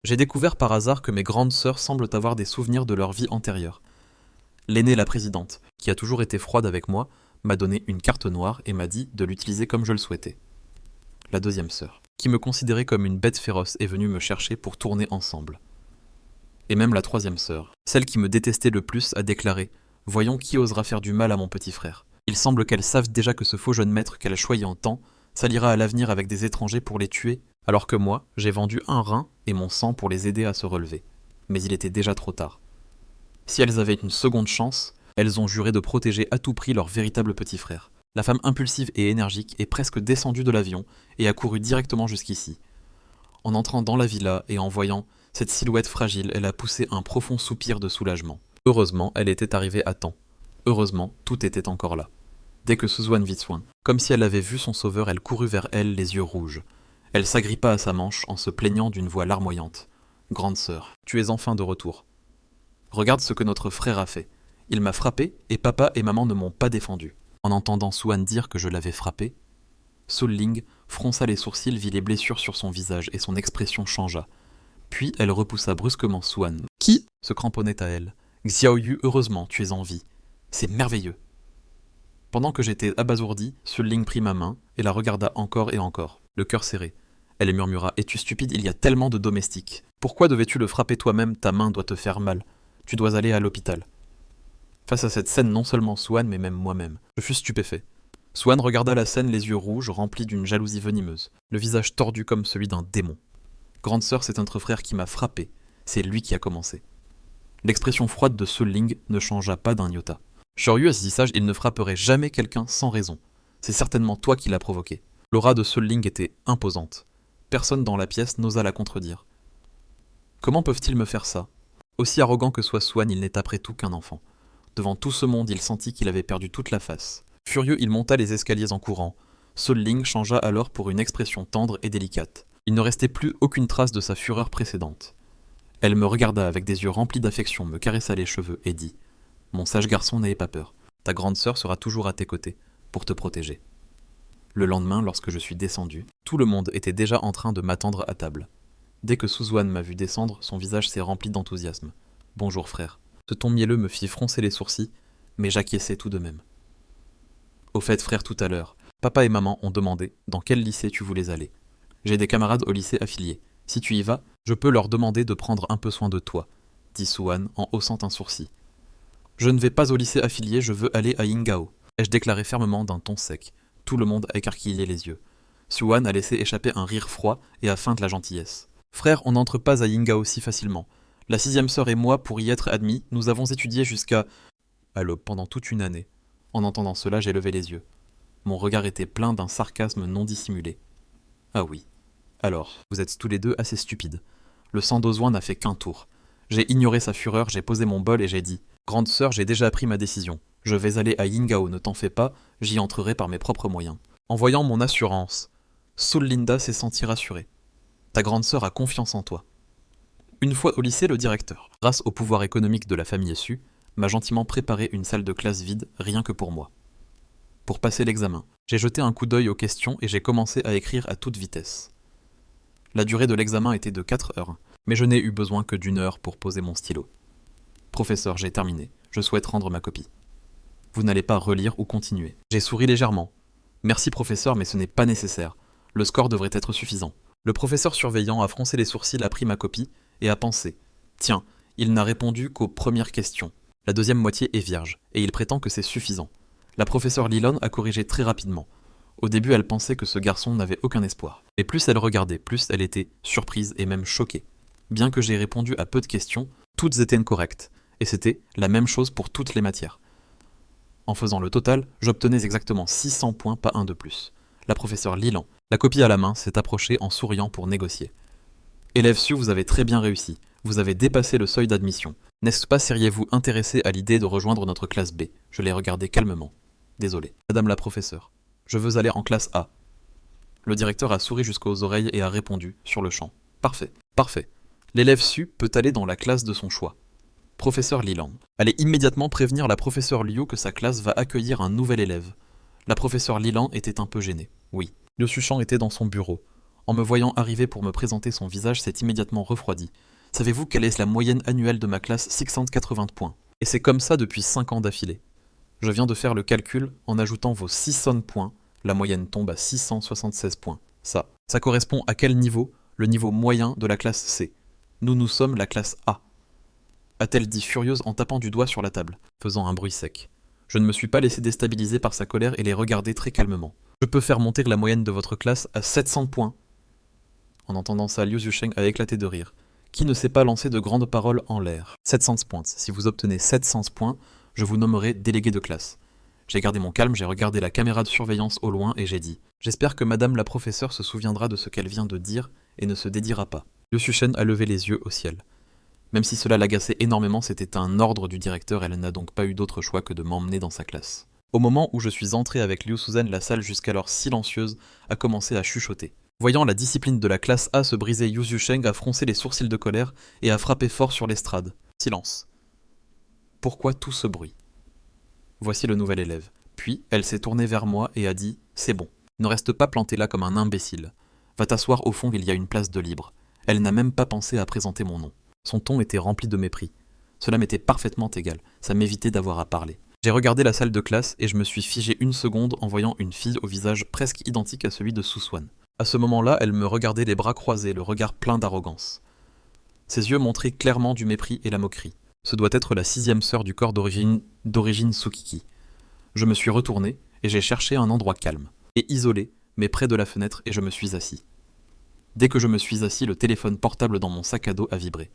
J'ai découvert par hasard que mes grandes sœurs semblent avoir des souvenirs de leur vie antérieure. L'aînée, la présidente, qui a toujours été froide avec moi, m'a donné une carte noire et m'a dit de l'utiliser comme je le souhaitais. La deuxième sœur, qui me considérait comme une bête féroce, est venue me chercher pour tourner ensemble. Et même la troisième sœur, celle qui me détestait le plus, a déclaré « Voyons qui osera faire du mal à mon petit frère. Il semble qu'elles savent déjà que ce faux jeune maître qu'elle choyant tant s'alliera à l'avenir avec des étrangers pour les tuer, alors que moi, j'ai vendu un rein et mon sang pour les aider à se relever. Mais il était déjà trop tard. Si elles avaient une seconde chance, elles ont juré de protéger à tout prix leur véritable petit frère. La femme impulsive et énergique est presque descendue de l'avion et a couru directement jusqu'ici. En entrant dans la villa et en voyant cette silhouette fragile, elle a poussé un profond soupir de soulagement. Heureusement, elle était arrivée à temps. Heureusement, tout était encore là. Dès que Suzanne vit soin, comme si elle avait vu son sauveur, elle courut vers elle, les yeux rouges. Elle s'agrippa à sa manche en se plaignant d'une voix larmoyante. « Grande sœur, tu es enfin de retour. Regarde ce que notre frère a fait. Il m'a frappé et papa et maman ne m'ont pas défendu. » En entendant Swan dire que je l'avais frappé, Sol Ling fronça les sourcils, vit les blessures sur son visage et son expression changea. Puis elle repoussa brusquement Swan, qui se cramponnait à elle. « Xiao Yu, heureusement, tu es en vie. C'est merveilleux. » Pendant que j'étais abasourdi, Sol Ling prit ma main et la regarda encore et encore, le cœur serré. Elle murmura « Es-tu stupide, il y a tellement de domestiques. Pourquoi devais-tu le frapper toi-même? Ta main doit te faire mal. Tu dois aller à l'hôpital. » Face à cette scène, non seulement Swan, mais même moi-même, je fus stupéfait. Swan regarda la scène les yeux rouges, remplis d'une jalousie venimeuse, le visage tordu comme celui d'un démon. Grande sœur, c'est notre frère qui m'a frappé. C'est lui qui a commencé. L'expression froide de Sol Ling ne changea pas d'un iota. Shoryu a dit sage, il ne frapperait jamais quelqu'un sans raison. C'est certainement toi qui l'as provoqué. L'aura de Sol Ling était imposante. Personne dans la pièce n'osa la contredire. Comment peuvent-ils me faire ça? Aussi arrogant que soit Swan, il n'est après tout qu'un enfant. Devant tout ce monde, il sentit qu'il avait perdu toute la face. Furieux, il monta les escaliers en courant. Sol Ling changea alors pour une expression tendre et délicate. Il ne restait plus aucune trace de sa fureur précédente. Elle me regarda avec des yeux remplis d'affection, me caressa les cheveux et dit « Mon sage garçon, n'aie pas peur. Ta grande sœur sera toujours à tes côtés, pour te protéger. » Le lendemain, lorsque je suis descendu, tout le monde était déjà en train de m'attendre à table. Dès que Suzanne m'a vu descendre, son visage s'est rempli d'enthousiasme. « Bonjour frère. » Ce ton mielleux me fit froncer les sourcils, mais j'acquiesçai tout de même. Au fait, frère, tout à l'heure, papa et maman ont demandé dans quel lycée tu voulais aller. J'ai des camarades au lycée affilié. Si tu y vas, je peux leur demander de prendre un peu soin de toi, dit Swan en haussant un sourcil. Je ne vais pas au lycée affilié, je veux aller à Yingao, ai-je déclaré fermement d'un ton sec. Tout le monde a écarquillé les yeux. Swan a laissé échapper un rire froid et a feint de la gentillesse. Frère, on n'entre pas à Yingao si facilement. La 6e sœur et moi, pour y être admis, nous avons étudié jusqu'à l'aube pendant toute une année. En entendant cela, j'ai levé les yeux. Mon regard était plein d'un sarcasme non dissimulé. Ah oui. Alors, vous êtes tous les deux assez stupides. Le sang d'Ozwan n'a fait qu'un tour. J'ai ignoré sa fureur, j'ai posé mon bol et j'ai dit « Grande sœur, j'ai déjà pris ma décision. Je vais aller à Yingao, ne t'en fais pas, j'y entrerai par mes propres moyens. » En voyant mon assurance, Sol Linda s'est sentie rassurée. Ta grande sœur a confiance en toi. Une fois au lycée, le directeur, grâce au pouvoir économique de la famille Su, m'a gentiment préparé une salle de classe vide rien que pour moi. Pour passer l'examen, j'ai jeté un coup d'œil aux questions et j'ai commencé à écrire à toute vitesse. La durée de l'examen était de 4 heures, mais je n'ai eu besoin que d'1 heure pour poser mon stylo. Professeur, j'ai terminé, je souhaite rendre ma copie. Vous n'allez pas relire ou continuer. J'ai souri légèrement. Merci professeur, mais ce n'est pas nécessaire. Le score devrait être suffisant. Le professeur surveillant a froncé les sourcils, a pris ma copie et a pensé. Tiens, il n'a répondu qu'aux premières questions. La deuxième moitié est vierge, et il prétend que c'est suffisant. La professeure Lilon a corrigé très rapidement. Au début, elle pensait que ce garçon n'avait aucun espoir. Et plus elle regardait, plus elle était surprise et même choquée. Bien que j'ai répondu à peu de questions, toutes étaient incorrectes, et c'était la même chose pour toutes les matières. En faisant le total, j'obtenais exactement 600 points, pas un de plus. La professeure Lilon, la copie à la main, s'est approchée en souriant pour négocier. Élève Su, vous avez très bien réussi. Vous avez dépassé le seuil d'admission. N'est-ce pas seriez-vous intéressé à l'idée de rejoindre notre classe B? Je l'ai regardé calmement. Désolé. Madame la professeure, je veux aller en classe A. Le directeur a souri jusqu'aux oreilles et a répondu, sur le champ. Parfait, parfait. L'élève Su peut aller dans la classe de son choix. Professeur Lilang, allez immédiatement prévenir la professeure Liu que sa classe va accueillir un nouvel élève. La professeure Lilang était un peu gênée. Oui. Liu Suchan était dans son bureau, En me voyant arriver pour me présenter, son visage s'est immédiatement refroidi. Savez-vous quelle est la moyenne annuelle de ma classe? 680 points. Et c'est comme ça depuis 5 ans d'affilée. Je viens de faire le calcul, en ajoutant vos 600 points, la moyenne tombe à 676 points. Ça correspond à quel niveau? Le niveau moyen de la classe C. Nous sommes la classe A. A-t-elle dit furieuse en tapant du doigt sur la table, faisant un bruit sec. Je ne me suis pas laissé déstabiliser par sa colère et l'ai regardé très calmement. Je peux faire monter la moyenne de votre classe à 700 points. En entendant ça, Liu Zusheng a éclaté de rire. Qui ne sait pas lancer de grandes paroles en l'air? 700 points. Si vous obtenez 700 points, je vous nommerai délégué de classe. J'ai gardé mon calme, j'ai regardé la caméra de surveillance au loin et j'ai dit « J'espère que madame la professeure se souviendra de ce qu'elle vient de dire et ne se dédira pas. » Liu Zusheng a levé les yeux au ciel. Même si cela l'agaçait énormément, c'était un ordre du directeur, elle n'a donc pas eu d'autre choix que de m'emmener dans sa classe. Au moment où je suis entré avec Liu Suzhen, la salle jusqu'alors silencieuse a commencé à chuchoter. Voyant la discipline de la classe A se briser, Liu Zusheng a froncé les sourcils de colère et a frappé fort sur l'estrade. Silence. Pourquoi tout ce bruit? Voici le nouvel élève. Puis, elle s'est tournée vers moi et a dit « C'est bon. Ne reste pas planté là comme un imbécile. Va t'asseoir au fond, il y a une place de libre. » Elle n'a même pas pensé à présenter mon nom. Son ton était rempli de mépris. Cela m'était parfaitement égal, ça m'évitait d'avoir à parler. J'ai regardé la salle de classe et je me suis figé une seconde en voyant une fille au visage presque identique à celui de Suswan. À ce moment-là, elle me regardait les bras croisés, le regard plein d'arrogance. Ses yeux montraient clairement du mépris et la moquerie. Ce doit être la 6e sœur du corps d'origine Tsukiki. Je me suis retourné et j'ai cherché un endroit calme et isolé, mais près de la fenêtre, et je me suis assis. Dès que je me suis assis, le téléphone portable dans mon sac à dos a vibré.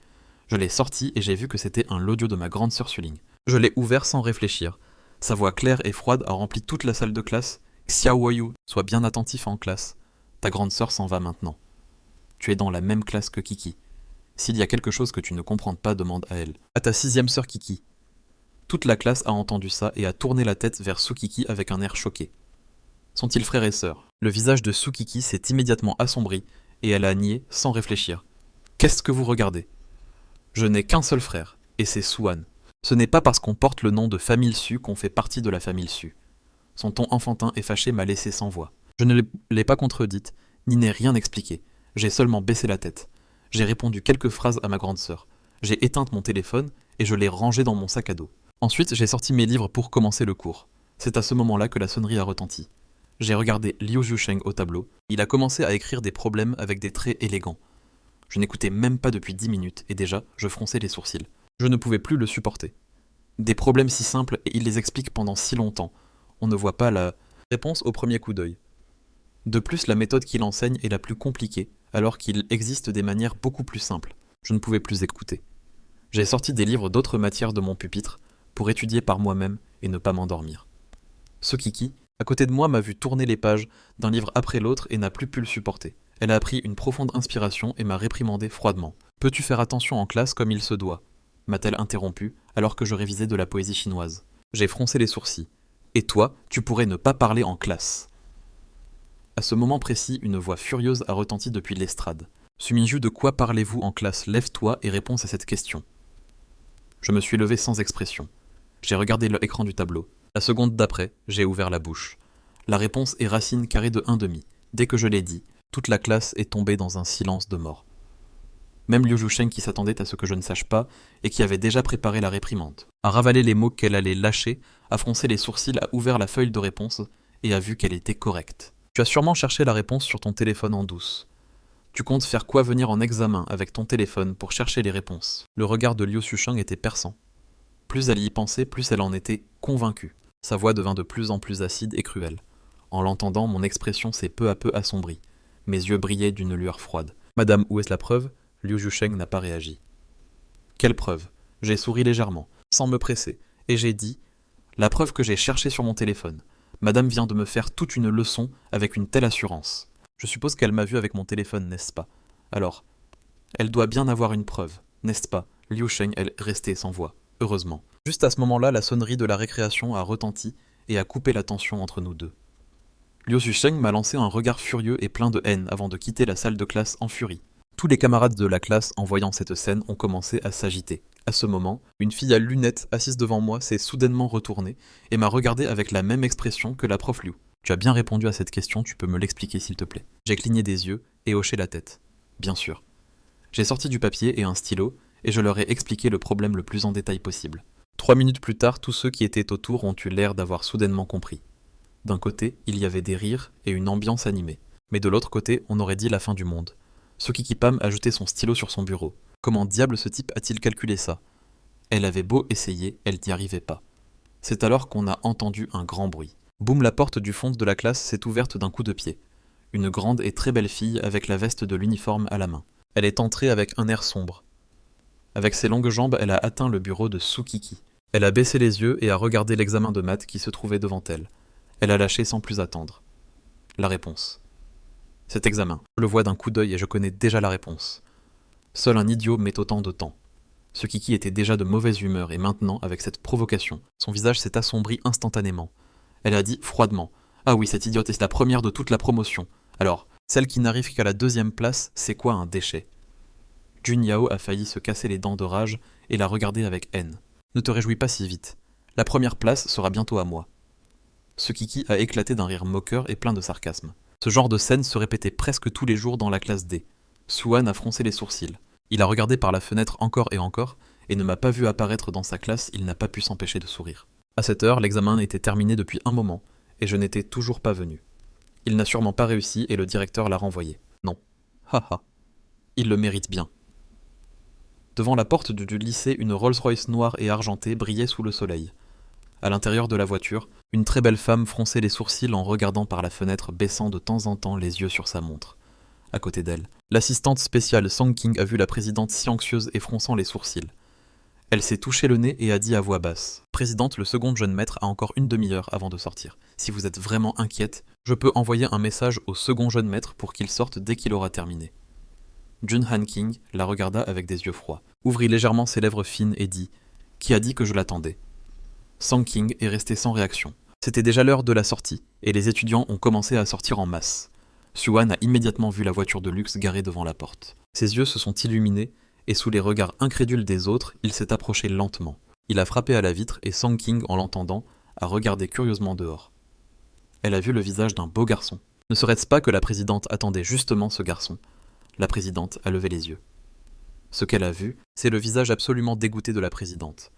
Je l'ai sorti et j'ai vu que c'était un l'audio de ma grande sœur Suling. Je l'ai ouvert sans réfléchir. Sa voix claire et froide a rempli toute la salle de classe. Xiao Woyu, sois bien attentif en classe. Ta grande sœur s'en va maintenant. Tu es dans la même classe que Kiki. S'il y a quelque chose que tu ne comprends pas, demande à elle. À ta 6e sœur Kiki. Toute la classe a entendu ça et a tourné la tête vers Tsukiki avec un air choqué. Sont-ils frères et sœurs? Le visage de Tsukiki s'est immédiatement assombri et elle a nié sans réfléchir. Qu'est-ce que vous regardez? Je n'ai qu'un seul frère, et c'est Suan. Ce n'est pas parce qu'on porte le nom de famille Su qu'on fait partie de la famille Su. Son ton enfantin et fâché m'a laissé sans voix. Je ne l'ai pas contredite, ni n'ai rien expliqué. J'ai seulement baissé la tête. J'ai répondu quelques phrases à ma grande sœur. J'ai éteint mon téléphone et je l'ai rangé dans mon sac à dos. Ensuite, j'ai sorti mes livres pour commencer le cours. C'est à ce moment-là que la sonnerie a retenti. J'ai regardé Liu Zusheng au tableau. Il a commencé à écrire des problèmes avec des traits élégants. Je n'écoutais même pas depuis 10 minutes et déjà, je fronçais les sourcils. Je ne pouvais plus le supporter. Des problèmes si simples et il les explique pendant si longtemps. On ne voit pas la réponse au premier coup d'œil. De plus, la méthode qu'il enseigne est la plus compliquée, alors qu'il existe des manières beaucoup plus simples. Je ne pouvais plus écouter. J'ai sorti des livres d'autres matières de mon pupitre pour étudier par moi-même et ne pas m'endormir. Tsukiki, à côté de moi, m'a vu tourner les pages d'un livre après l'autre et n'a plus pu le supporter. Elle a pris une profonde inspiration et m'a réprimandé froidement. « Peux-tu faire attention en classe comme il se doit ?» m'a-t-elle interrompu alors que je révisais de la poésie chinoise. J'ai froncé les sourcils. « Et toi, tu pourrais ne pas parler en classe !» À ce moment précis, une voix furieuse a retenti depuis l'estrade. « Suminju, de quoi parlez-vous en classe? Lève-toi et réponds à cette question. » Je me suis levé sans expression. J'ai regardé l'écran du tableau. La seconde d'après, j'ai ouvert la bouche. La réponse est racine carrée de 1,5. Dès que je l'ai dit, toute la classe est tombée dans un silence de mort. Même Liu Zusheng, qui s'attendait à ce que je ne sache pas et qui avait déjà préparé la réprimande, a ravalé les mots qu'elle allait lâcher, a froncé les sourcils, a ouvert la feuille de réponse et a vu qu'elle était correcte. Tu as sûrement cherché la réponse sur ton téléphone en douce. Tu comptes faire quoi venir en examen avec ton téléphone pour chercher les réponses? Le regard de Liu Zusheng était perçant. Plus elle y pensait, plus elle en était convaincue. Sa voix devint de plus en plus acide et cruelle. En l'entendant, mon expression s'est peu à peu assombrie. Mes yeux brillaient d'une lueur froide. « Madame, où est-ce la preuve ?» Liu Zusheng n'a pas réagi. « Quelle preuve ?» J'ai souri légèrement, sans me presser, et j'ai dit « La preuve que j'ai cherchée sur mon téléphone. Madame vient de me faire toute une leçon avec une telle assurance. Je suppose qu'elle m'a vu avec mon téléphone, n'est-ce pas? Alors, elle doit bien avoir une preuve, n'est-ce pas ?» Liu Zusheng est resté sans voix, heureusement. Juste à ce moment-là, la sonnerie de la récréation a retenti et a coupé la tension entre nous deux. Liu Zusheng m'a lancé un regard furieux et plein de haine avant de quitter la salle de classe en furie. Tous les camarades de la classe, en voyant cette scène, ont commencé à s'agiter. À ce moment, une fille à lunettes assise devant moi s'est soudainement retournée et m'a regardé avec la même expression que la prof Liu. Tu as bien répondu à cette question, tu peux me l'expliquer s'il te plaît. J'ai cligné des yeux et hoché la tête. Bien sûr. J'ai sorti du papier et un stylo, et je leur ai expliqué le problème le plus en détail possible. 3 minutes plus tard, tous ceux qui étaient autour ont eu l'air d'avoir soudainement compris. D'un côté, il y avait des rires et une ambiance animée. Mais de l'autre côté, on aurait dit la fin du monde. Sukiki Pam a jeté son stylo sur son bureau. Comment diable ce type a-t-il calculé ça? Elle avait beau essayer, elle n'y arrivait pas. C'est alors qu'on a entendu un grand bruit. Boum, la porte du fond de la classe s'est ouverte d'un coup de pied. Une grande et très belle fille avec la veste de l'uniforme à la main. Elle est entrée avec un air sombre. Avec ses longues jambes, elle a atteint le bureau de Sukiki. Elle a baissé les yeux et a regardé l'examen de maths qui se trouvait devant elle. Elle a lâché sans plus attendre. La réponse. Cet examen, je le vois d'un coup d'œil et je connais déjà la réponse. Seul un idiot met autant de temps. Sukiki était déjà de mauvaise humeur et maintenant, avec cette provocation, son visage s'est assombri instantanément. Elle a dit froidement « Ah oui, cette idiote est la première de toute la promotion. Alors, celle qui n'arrive qu'à la 2e place, c'est quoi un déchet ?» Jun Yao a failli se casser les dents de rage et l'a regardé avec haine. « Ne te réjouis pas si vite. La première place sera bientôt à moi. » Sukiki a éclaté d'un rire moqueur et plein de sarcasme. Ce genre de scène se répétait presque tous les jours dans la classe D. Suan a froncé les sourcils. Il a regardé par la fenêtre encore et ne m'a pas vu apparaître dans sa classe, il n'a pas pu s'empêcher de sourire. À cette heure, l'examen était terminé depuis un moment, et je n'étais toujours pas venu. Il n'a sûrement pas réussi et le directeur l'a renvoyé. Non. Haha. Il le mérite bien. Devant la porte du lycée, une Rolls-Royce noire et argentée brillait sous le soleil. À l'intérieur de la voiture, une très belle femme fronçait les sourcils en regardant par la fenêtre, baissant de temps en temps les yeux sur sa montre. À côté d'elle, l'assistante spéciale Song King a vu la présidente si anxieuse et fronçant les sourcils. Elle s'est touché le nez et a dit à voix basse « Présidente, le second jeune maître a encore une demi-heure avant de sortir. Si vous êtes vraiment inquiète, je peux envoyer un message au second jeune maître pour qu'il sorte dès qu'il aura terminé. » Jun Han King la regarda avec des yeux froids, ouvrit légèrement ses lèvres fines et dit « Qui a dit que je l'attendais ?» Song King est resté sans réaction. C'était déjà l'heure de la sortie, et les étudiants ont commencé à sortir en masse. Suan a immédiatement vu la voiture de luxe garée devant la porte. Ses yeux se sont illuminés, et sous les regards incrédules des autres, il s'est approché lentement. Il a frappé à la vitre, et Song King, en l'entendant, a regardé curieusement dehors. Elle a vu le visage d'un beau garçon. Ne serait-ce pas que la présidente attendait justement ce garçon? La présidente a levé les yeux. Ce qu'elle a vu, c'est le visage absolument dégoûté de la présidente.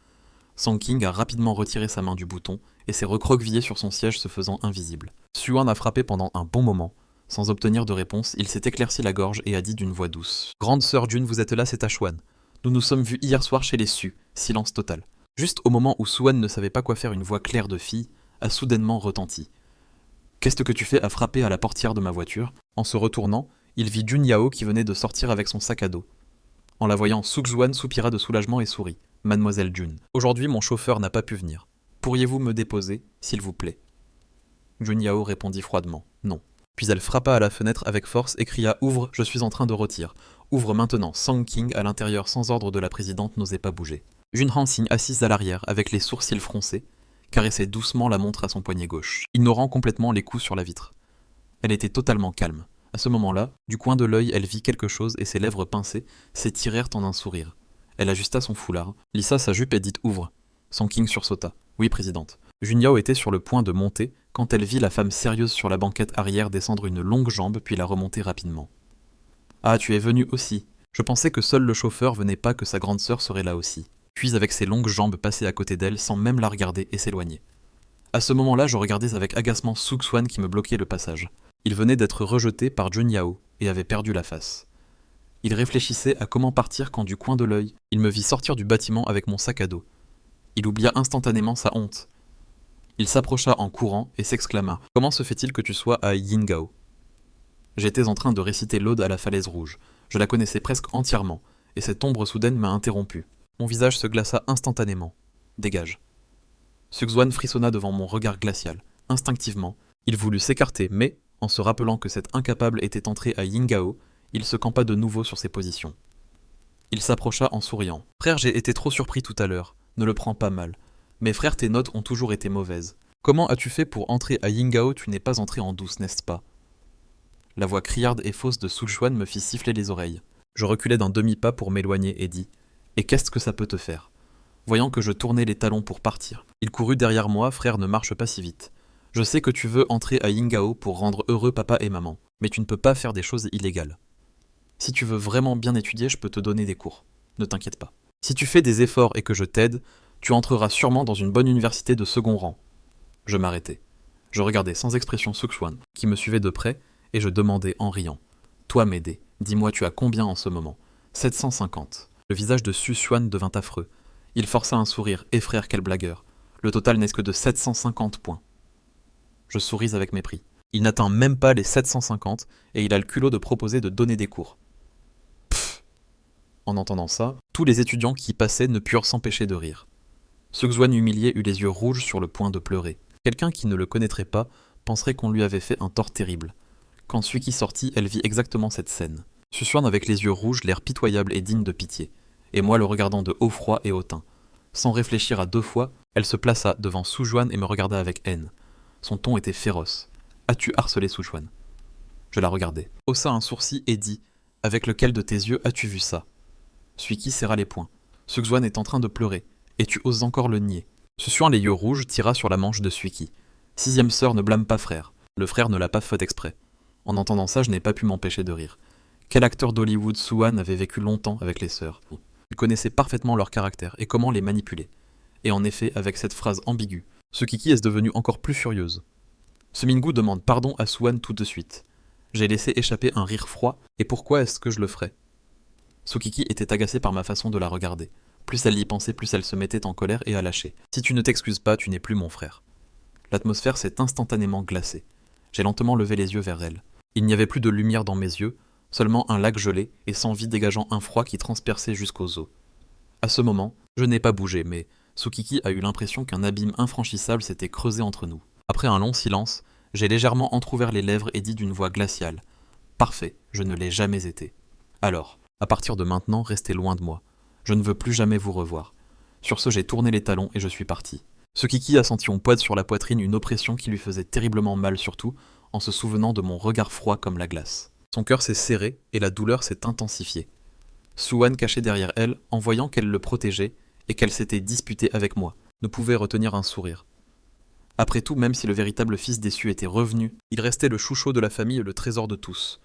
Song King a rapidement retiré sa main du bouton et s'est recroquevillé sur son siège se faisant invisible. Suan a frappé pendant un bon moment. Sans obtenir de réponse, il s'est éclairci la gorge et a dit d'une voix douce « Grande sœur Jun, vous êtes là, c'est à Suan. Nous nous sommes vus hier soir chez les Su. Silence total. » Juste au moment où Suan ne savait pas quoi faire, une voix claire de fille a soudainement retenti. « Qu'est-ce que tu fais à frapper à la portière de ma voiture ?» En se retournant, il vit Jun Yao qui venait de sortir avec son sac à dos. En la voyant, Sukjuan soupira de soulagement et sourit. « Mademoiselle Jun, aujourd'hui mon chauffeur n'a pas pu venir. Pourriez-vous me déposer, s'il vous plaît ?» Jun Yao répondit froidement « Non ». Puis elle frappa à la fenêtre avec force et cria « Ouvre, je suis en train de rôtir. Ouvre maintenant ». Song King, à l'intérieur sans ordre de la présidente, n'osait pas bouger. Jun Hansing, assise à l'arrière, avec les sourcils froncés, caressait doucement la montre à son poignet gauche, ignorant complètement les coups sur la vitre. Elle était totalement calme. À ce moment-là, du coin de l'œil, elle vit quelque chose et ses lèvres pincées s'étirèrent en un sourire. Elle ajusta son foulard, lissa sa jupe et dit « Ouvre ». Song King sursauta. « Oui, présidente ». Jun Yao était sur le point de monter quand elle vit la femme sérieuse sur la banquette arrière descendre une longue jambe puis la remonter rapidement. « Ah, tu es venue aussi. Je pensais que seul le chauffeur venait pas, que sa grande sœur serait là aussi. » Puis avec ses longues jambes passer à côté d'elle sans même la regarder et s'éloigner. À ce moment-là, je regardais avec agacement Sukjuan qui me bloquait le passage. Il venait d'être rejeté par Jun Yao et avait perdu la face. Il réfléchissait à comment partir quand du coin de l'œil, il me vit sortir du bâtiment avec mon sac à dos. Il oublia instantanément sa honte. Il s'approcha en courant et s'exclama « Comment se fait-il que tu sois à Yingao ?» J'étais en train de réciter l'Aude à la falaise rouge. Je la connaissais presque entièrement, et cette ombre soudaine m'a interrompu. Mon visage se glaça instantanément. « Dégage !» Sukjuan frissonna devant mon regard glacial. Instinctivement, il voulut s'écarter, mais, en se rappelant que cet incapable était entré à Yingao, il se campa de nouveau sur ses positions. Il s'approcha en souriant. « Frère, j'ai été trop surpris tout à l'heure. Ne le prends pas mal. Mes frères, tes notes ont toujours été mauvaises. Comment as-tu fait pour entrer à Yingao? Tu n'es pas entré en douce, n'est-ce pas ?» La voix criarde et fausse de Sukjuan me fit siffler les oreilles. Je reculai d'un demi-pas pour m'éloigner et dis « Et qu'est-ce que ça peut te faire ?» Voyant que je tournais les talons pour partir. Il courut derrière moi, frère, ne marche pas si vite. Je sais que tu veux entrer à Yingao pour rendre heureux papa et maman, mais tu ne peux pas faire des choses illégales. Si tu veux vraiment bien étudier, je peux te donner des cours. Ne t'inquiète pas. Si tu fais des efforts et que je t'aide, tu entreras sûrement dans une bonne université de second rang. Je m'arrêtais. Je regardais sans expression Suxuan, qui me suivait de près, et je demandais en riant. Toi, Médée, dis-moi tu as combien en ce moment ? 750. Le visage de Suxuan devint affreux. Il força un sourire. Eh frère, quel blagueur. Le total n'est que de 750 points. Je souris avec mépris. Il n'atteint même pas les 750 et il a le culot de proposer de donner des cours. Pfff. En entendant ça, tous les étudiants qui y passaient ne purent s'empêcher de rire. Suxuan humilié eut les yeux rouges sur le point de pleurer. Quelqu'un qui ne le connaîtrait pas penserait qu'on lui avait fait un tort terrible. Quand Suiki sortit, elle vit exactement cette scène. Suxuan avec les yeux rouges, l'air pitoyable et digne de pitié, et moi le regardant de haut froid et hautain. Sans réfléchir à deux fois, elle se plaça devant Suxuan et me regarda avec haine. Son ton était féroce. « As-tu harcelé Suxuan ?» Je la regardai, haussa un sourcil et dit « Avec lequel de tes yeux as-tu vu ça ?» Suiki serra les poings. Suxuan est en train de pleurer, et tu oses encore le nier. Suxuan, les yeux rouges, tira sur la manche de Suiki. Sixième sœur ne blâme pas frère. Le frère ne l'a pas fait exprès. En entendant ça, je n'ai pas pu m'empêcher de rire. Quel acteur d'Hollywood Suan avait vécu longtemps avec les sœurs. Il connaissait parfaitement leur caractère et comment les manipuler. Et en effet, avec cette phrase ambiguë, Tsukiki est devenue encore plus furieuse. Semingu demande pardon à Suan tout de suite. J'ai laissé échapper un rire froid, et pourquoi est-ce que je le ferais ? Tsukiki était agacée par ma façon de la regarder. Plus elle y pensait, plus elle se mettait en colère et à lâcher. Si tu ne t'excuses pas, tu n'es plus mon frère. L'atmosphère s'est instantanément glacée. J'ai lentement levé les yeux vers elle. Il n'y avait plus de lumière dans mes yeux, seulement un lac gelé et sans vie dégageant un froid qui transperçait jusqu'aux os. À ce moment, je n'ai pas bougé, mais Tsukiki a eu l'impression qu'un abîme infranchissable s'était creusé entre nous. Après un long silence, j'ai légèrement entrouvert les lèvres et dit d'une voix glaciale « Parfait, je ne l'ai jamais été. Alors, à partir de maintenant, restez loin de moi. Je ne veux plus jamais vous revoir. » Sur ce, j'ai tourné les talons et je suis parti. Tsukiki a senti en poids sur la poitrine une oppression qui lui faisait terriblement mal, surtout en se souvenant de mon regard froid comme la glace. Son cœur s'est serré et la douleur s'est intensifiée. Suan, caché derrière elle, en voyant qu'elle le protégeait et qu'elle s'était disputée avec moi, ne pouvait retenir un sourire. Après tout, même si le véritable fils déçu était revenu, il restait le chouchot de la famille et le trésor de tous.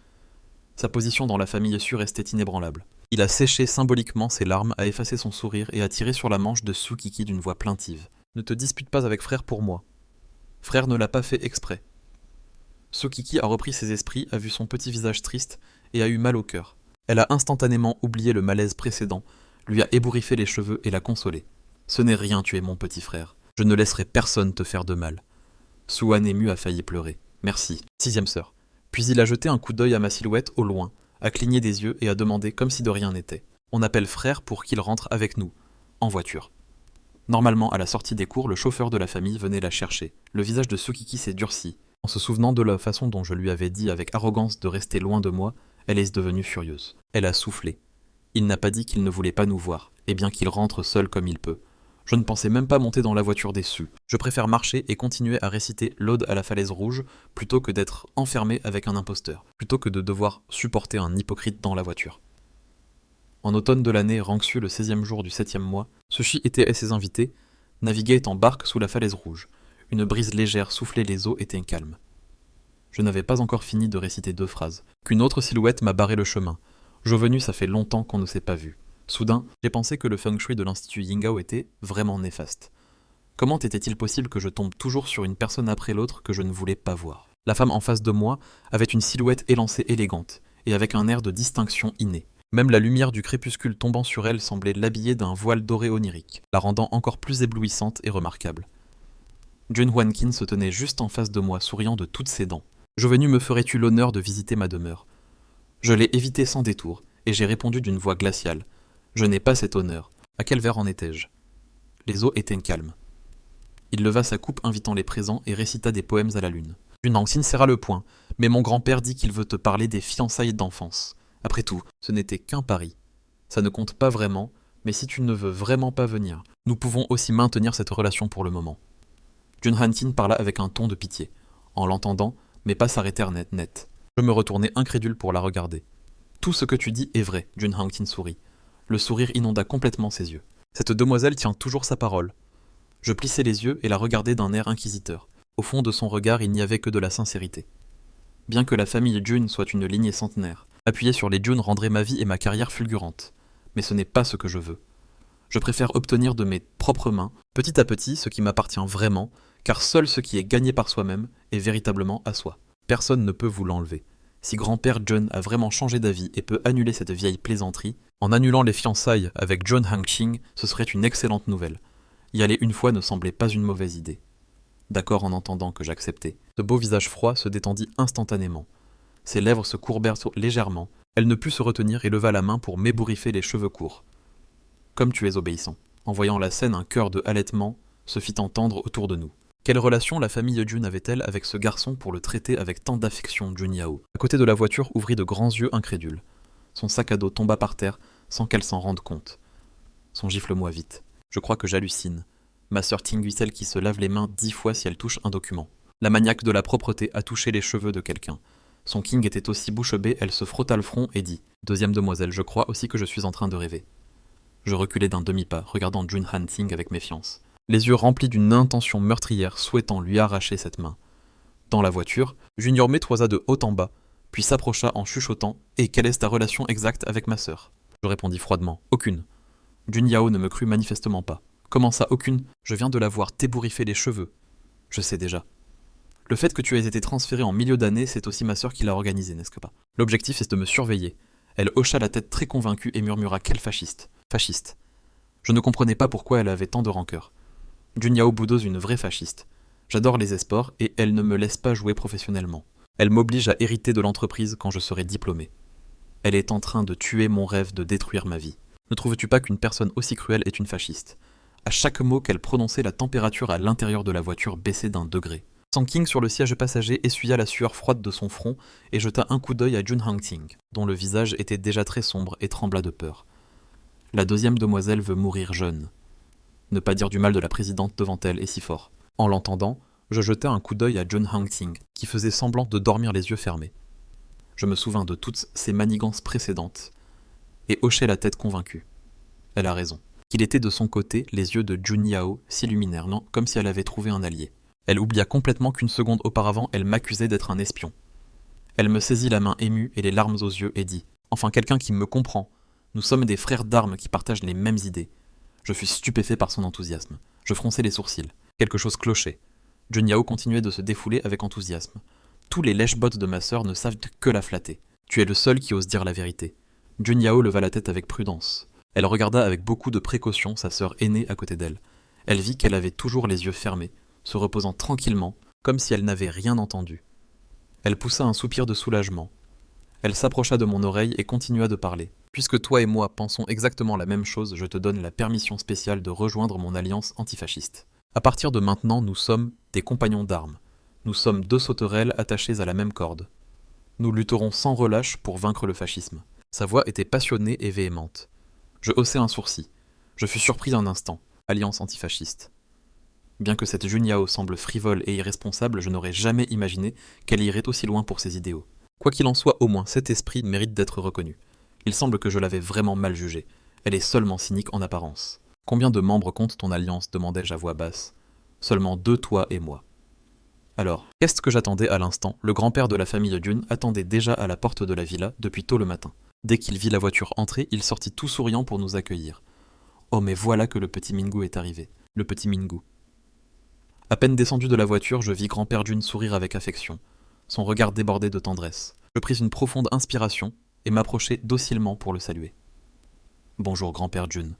Sa position dans la famille issue restait inébranlable. Il a séché symboliquement ses larmes, a effacé son sourire et a tiré sur la manche de Tsukiki d'une voix plaintive. « Ne te dispute pas avec frère pour moi. Frère ne l'a pas fait exprès. » Tsukiki a repris ses esprits, a vu son petit visage triste et a eu mal au cœur. Elle a instantanément oublié le malaise précédent, lui a ébouriffé les cheveux et l'a consolé. « Ce n'est rien, tu es mon petit frère. Je ne laisserai personne te faire de mal. » Suan ému a failli pleurer. « Merci, sixième sœur. » Puis il a jeté un coup d'œil à ma silhouette au loin, a cligné des yeux et a demandé comme si de rien n'était. « On appelle frère pour qu'il rentre avec nous, en voiture. » Normalement, à la sortie des cours, le chauffeur de la famille venait la chercher. Le visage de Tsukiki s'est durci. En se souvenant de la façon dont je lui avais dit avec arrogance de rester loin de moi, elle est devenue furieuse. Elle a soufflé. Il n'a pas dit qu'il ne voulait pas nous voir, et bien qu'il rentre seul comme il peut. Je ne pensais même pas monter dans la voiture déçue. Je préfère marcher et continuer à réciter l'Ode à la falaise rouge plutôt que d'être enfermé avec un imposteur, plutôt que de devoir supporter un hypocrite dans la voiture. En automne de l'année, Rangsu, le 16e jour du 7e mois, Sushi et ses invités naviguaient en barque sous la falaise rouge. Une brise légère soufflait les eaux, était calme. Je n'avais pas encore fini de réciter 2 phrases, qu'une autre silhouette m'a barré le chemin. Jovenu, ça fait longtemps qu'on ne s'est pas vu. Soudain, j'ai pensé que le feng shui de l'Institut Yingao était vraiment néfaste. Comment était-il possible que je tombe toujours sur une personne après l'autre que je ne voulais pas voir ? La femme en face de moi avait une silhouette élancée élégante, et avec un air de distinction inné. Même la lumière du crépuscule tombant sur elle semblait l'habiller d'un voile doré onirique, la rendant encore plus éblouissante et remarquable. Jun Hwan-kin se tenait juste en face de moi, souriant de toutes ses dents. « Jovenu, me ferais-tu l'honneur de visiter ma demeure ?» Je l'ai évité sans détour, et j'ai répondu d'une voix glaciale. « Je n'ai pas cet honneur. À quel vers en étais-je » Les eaux étaient calmes. Il leva sa coupe invitant les présents et récita des poèmes à la lune. Jun Hwan-kin serra le poing, mais mon grand-père dit qu'il veut te parler des fiançailles d'enfance. Après tout, ce n'était qu'un pari. Ça ne compte pas vraiment, mais si tu ne veux vraiment pas venir, nous pouvons aussi maintenir cette relation pour le moment. Jun Hwan-kin parla avec un ton de pitié, en l'entendant, mais pas s'arrêter net. Je me retournai incrédule pour la regarder. Tout ce que tu dis est vrai, Jun Hwan-kin sourit. Le sourire inonda complètement ses yeux. Cette demoiselle tient toujours sa parole. Je plissai les yeux et la regardai d'un air inquisiteur. Au fond de son regard, il n'y avait que de la sincérité. Bien que la famille Jun soit une lignée centenaire, appuyer sur les Jun rendrait ma vie et ma carrière fulgurantes. Mais ce n'est pas ce que je veux. Je préfère obtenir de mes propres mains, petit à petit, ce qui m'appartient vraiment, car seul ce qui est gagné par soi-même est véritablement à soi. Personne ne peut vous l'enlever. Si grand-père John a vraiment changé d'avis et peut annuler cette vieille plaisanterie, en annulant les fiançailles avec John Hang-ching, ce serait une excellente nouvelle. Y aller une fois ne semblait pas une mauvaise idée. D'accord en entendant que j'acceptais. Ce beau visage froid se détendit instantanément. Ses lèvres se courbèrent légèrement. Elle ne put se retenir et leva la main pour m'ébouriffer les cheveux courts. Comme tu es obéissant. En voyant la scène, un chœur de halètement se fit entendre autour de nous. Quelle relation la famille Jun avait-elle avec ce garçon pour le traiter avec tant d'affection, Jun Yao? À côté de la voiture ouvrit de grands yeux incrédules. Son sac à dos tomba par terre sans qu'elle s'en rende compte. Son gifle-moi vite. Je crois que j'hallucine. Ma sœur Tingui, celle qui se lave les mains 10 fois si elle touche un document. La maniaque de la propreté a touché les cheveux de quelqu'un. Son King était aussi bouche bée, elle se frotta le front et dit « Deuxième demoiselle, je crois aussi que je suis en train de rêver. » Je reculai d'un demi-pas, regardant Jun Han-ting avec méfiance. Les yeux remplis d'une intention meurtrière, souhaitant lui arracher cette main. Dans la voiture, Junior me toisa de haut en bas, puis s'approcha en chuchotant « Et quelle est ta relation exacte avec ma sœur ?» Je répondis froidement « Aucune. » Jun Yao ne me crut manifestement pas. « Comment ça, aucune? Je viens de la voir t'ébouriffer les cheveux. » Je sais déjà. Le fait que tu aies été transféré en milieu d'année, c'est aussi ma sœur qui l'a organisé, n'est-ce pas? L'objectif est de me surveiller. Elle hocha la tête très convaincue et murmura « Quel fasciste !» Fasciste. Je ne comprenais pas pourquoi elle avait tant de rancœur. Jun Yao boudeuse une vraie fasciste. J'adore les esports et elle ne me laisse pas jouer professionnellement. Elle m'oblige à hériter de l'entreprise quand je serai diplômé. Elle est en train de tuer mon rêve de détruire ma vie. Ne trouves-tu pas qu'une personne aussi cruelle est une fasciste? À chaque mot qu'elle prononçait, la température à l'intérieur de la voiture baissait d'un degré. Sang King sur le siège passager essuya la sueur froide de son front et jeta un coup d'œil à Jun Hang-ting, dont le visage était déjà très sombre et trembla de peur. La deuxième demoiselle veut mourir jeune. Ne pas dire du mal de la présidente devant elle est si fort. En l'entendant, je jetai un coup d'œil à Jun Hang-ting, qui faisait semblant de dormir les yeux fermés. Je me souvins de toutes ses manigances précédentes et hochai la tête convaincue. Elle a raison. Qu'il était de son côté, les yeux de Jun Yao s'illuminèrent, non, comme si elle avait trouvé un allié. Elle oublia complètement qu'une seconde auparavant, elle m'accusait d'être un espion. Elle me saisit la main émue et les larmes aux yeux et dit « Enfin quelqu'un qui me comprend. Nous sommes des frères d'armes qui partagent les mêmes idées. » Je fus stupéfait par son enthousiasme. Je fronçai les sourcils. Quelque chose clochait. Jun Yao continuait de se défouler avec enthousiasme. Tous les lèche-bottes de ma sœur ne savent que la flatter. Tu es le seul qui ose dire la vérité. Jun Yao leva la tête avec prudence. Elle regarda avec beaucoup de précaution sa sœur aînée à côté d'elle. Elle vit qu'elle avait toujours les yeux fermés, se reposant tranquillement, comme si elle n'avait rien entendu. Elle poussa un soupir de soulagement. Elle s'approcha de mon oreille et continua de parler. « Puisque toi et moi pensons exactement la même chose, je te donne la permission spéciale de rejoindre mon alliance antifasciste. À partir de maintenant, nous sommes des compagnons d'armes. Nous sommes deux sauterelles attachées à la même corde. Nous lutterons sans relâche pour vaincre le fascisme. » Sa voix était passionnée et véhémente. Je haussai un sourcil. Je fus surpris un instant. Alliance antifasciste. Bien que cette Jun Yao semble frivole et irresponsable, je n'aurais jamais imaginé qu'elle irait aussi loin pour ses idéaux. Quoi qu'il en soit, au moins cet esprit mérite d'être reconnu. Il semble que je l'avais vraiment mal jugée. Elle est seulement cynique en apparence. Combien de membres compte ton alliance? Demandai-je à voix basse. Seulement 2, toi et moi. Alors, qu'est-ce que j'attendais à l'instant? Le grand-père de la famille Jun attendait déjà à la porte de la villa depuis tôt le matin. Dès qu'il vit la voiture entrer, il sortit tout souriant pour nous accueillir. Oh mais voilà que le petit Mingu est arrivé. Le petit Mingu. À peine descendu de la voiture, je vis grand-père Jun sourire avec affection. Son regard débordait de tendresse. Je pris une profonde inspiration et m'approchai docilement pour le saluer. Bonjour grand-père Jun.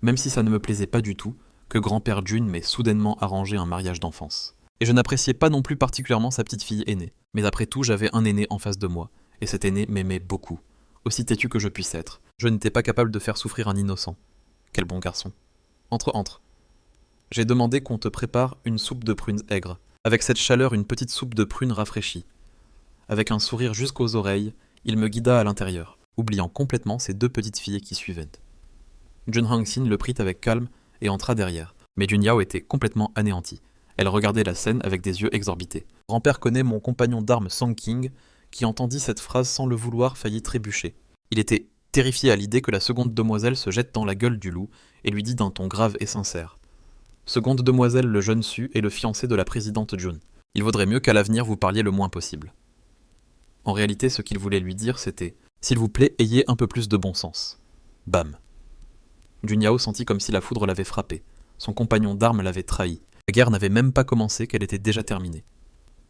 Même si ça ne me plaisait pas du tout, que grand-père Jun m'ait soudainement arrangé un mariage d'enfance. Et je n'appréciais pas non plus particulièrement sa petite fille aînée. Mais après tout, j'avais un aîné en face de moi. Et cet aîné m'aimait beaucoup. Aussi têtu que je puisse être. Je n'étais pas capable de faire souffrir un innocent. Quel bon garçon. Entre. J'ai demandé qu'on te prépare une soupe de prunes aigres. Avec cette chaleur, une petite soupe de prunes rafraîchie. Avec un sourire jusqu'aux oreilles, il me guida à l'intérieur, oubliant complètement ses 2 petites filles qui suivaient. Jun Hang-sin le prit avec calme et entra derrière. Mais Jun Yao était complètement anéantie. Elle regardait la scène avec des yeux exorbités. Grand-père connaît mon compagnon d'armes Sang King, qui entendit cette phrase sans le vouloir faillit trébucher. Il était terrifié à l'idée que la seconde demoiselle se jette dans la gueule du loup et lui dit d'un ton grave et sincère. Seconde demoiselle le jeune Su est le fiancé de la présidente June. Il vaudrait mieux qu'à l'avenir vous parliez le moins possible. En réalité, ce qu'il voulait lui dire, c'était « S'il vous plaît, ayez un peu plus de bon sens. » Bam. Junyao sentit comme si la foudre l'avait frappé. Son compagnon d'armes l'avait trahi. La guerre n'avait même pas commencé qu'elle était déjà terminée.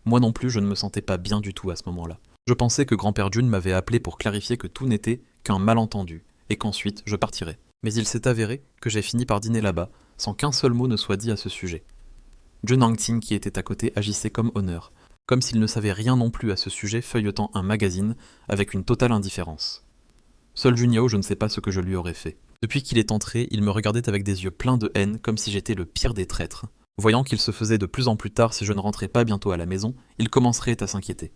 Moi non plus, je ne me sentais pas bien du tout à ce moment-là. Je pensais que grand-père Jun m'avait appelé pour clarifier que tout n'était qu'un malentendu, et qu'ensuite je partirais. Mais il s'est avéré que j'ai fini par dîner là-bas, sans qu'un seul mot ne soit dit à ce sujet. Jun Hangting, qui était à côté, agissait comme honneur, comme s'il ne savait rien non plus à ce sujet, feuilletant un magazine avec une totale indifférence. Seul Junyao, je ne sais pas ce que je lui aurais fait. Depuis qu'il est entré, il me regardait avec des yeux pleins de haine, comme si j'étais le pire des traîtres. Voyant qu'il se faisait de plus en plus tard si je ne rentrais pas bientôt à la maison, il commencerait à s'inquiéter.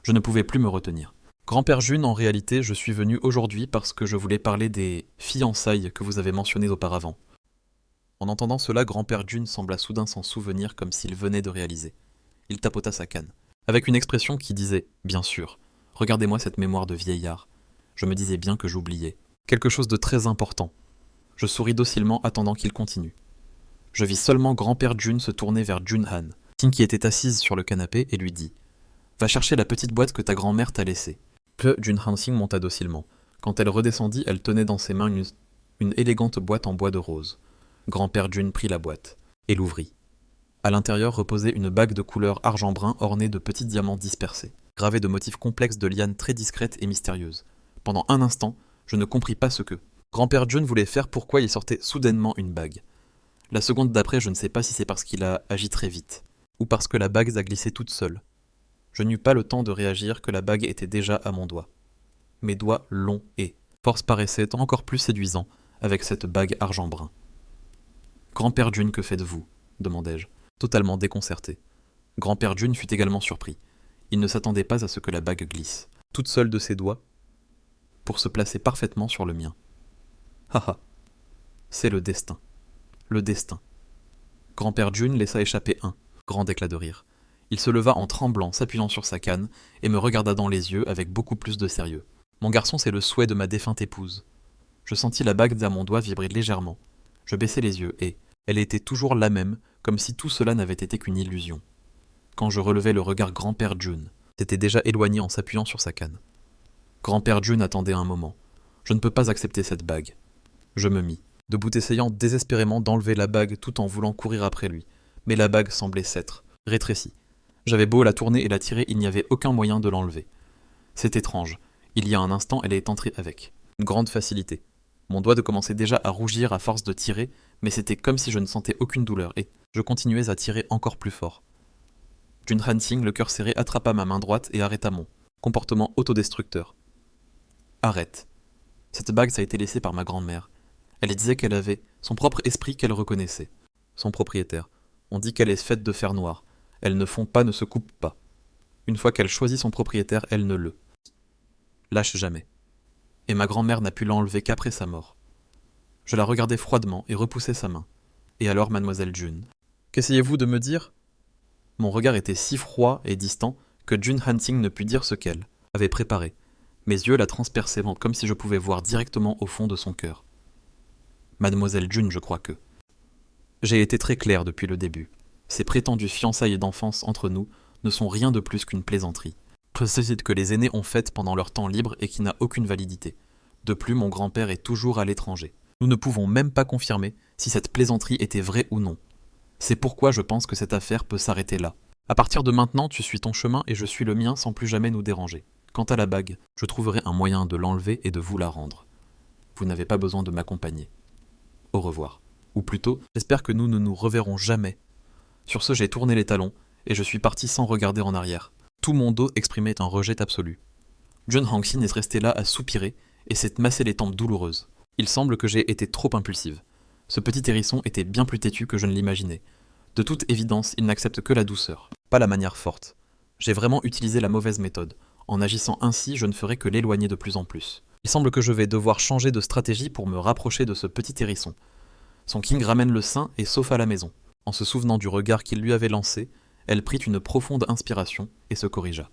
Je ne pouvais plus me retenir. Grand-père Jun, en réalité, je suis venu aujourd'hui parce que je voulais parler des fiançailles que vous avez mentionnées auparavant. En entendant cela, grand-père Jun sembla soudain s'en souvenir comme s'il venait de réaliser. Il tapota sa canne, avec une expression qui disait « Bien sûr, regardez-moi cette mémoire de vieillard. Je me disais bien que j'oubliais. Quelque chose de très important. » Je souris docilement, attendant qu'il continue. Je vis seulement grand-père Jun se tourner vers Junhan, qui était assise sur le canapé, et lui dit « Va chercher la petite boîte que ta grand-mère t'a laissée. » Peu Junhan Sing monta docilement. Quand elle redescendit, elle tenait dans ses mains une élégante boîte en bois de rose. Grand-père Jun prit la boîte et l'ouvrit. À l'intérieur reposait une bague de couleur argent-brun ornée de petits diamants dispersés, gravés de motifs complexes de lianes très discrètes et mystérieuses. Pendant un instant, je ne compris pas ce que. Grand-père Jun voulait faire pourquoi il sortait soudainement une bague. La seconde d'après, je ne sais pas si c'est parce qu'il a agi très vite, ou parce que la bague a glissé toute seule. Je n'eus pas le temps de réagir que la bague était déjà à mon doigt. Mes doigts longs et force paraissaient encore plus séduisants avec cette bague argent-brun. « Grand-père Jun, que faites-vous » demandai-je, totalement déconcerté. Grand-père Jun fut également surpris. Il ne s'attendait pas à ce que la bague glisse, toute seule de ses doigts, pour se placer parfaitement sur le mien. Haha, c'est le destin. Le destin. Grand-père Jun laissa échapper un grand éclat de rire. Il se leva en tremblant, s'appuyant sur sa canne, et me regarda dans les yeux avec beaucoup plus de sérieux. Mon garçon, c'est le souhait de ma défunte épouse. Je sentis la bague à mon doigt vibrer légèrement. Je baissai les yeux et elle était toujours la même, comme si tout cela n'avait été qu'une illusion. Quand je relevai le regard grand-père Jun, s'était déjà éloigné en s'appuyant sur sa canne. Grand-père Jun attendait un moment. Je ne peux pas accepter cette bague. Je me mis, debout essayant désespérément d'enlever la bague tout en voulant courir après lui. Mais la bague semblait s'être rétrécie. J'avais beau la tourner et la tirer, il n'y avait aucun moyen de l'enlever. C'est étrange. Il y a un instant, elle est entrée avec une grande facilité. Mon doigt commençait déjà à rougir à force de tirer, mais c'était comme si je ne sentais aucune douleur, et je continuais à tirer encore plus fort. Jun Han-sing, le cœur serré, attrapa ma main droite et arrêta mon comportement autodestructeur. Arrête. Cette bague, ça a été laissée par ma grand-mère. Elle disait qu'elle avait son propre esprit qu'elle reconnaissait. Son propriétaire. On dit qu'elle est faite de fer noir. Elles ne font pas, ne se coupent pas. Une fois qu'elle choisit son propriétaire, elle ne le lâche jamais. Et ma grand-mère n'a pu l'enlever qu'après sa mort. Je la regardai froidement et repoussai sa main. Et alors, mademoiselle Jun, qu'essayez-vous de me dire ? Mon regard était si froid et distant que Jun Han-sing ne put dire ce qu'elle avait préparé. Mes yeux la transperçaient comme si je pouvais voir directement au fond de son cœur. Mademoiselle Jun, je crois que... J'ai été très clair depuis le début. Ces prétendues fiançailles d'enfance entre nous ne sont rien de plus qu'une plaisanterie. Procédure que les aînés ont faite pendant leur temps libre et qui n'a aucune validité. De plus, mon grand-père est toujours à l'étranger. Nous ne pouvons même pas confirmer si cette plaisanterie était vraie ou non. C'est pourquoi je pense que cette affaire peut s'arrêter là. À partir de maintenant, tu suis ton chemin et je suis le mien sans plus jamais nous déranger. Quant à la bague, je trouverai un moyen de l'enlever et de vous la rendre. Vous n'avez pas besoin de m'accompagner. Au revoir. Ou plutôt, j'espère que nous ne nous reverrons jamais. Sur ce, j'ai tourné les talons et je suis parti sans regarder en arrière. Tout mon dos exprimait un rejet absolu. Jun Han-sing est resté là à soupirer et s'est massé les tempes douloureuses. Il semble que j'ai été trop impulsive. Ce petit hérisson était bien plus têtu que je ne l'imaginais. De toute évidence, il n'accepte que la douceur, pas la manière forte. J'ai vraiment utilisé la mauvaise méthode. En agissant ainsi, je ne ferai que l'éloigner de plus en plus. Il semble que je vais devoir changer de stratégie pour me rapprocher de ce petit hérisson. Son king ramène le sein et sauf à la maison. En se souvenant du regard qu'il lui avait lancé, elle prit une profonde inspiration et se corrigea.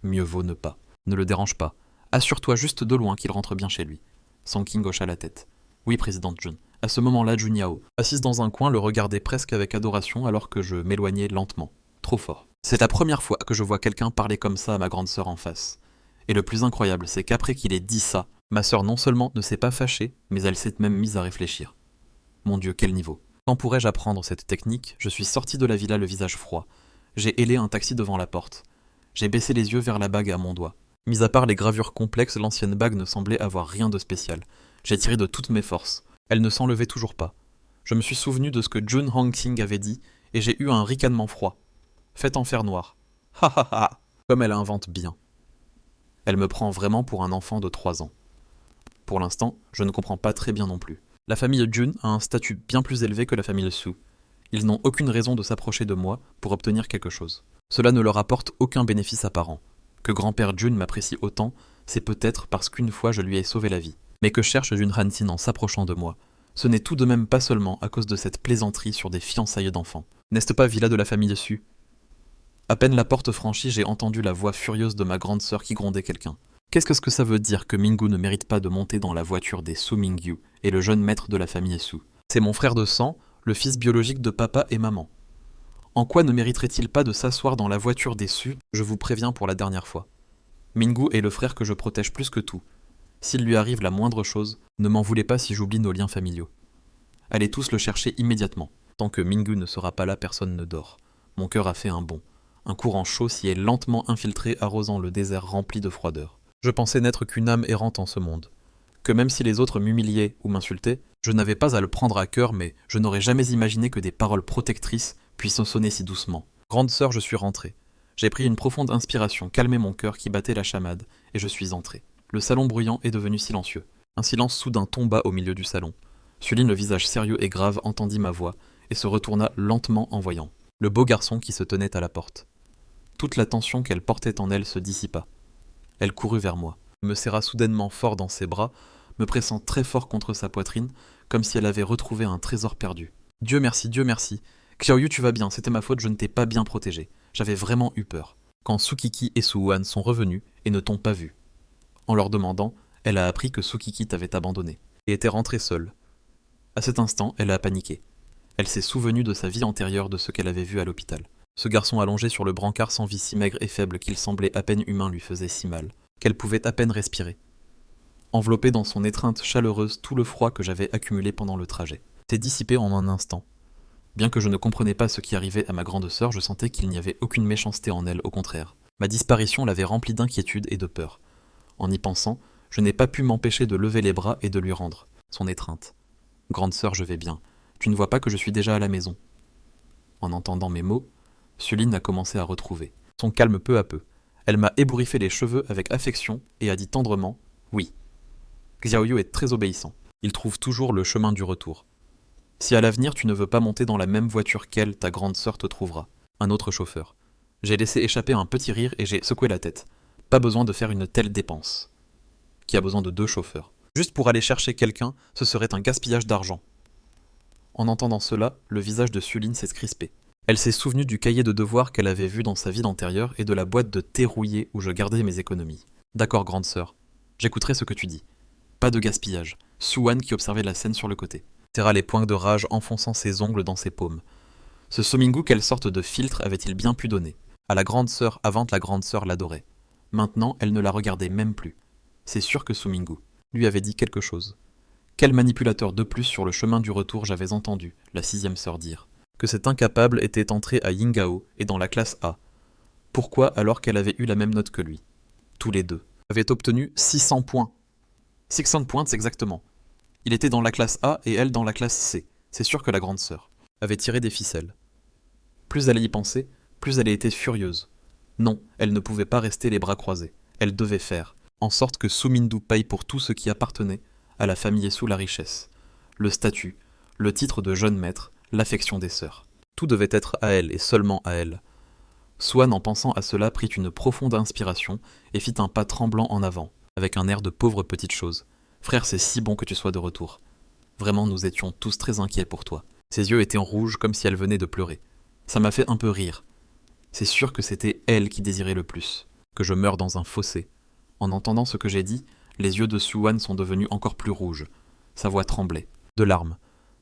Mieux vaut ne pas. Ne le dérange pas. Assure-toi juste de loin qu'il rentre bien chez lui. Son king hocha la tête. Oui, présidente Jun. À ce moment-là, Junyao, assise dans un coin, le regardait presque avec adoration alors que je m'éloignais lentement. Trop fort. C'est la première fois que je vois quelqu'un parler comme ça à ma grande sœur en face. Et le plus incroyable, c'est qu'après qu'il ait dit ça, ma sœur non seulement ne s'est pas fâchée, mais elle s'est même mise à réfléchir. Mon Dieu, quel niveau. Quand pourrais-je apprendre cette technique? Je suis sorti de la villa le visage froid. J'ai hélé un taxi devant la porte. J'ai baissé les yeux vers la bague à mon doigt. Mis à part les gravures complexes, l'ancienne bague ne semblait avoir rien de spécial. J'ai tiré de toutes mes forces. Elle ne s'enlevait toujours pas. Je me suis souvenu de ce que Jun Hong-Sing avait dit, et j'ai eu un ricanement froid. Faites en fer noir. Ha ha ha. Comme elle invente bien. Elle me prend vraiment pour un enfant de 3 ans. Pour l'instant, je ne comprends pas très bien non plus. La famille Jun a un statut bien plus élevé que la famille Su. Ils n'ont aucune raison de s'approcher de moi pour obtenir quelque chose. Cela ne leur apporte aucun bénéfice apparent. Que grand-père Jun m'apprécie autant, c'est peut-être parce qu'une fois je lui ai sauvé la vie. Mais que cherche Jun Han-sin en s'approchant de moi? Ce n'est tout de même pas seulement à cause de cette plaisanterie sur des fiançailles d'enfants. N'est-ce pas villa de la famille Su? À peine la porte franchie, j'ai entendu la voix furieuse de ma grande sœur qui grondait quelqu'un. Qu'est-ce que ça veut dire que Minggu ne mérite pas de monter dans la voiture des Su Mingyu et le jeune maître de la famille Su? C'est mon frère de sang, le fils biologique de papa et maman. En quoi ne mériterait-il pas de s'asseoir dans la voiture des Su? Je vous préviens pour la dernière fois. Minggu est le frère que je protège plus que tout. S'il lui arrive la moindre chose, ne m'en voulez pas si j'oublie nos liens familiaux. Allez tous le chercher immédiatement. Tant que Minggu ne sera pas là, personne ne dort. Mon cœur a fait un bond. Un courant chaud s'y est lentement infiltré, arrosant le désert rempli de froideur. Je pensais n'être qu'une âme errante en ce monde. Que même si les autres m'humiliaient ou m'insultaient, je n'avais pas à le prendre à cœur, mais je n'aurais jamais imaginé que des paroles protectrices puissent sonner si doucement. Grande sœur, je suis rentré. J'ai pris une profonde inspiration, calmé mon cœur qui battait la chamade, et je suis entré. Le salon bruyant est devenu silencieux. Un silence soudain tomba au milieu du salon. Suline, le visage sérieux et grave, entendit ma voix, et se retourna lentement en voyant le beau garçon qui se tenait à la porte. Toute la tension qu'elle portait en elle se dissipa. Elle courut vers moi, me serra soudainement fort dans ses bras, me pressant très fort contre sa poitrine, comme si elle avait retrouvé un trésor perdu. Dieu merci, Dieu merci. Xiaoyu, tu vas bien, c'était ma faute, je ne t'ai pas bien protégé. J'avais vraiment eu peur. Quand Sukiki et Suwan sont revenus et ne t'ont pas vu. En leur demandant, elle a appris que Sukiki t'avait abandonné et était rentrée seule. À cet instant, elle a paniqué. Elle s'est souvenue de sa vie antérieure, de ce qu'elle avait vu à l'hôpital. Ce garçon allongé sur le brancard sans vie si maigre et faible qu'il semblait à peine humain lui faisait si mal, qu'elle pouvait à peine respirer. Enveloppé dans son étreinte chaleureuse, tout le froid que j'avais accumulé pendant le trajet s'est dissipé en un instant. Bien que je ne comprenais pas ce qui arrivait à ma grande sœur, je sentais qu'il n'y avait aucune méchanceté en elle, au contraire. Ma disparition l'avait remplie d'inquiétude et de peur. En y pensant, je n'ai pas pu m'empêcher de lever les bras et de lui rendre son étreinte. Grande sœur, je vais bien. Tu ne vois pas que je suis déjà à la maison? En entendant mes mots, Suline a commencé à retrouver son calme peu à peu. Elle m'a ébouriffé les cheveux avec affection et a dit tendrement « Oui ». Xiaoyu est très obéissant. Il trouve toujours le chemin du retour. Si à l'avenir tu ne veux pas monter dans la même voiture qu'elle, ta grande sœur te trouvera. Un autre chauffeur. J'ai laissé échapper un petit rire et j'ai secoué la tête. Pas besoin de faire une telle dépense. Qui a besoin de 2 chauffeurs? Juste pour aller chercher quelqu'un, ce serait un gaspillage d'argent. En entendant cela, le visage de Suline s'est crispé. Elle s'est souvenue du cahier de devoirs qu'elle avait vu dans sa vie antérieure et de la boîte de thé rouillé où je gardais mes économies. D'accord, grande sœur. J'écouterai ce que tu dis. Pas de gaspillage. Suwan qui observait la scène sur le côté serra les poings de rage, enfonçant ses ongles dans ses paumes. Ce Somingu, quelle sorte de filtre avait-il bien pu donner? À la grande sœur, avant la grande sœur l'adorait. Maintenant, elle ne la regardait même plus. C'est sûr que Somingu lui avait dit quelque chose. Quel manipulateur de plus sur le chemin du retour j'avais entendu la 6e sœur dire que cet incapable était entré à Yingao et dans la classe A. Pourquoi alors qu'elle avait eu la même note que lui? Tous les deux avaient obtenu 600 points. 600 points exactement. Il était dans la classe A et elle dans la classe C. C'est sûr que la grande sœur avait tiré des ficelles. Plus elle y pensait, plus elle était furieuse. Non, elle ne pouvait pas rester les bras croisés. Elle devait faire en sorte que Sumindu paye pour tout ce qui appartenait à la famille sous la richesse. Le statut, le titre de jeune maître, l'affection des sœurs. Tout devait être à elle et seulement à elle. Swan, en pensant à cela, prit une profonde inspiration et fit un pas tremblant en avant, avec un air de pauvre petite chose. Frère, c'est si bon que tu sois de retour. Vraiment, nous étions tous très inquiets pour toi. Ses yeux étaient rouges comme si elle venait de pleurer. Ça m'a fait un peu rire. C'est sûr que c'était elle qui désirait le plus. Que je meure dans un fossé. En entendant ce que j'ai dit, les yeux de Suwan sont devenus encore plus rouges. Sa voix tremblait, de larmes.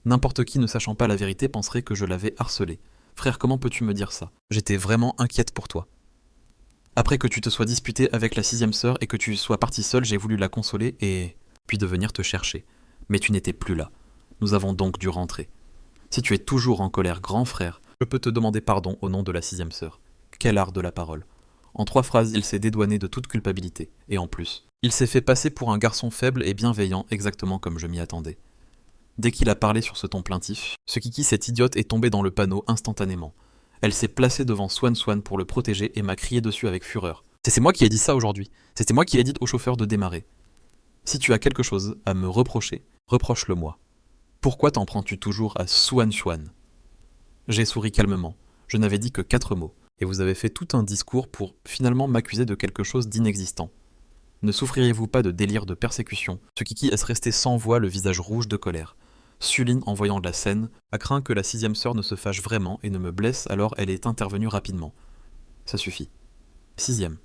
N'importe qui ne sachant pas la vérité penserait que je l'avais harcelé. Frère, comment peux-tu me dire ça? J'étais vraiment inquiète pour toi. Après que tu te sois disputé avec la 6e sœur et que tu sois parti seul, j'ai voulu la consoler et puis de venir te chercher. Mais tu n'étais plus là. Nous avons donc dû rentrer. Si tu es toujours en colère, grand frère, je peux te demander pardon au nom de la 6e sœur. Quel art de la parole. En 3 phrases, il s'est dédouané de toute culpabilité. Et en plus, il s'est fait passer pour un garçon faible et bienveillant, exactement comme je m'y attendais. Dès qu'il a parlé sur ce ton plaintif, ce Kiki, cette idiote, est tombée dans le panneau instantanément. Elle s'est placée devant Swan Swan pour le protéger et m'a crié dessus avec fureur. C'est moi qui ai dit ça aujourd'hui. C'était moi qui ai dit au chauffeur de démarrer. Si tu as quelque chose à me reprocher, reproche-le-moi. Pourquoi t'en prends-tu toujours à Swan Swan? J'ai souri calmement. Je n'avais dit que 4 mots. Et vous avez fait tout un discours pour finalement m'accuser de quelque chose d'inexistant. Ne souffririez-vous pas de délire de persécution? Ce Kiki est resté sans voix, le visage rouge de colère. Suline, en voyant la scène, a craint que la 6e sœur ne se fâche vraiment et ne me blesse, alors elle est intervenue rapidement. Ça suffit. 6e.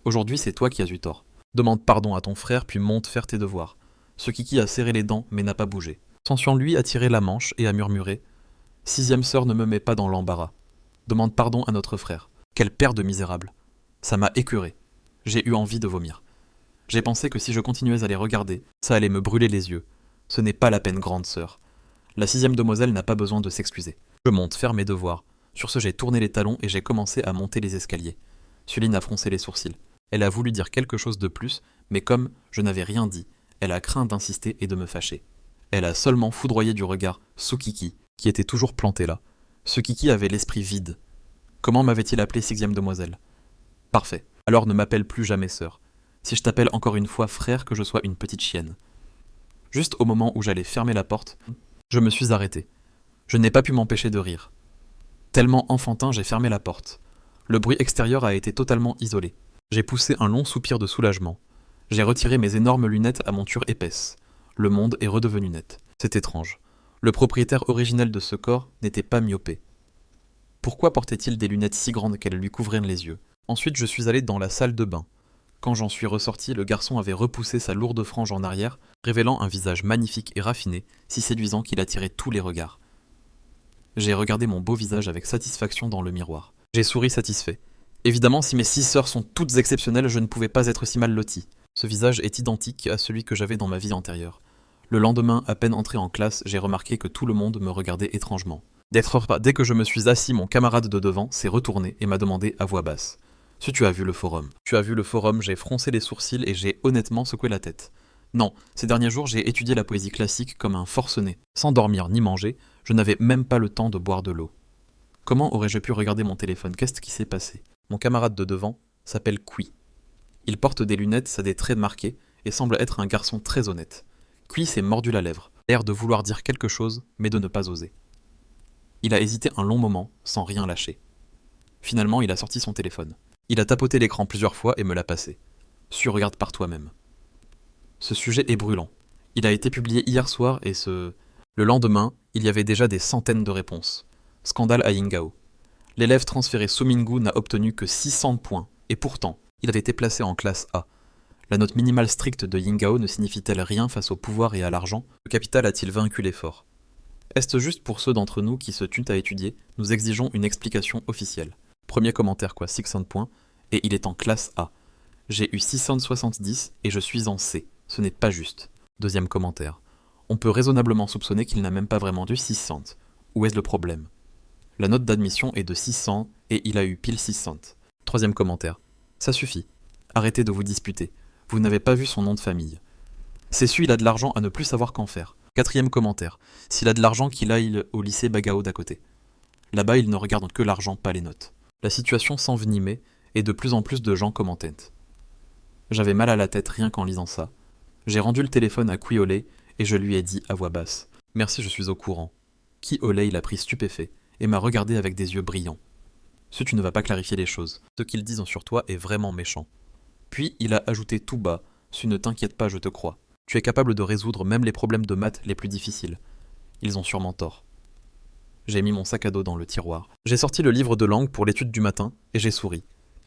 Aujourd'hui, c'est toi qui as eu tort. Demande pardon à ton frère, puis monte faire tes devoirs. Ce Kiki a serré les dents, mais n'a pas bougé. Sansuan, lui, a tiré la manche et a murmuré « 6e sœur ne me met pas dans l'embarras. Demande pardon à notre frère. Quel père de misérable. Ça m'a écœuré. J'ai eu envie de vomir. J'ai pensé que si je continuais à les regarder, ça allait me brûler les yeux. Ce n'est pas la peine, grande sœur. La 6e demoiselle n'a pas besoin de s'excuser. Je monte faire mes devoirs. Sur ce, j'ai tourné les talons et j'ai commencé à monter les escaliers. Suline a froncé les sourcils. Elle a voulu dire quelque chose de plus, mais comme je n'avais rien dit, elle a craint d'insister et de me fâcher. Elle a seulement foudroyé du regard Sukiki, qui était toujours planté là. Ce Kiki avait l'esprit vide. Comment m'avait-il appelé 6e demoiselle? Parfait. Alors ne m'appelle plus jamais sœur. Si je t'appelle encore une fois frère, que je sois une petite chienne. Juste au moment où j'allais fermer la porte, je me suis arrêté. Je n'ai pas pu m'empêcher de rire. Tellement enfantin, j'ai fermé la porte. Le bruit extérieur a été totalement isolé. J'ai poussé un long soupir de soulagement. J'ai retiré mes énormes lunettes à monture épaisse. Le monde est redevenu net. C'est étrange. Le propriétaire originel de ce corps n'était pas myopé. Pourquoi portait-il des lunettes si grandes qu'elles lui couvraient les yeux? Ensuite, je suis allé dans la salle de bain. Quand j'en suis ressorti, le garçon avait repoussé sa lourde frange en arrière, révélant un visage magnifique et raffiné, si séduisant qu'il attirait tous les regards. J'ai regardé mon beau visage avec satisfaction dans le miroir. J'ai souri satisfait. Évidemment, si mes 6 sœurs sont toutes exceptionnelles, je ne pouvais pas être si mal loti. Ce visage est identique à celui que j'avais dans ma vie antérieure. Le lendemain, à peine entré en classe, j'ai remarqué que tout le monde me regardait étrangement. Dès que je me suis assis, mon camarade de devant s'est retourné et m'a demandé à voix basse. Si tu as vu le forum. Tu as vu le forum, j'ai froncé les sourcils et j'ai honnêtement secoué la tête. Non, ces derniers jours, j'ai étudié la poésie classique comme un forcené. Sans dormir ni manger, je n'avais même pas le temps de boire de l'eau. Comment aurais-je pu regarder mon téléphone? Qu'est-ce qui s'est passé? Mon camarade de devant s'appelle Kui. Il porte des lunettes, a des traits marqués et semble être un garçon très honnête. Kui s'est mordu la lèvre, l'air de vouloir dire quelque chose, mais de ne pas oser. Il a hésité un long moment, sans rien lâcher. Finalement, il a sorti son téléphone. Il a tapoté l'écran plusieurs fois et me l'a passé. Regarde par toi-même. Ce sujet est brûlant. Il a été publié hier soir et Le lendemain, il y avait déjà des centaines de réponses. Scandale à Yingao. L'élève transféré Sumingu n'a obtenu que 600 points, et pourtant, il avait été placé en classe A. La note minimale stricte de Yingao ne signifie-t-elle rien face au pouvoir et à l'argent? Le capital a-t-il vaincu l'effort? Est-ce juste pour ceux d'entre nous qui se tuent à étudier? Nous exigeons une explication officielle. Premier commentaire 600 points, et il est en classe A. J'ai eu 670 et je suis en C. Ce n'est pas juste. Deuxième commentaire. On peut raisonnablement soupçonner qu'il n'a même pas vraiment dû 600. Où est-ce le problème? La note d'admission est de 600 et il a eu pile 600. Troisième commentaire. Ça suffit. Arrêtez de vous disputer. Vous n'avez pas vu son nom de famille. C'est su, il a de l'argent à ne plus savoir qu'en faire. Quatrième commentaire. S'il a de l'argent, qu'il aille au lycée Bagao d'à côté. Là-bas, ils ne regardent que l'argent, pas les notes. La situation s'envenimait et de plus en plus de gens commentaient. J'avais mal à la tête rien qu'en lisant ça. J'ai rendu le téléphone à Quiolé et je lui ai dit à voix basse. Merci, je suis au courant. Quiolé, il a pris stupéfait et m'a regardé avec des yeux brillants. Ce tu ne vas pas clarifier les choses. Ce qu'ils disent sur toi est vraiment méchant. Puis il a ajouté tout bas. Tu ne t'inquiète pas, je te crois. Tu es capable de résoudre même les problèmes de maths les plus difficiles. Ils ont sûrement tort. J'ai mis mon sac à dos dans le tiroir. J'ai sorti le livre de langue pour l'étude du matin et j'ai souri.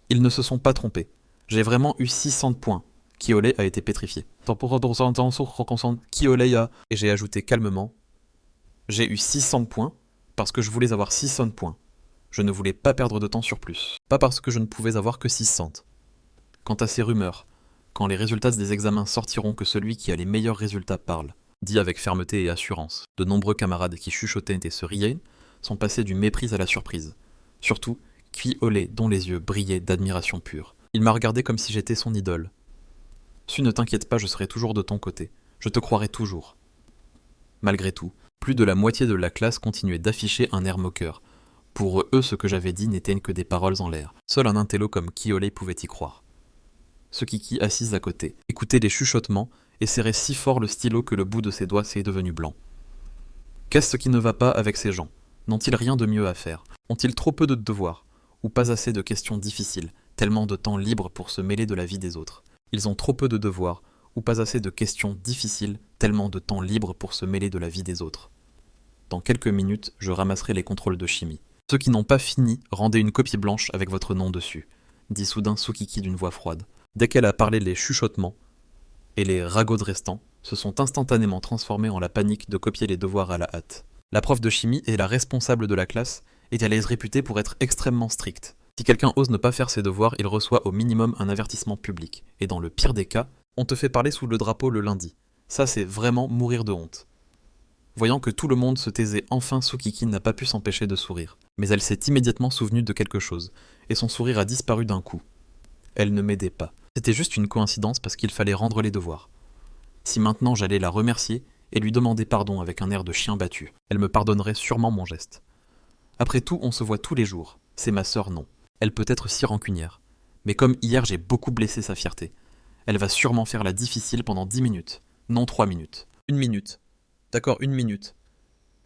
Ils ne se sont pas trompés. J'ai vraiment eu 600 points. Quiolé a été pétrifié. Kioleya. Et j'ai ajouté calmement, j'ai eu 600 points parce que je voulais avoir 600 points. Je ne voulais pas perdre de temps sur plus. Pas parce que je ne pouvais avoir que 600. Quant à ces rumeurs, quand les résultats des examens sortiront que celui qui a les meilleurs résultats parle, dit avec fermeté et assurance, de nombreux camarades qui chuchotaient et se riaient sont passés du mépris à la surprise. Surtout, Kwi-Olé, dont les yeux brillaient d'admiration pure. Il m'a regardé comme si j'étais son idole. Su, ne t'inquiète pas, je serai toujours de ton côté. Je te croirai toujours. Malgré tout, plus de la moitié de la classe continuait d'afficher un air moqueur. Pour eux, ce que j'avais dit n'était que des paroles en l'air. Seul un intello comme Kwi-Olé pouvait y croire. Sukiki, assise à côté, écoutait les chuchotements et serrait si fort le stylo que le bout de ses doigts s'est devenu blanc. Qu'est-ce qui ne va pas avec ces gens? N'ont-ils rien de mieux à faire? Ont-ils trop peu de devoirs? Ou pas assez de questions difficiles, tellement de temps libre pour se mêler de la vie des autres? Ils ont trop peu de devoirs, ou pas assez de questions difficiles, tellement de temps libre pour se mêler de la vie des autres. Dans quelques minutes, je ramasserai les contrôles de chimie. Ceux qui n'ont pas fini, rendez une copie blanche avec votre nom dessus, dit soudain Sukiki d'une voix froide. Dès qu'elle a parlé, les chuchotements et les ragots restants se sont instantanément transformés en la panique de copier les devoirs à la hâte. La prof de chimie et la responsable de la classe est à l'aise réputée pour être extrêmement stricte. Si quelqu'un ose ne pas faire ses devoirs, il reçoit au minimum un avertissement public. Et dans le pire des cas, on te fait parler sous le drapeau le lundi. Ça, c'est vraiment mourir de honte. Voyant que tout le monde se taisait, enfin Sukiki n'a pas pu s'empêcher de sourire. Mais elle s'est immédiatement souvenue de quelque chose, et son sourire a disparu d'un coup. Elle ne m'aidait pas. C'était juste une coïncidence parce qu'il fallait rendre les devoirs. Si maintenant j'allais la remercier et lui demander pardon avec un air de chien battu, elle me pardonnerait sûrement mon geste. Après tout, on se voit tous les jours. C'est ma sœur, non. Elle peut être si rancunière. Mais comme hier j'ai beaucoup blessé sa fierté, elle va sûrement faire la difficile pendant 10 minutes. Non 3 minutes. 1 minute. D'accord, 1 minute.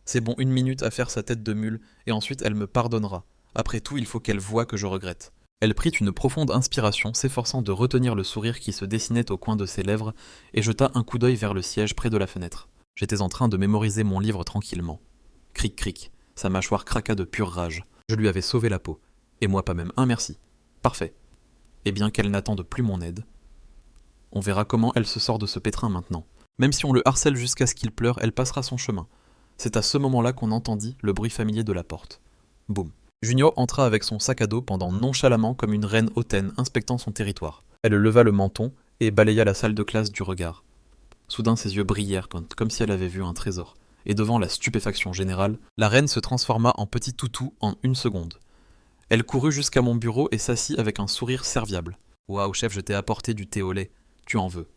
C'est bon, 1 minute à faire sa tête de mule, et ensuite elle me pardonnera. Après tout, il faut qu'elle voie que je regrette. Elle prit une profonde inspiration, s'efforçant de retenir le sourire qui se dessinait au coin de ses lèvres, et jeta un coup d'œil vers le siège près de la fenêtre. J'étais en train de mémoriser mon livre tranquillement. Cric cric, sa mâchoire craqua de pure rage. Je lui avais sauvé la peau. Et moi pas même un merci. Parfait. Et bien qu'elle n'attende plus mon aide, on verra comment elle se sort de ce pétrin maintenant. Même si on le harcèle jusqu'à ce qu'il pleure, elle passera son chemin. C'est à ce moment-là qu'on entendit le bruit familier de la porte. Boum. Junior entra avec son sac à dos pendant nonchalamment comme une reine hautaine inspectant son territoire. Elle leva le menton et balaya la salle de classe du regard. Soudain ses yeux brillèrent comme si elle avait vu un trésor. Et devant la stupéfaction générale, la reine se transforma en petit toutou en 1 seconde. Elle courut jusqu'à mon bureau et s'assit avec un sourire serviable. « Waouh, chef, je t'ai apporté du thé au lait. Tu en veux.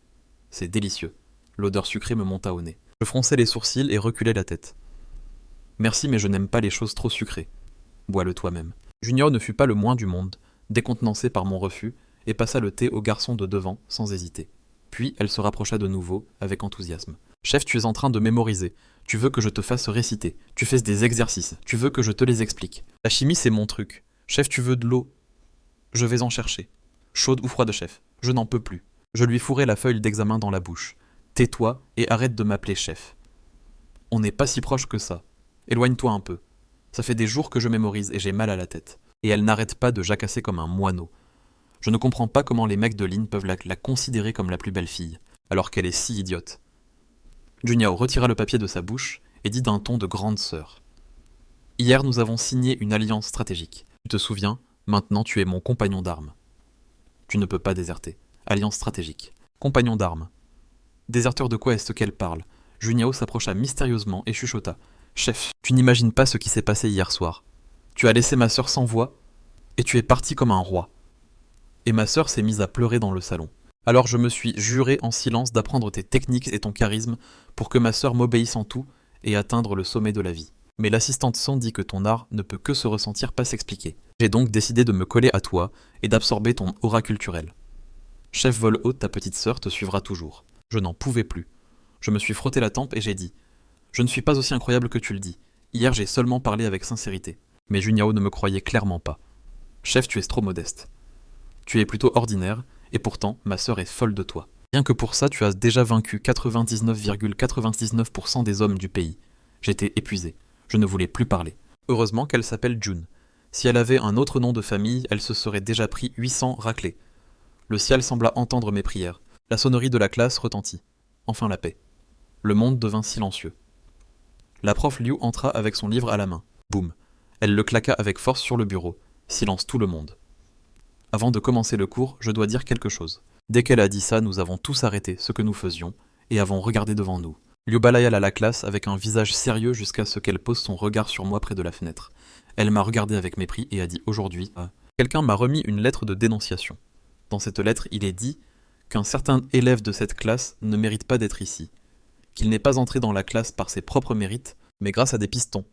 C'est délicieux. » L'odeur sucrée me monta au nez. Je fronçai les sourcils et reculai la tête. « Merci, mais je n'aime pas les choses trop sucrées. Bois-le toi-même. » Junior ne fut pas le moins du monde, décontenancé par mon refus, et passa le thé au garçon de devant, sans hésiter. Puis elle se rapprocha de nouveau, avec enthousiasme. « Chef, tu es en train de mémoriser. Tu veux que je te fasse réciter. Tu fais des exercices. Tu veux que je te les explique. La chimie, c'est mon truc. Chef, tu veux de l'eau? Je vais en chercher. Chaude ou froide, chef? Je n'en peux plus. » Je lui fourrai la feuille d'examen dans la bouche. « Tais-toi et arrête de m'appeler chef. On n'est pas si proche que ça. Éloigne-toi un peu. Ça fait des jours que je mémorise et j'ai mal à la tête. » Et elle n'arrête pas de jacasser comme un moineau. Je ne comprends pas comment les mecs de Lynn peuvent la considérer comme la plus belle fille, alors qu'elle est si idiote. Junior retira le papier de sa bouche et dit d'un ton de grande sœur. « Hier, nous avons signé une alliance stratégique. Tu te souviens, maintenant tu es mon compagnon d'armes. Tu ne peux pas déserter. Alliance stratégique. Compagnon d'armes. Déserteur de quoi est-ce qu'elle parle? » Junior s'approcha mystérieusement et chuchota. « Chef, tu n'imagines pas ce qui s'est passé hier soir. Tu as laissé ma sœur sans voix, et tu es parti comme un roi. » Et ma sœur s'est mise à pleurer dans le salon. Alors je me suis juré en silence d'apprendre tes techniques et ton charisme pour que ma sœur m'obéisse en tout et atteindre le sommet de la vie. Mais l'assistante Son dit que ton art ne peut que se ressentir, pas s'expliquer. J'ai donc décidé de me coller à toi et d'absorber ton aura culturelle. Chef vol haute, ta petite sœur te suivra toujours. Je n'en pouvais plus. Je me suis frotté la tempe et j'ai dit « Je ne suis pas aussi incroyable que tu le dis. Hier j'ai seulement parlé avec sincérité. » Mais Juniao ne me croyait clairement pas. « Chef, tu es trop modeste. Tu es plutôt ordinaire, et pourtant, ma sœur est folle de toi. Rien que pour ça, tu as déjà vaincu 99,99% des hommes du pays. J'étais épuisé. Je ne voulais plus parler. Heureusement qu'elle s'appelle June. Si elle avait un autre nom de famille, elle se serait déjà pris 800 raclés. Le ciel sembla entendre mes prières. La sonnerie de la classe retentit. Enfin la paix. Le monde devint silencieux. La prof Liu entra avec son livre à la main. Boum. Elle le claqua avec force sur le bureau. Silence tout le monde. Avant de commencer le cours, je dois dire quelque chose. Dès qu'elle a dit ça, nous avons tous arrêté ce que nous faisions et avons regardé devant nous. Liu balaya la classe avec un visage sérieux jusqu'à ce qu'elle pose son regard sur moi près de la fenêtre. Elle m'a regardé avec mépris et a dit aujourd'hui quelqu'un m'a remis une lettre de dénonciation. Dans cette lettre, il est dit qu'un certain élève de cette classe ne mérite pas d'être ici, qu'il n'est pas entré dans la classe par ses propres mérites, mais grâce à des pistons.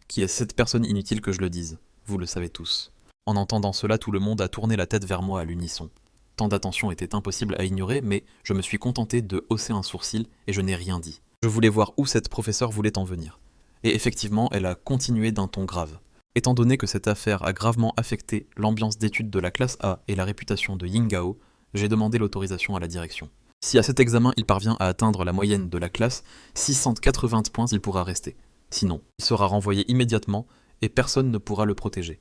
Qui est cette personne inutile que je le dise? Vous le savez tous. En entendant cela, tout le monde a tourné la tête vers moi à l'unisson. Tant d'attention était impossible à ignorer, mais je me suis contenté de hausser un sourcil et je n'ai rien dit. Je voulais voir où cette professeure voulait en venir. Et effectivement, elle a continué d'un ton grave. Étant donné que cette affaire a gravement affecté l'ambiance d'études de la classe A et la réputation de Yingao, j'ai demandé l'autorisation à la direction. Si à cet examen il parvient à atteindre la moyenne de la classe, 680 points, il pourra rester. Sinon, il sera renvoyé immédiatement et personne ne pourra le protéger.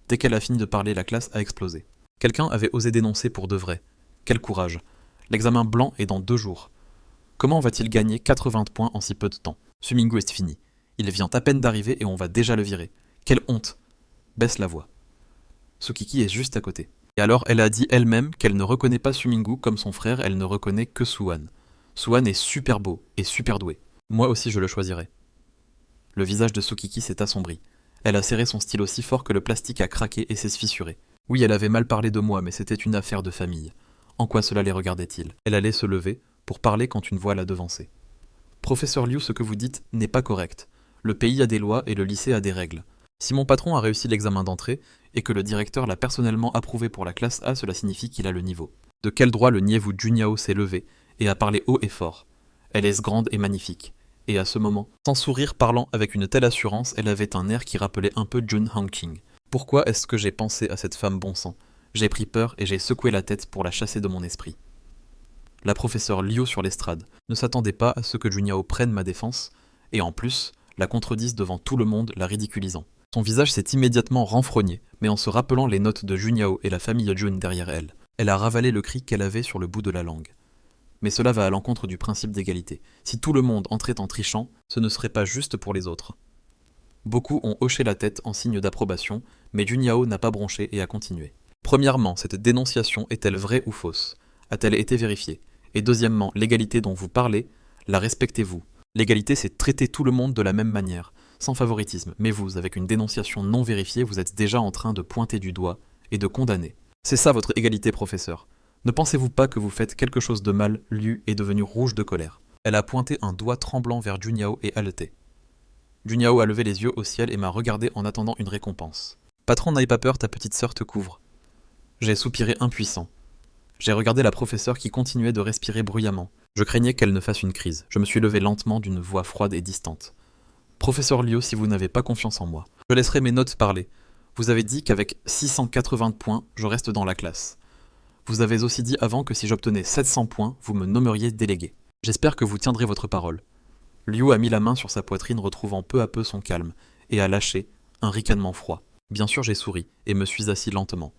Dès qu'elle a fini de parler, la classe a explosé. Quelqu'un avait osé dénoncer pour de vrai. Quel courage. L'examen blanc est dans 2 jours. Comment va-t-il gagner 80 points en si peu de temps? Sumingu est fini. Il vient à peine d'arriver et on va déjà le virer. Quelle honte! Baisse la voix. Tsukiki est juste à côté. Et alors elle a dit elle-même qu'elle ne reconnaît pas Sumingu comme son frère, elle ne reconnaît que Suan. Suan est super beau et super doué. Moi aussi je le choisirais. Le visage de Tsukiki s'est assombri. Elle a serré son stylo si fort que le plastique a craqué et s'est fissuré. Oui, elle avait mal parlé de moi, mais c'était une affaire de famille. En quoi cela les regardait-il? Elle allait se lever pour parler quand une voix l'a devancée. Professeur Liu, ce que vous dites n'est pas correct. Le pays a des lois et le lycée a des règles. Si mon patron a réussi l'examen d'entrée et que le directeur l'a personnellement approuvé pour la classe A, cela signifie qu'il a le niveau. De quel droit le niais-vous Junyao s'est levé et a parlé haut et fort? Elle est grande et magnifique. Et à ce moment, sans sourire parlant avec une telle assurance, elle avait un air qui rappelait un peu Jun Hongqing. Pourquoi est-ce que j'ai pensé à cette femme bon sang? J'ai pris peur et j'ai secoué la tête pour la chasser de mon esprit. La professeure Liu sur l'estrade ne s'attendait pas à ce que Junyao prenne ma défense, et en plus, la contredise devant tout le monde, la ridiculisant. Son visage s'est immédiatement renfrogné, mais en se rappelant les notes de Junyao et la famille Jun derrière elle. Elle a ravalé le cri qu'elle avait sur le bout de la langue. Mais cela va à l'encontre du principe d'égalité. Si tout le monde entrait en trichant, ce ne serait pas juste pour les autres. Beaucoup ont hoché la tête en signe d'approbation, mais Junyao n'a pas bronché et a continué. Premièrement, cette dénonciation est-elle vraie ou fausse? A-t-elle été vérifiée? Et deuxièmement, l'égalité dont vous parlez, la respectez-vous? L'égalité, c'est traiter tout le monde de la même manière, sans favoritisme, mais vous, avec une dénonciation non vérifiée, vous êtes déjà en train de pointer du doigt et de condamner. C'est ça votre égalité, professeur. Ne pensez-vous pas que vous faites quelque chose de mal? Liu est devenue rouge de colère. Elle a pointé un doigt tremblant vers Junyao et haleté. Junyao a levé les yeux au ciel et m'a regardé en attendant une récompense. Patron, n'aie pas peur, ta petite sœur te couvre. J'ai soupiré impuissant. J'ai regardé la professeure qui continuait de respirer bruyamment. Je craignais qu'elle ne fasse une crise. Je me suis levé lentement d'une voix froide et distante. Professeur Liu, si vous n'avez pas confiance en moi, je laisserai mes notes parler. Vous avez dit qu'avec 680 points, je reste dans la classe. Vous avez aussi dit avant que si j'obtenais 700 points, vous me nommeriez délégué. J'espère que vous tiendrez votre parole. Liu a mis la main sur sa poitrine, retrouvant peu à peu son calme, et a lâché un ricanement froid. Bien sûr, j'ai souri, et me suis assis lentement.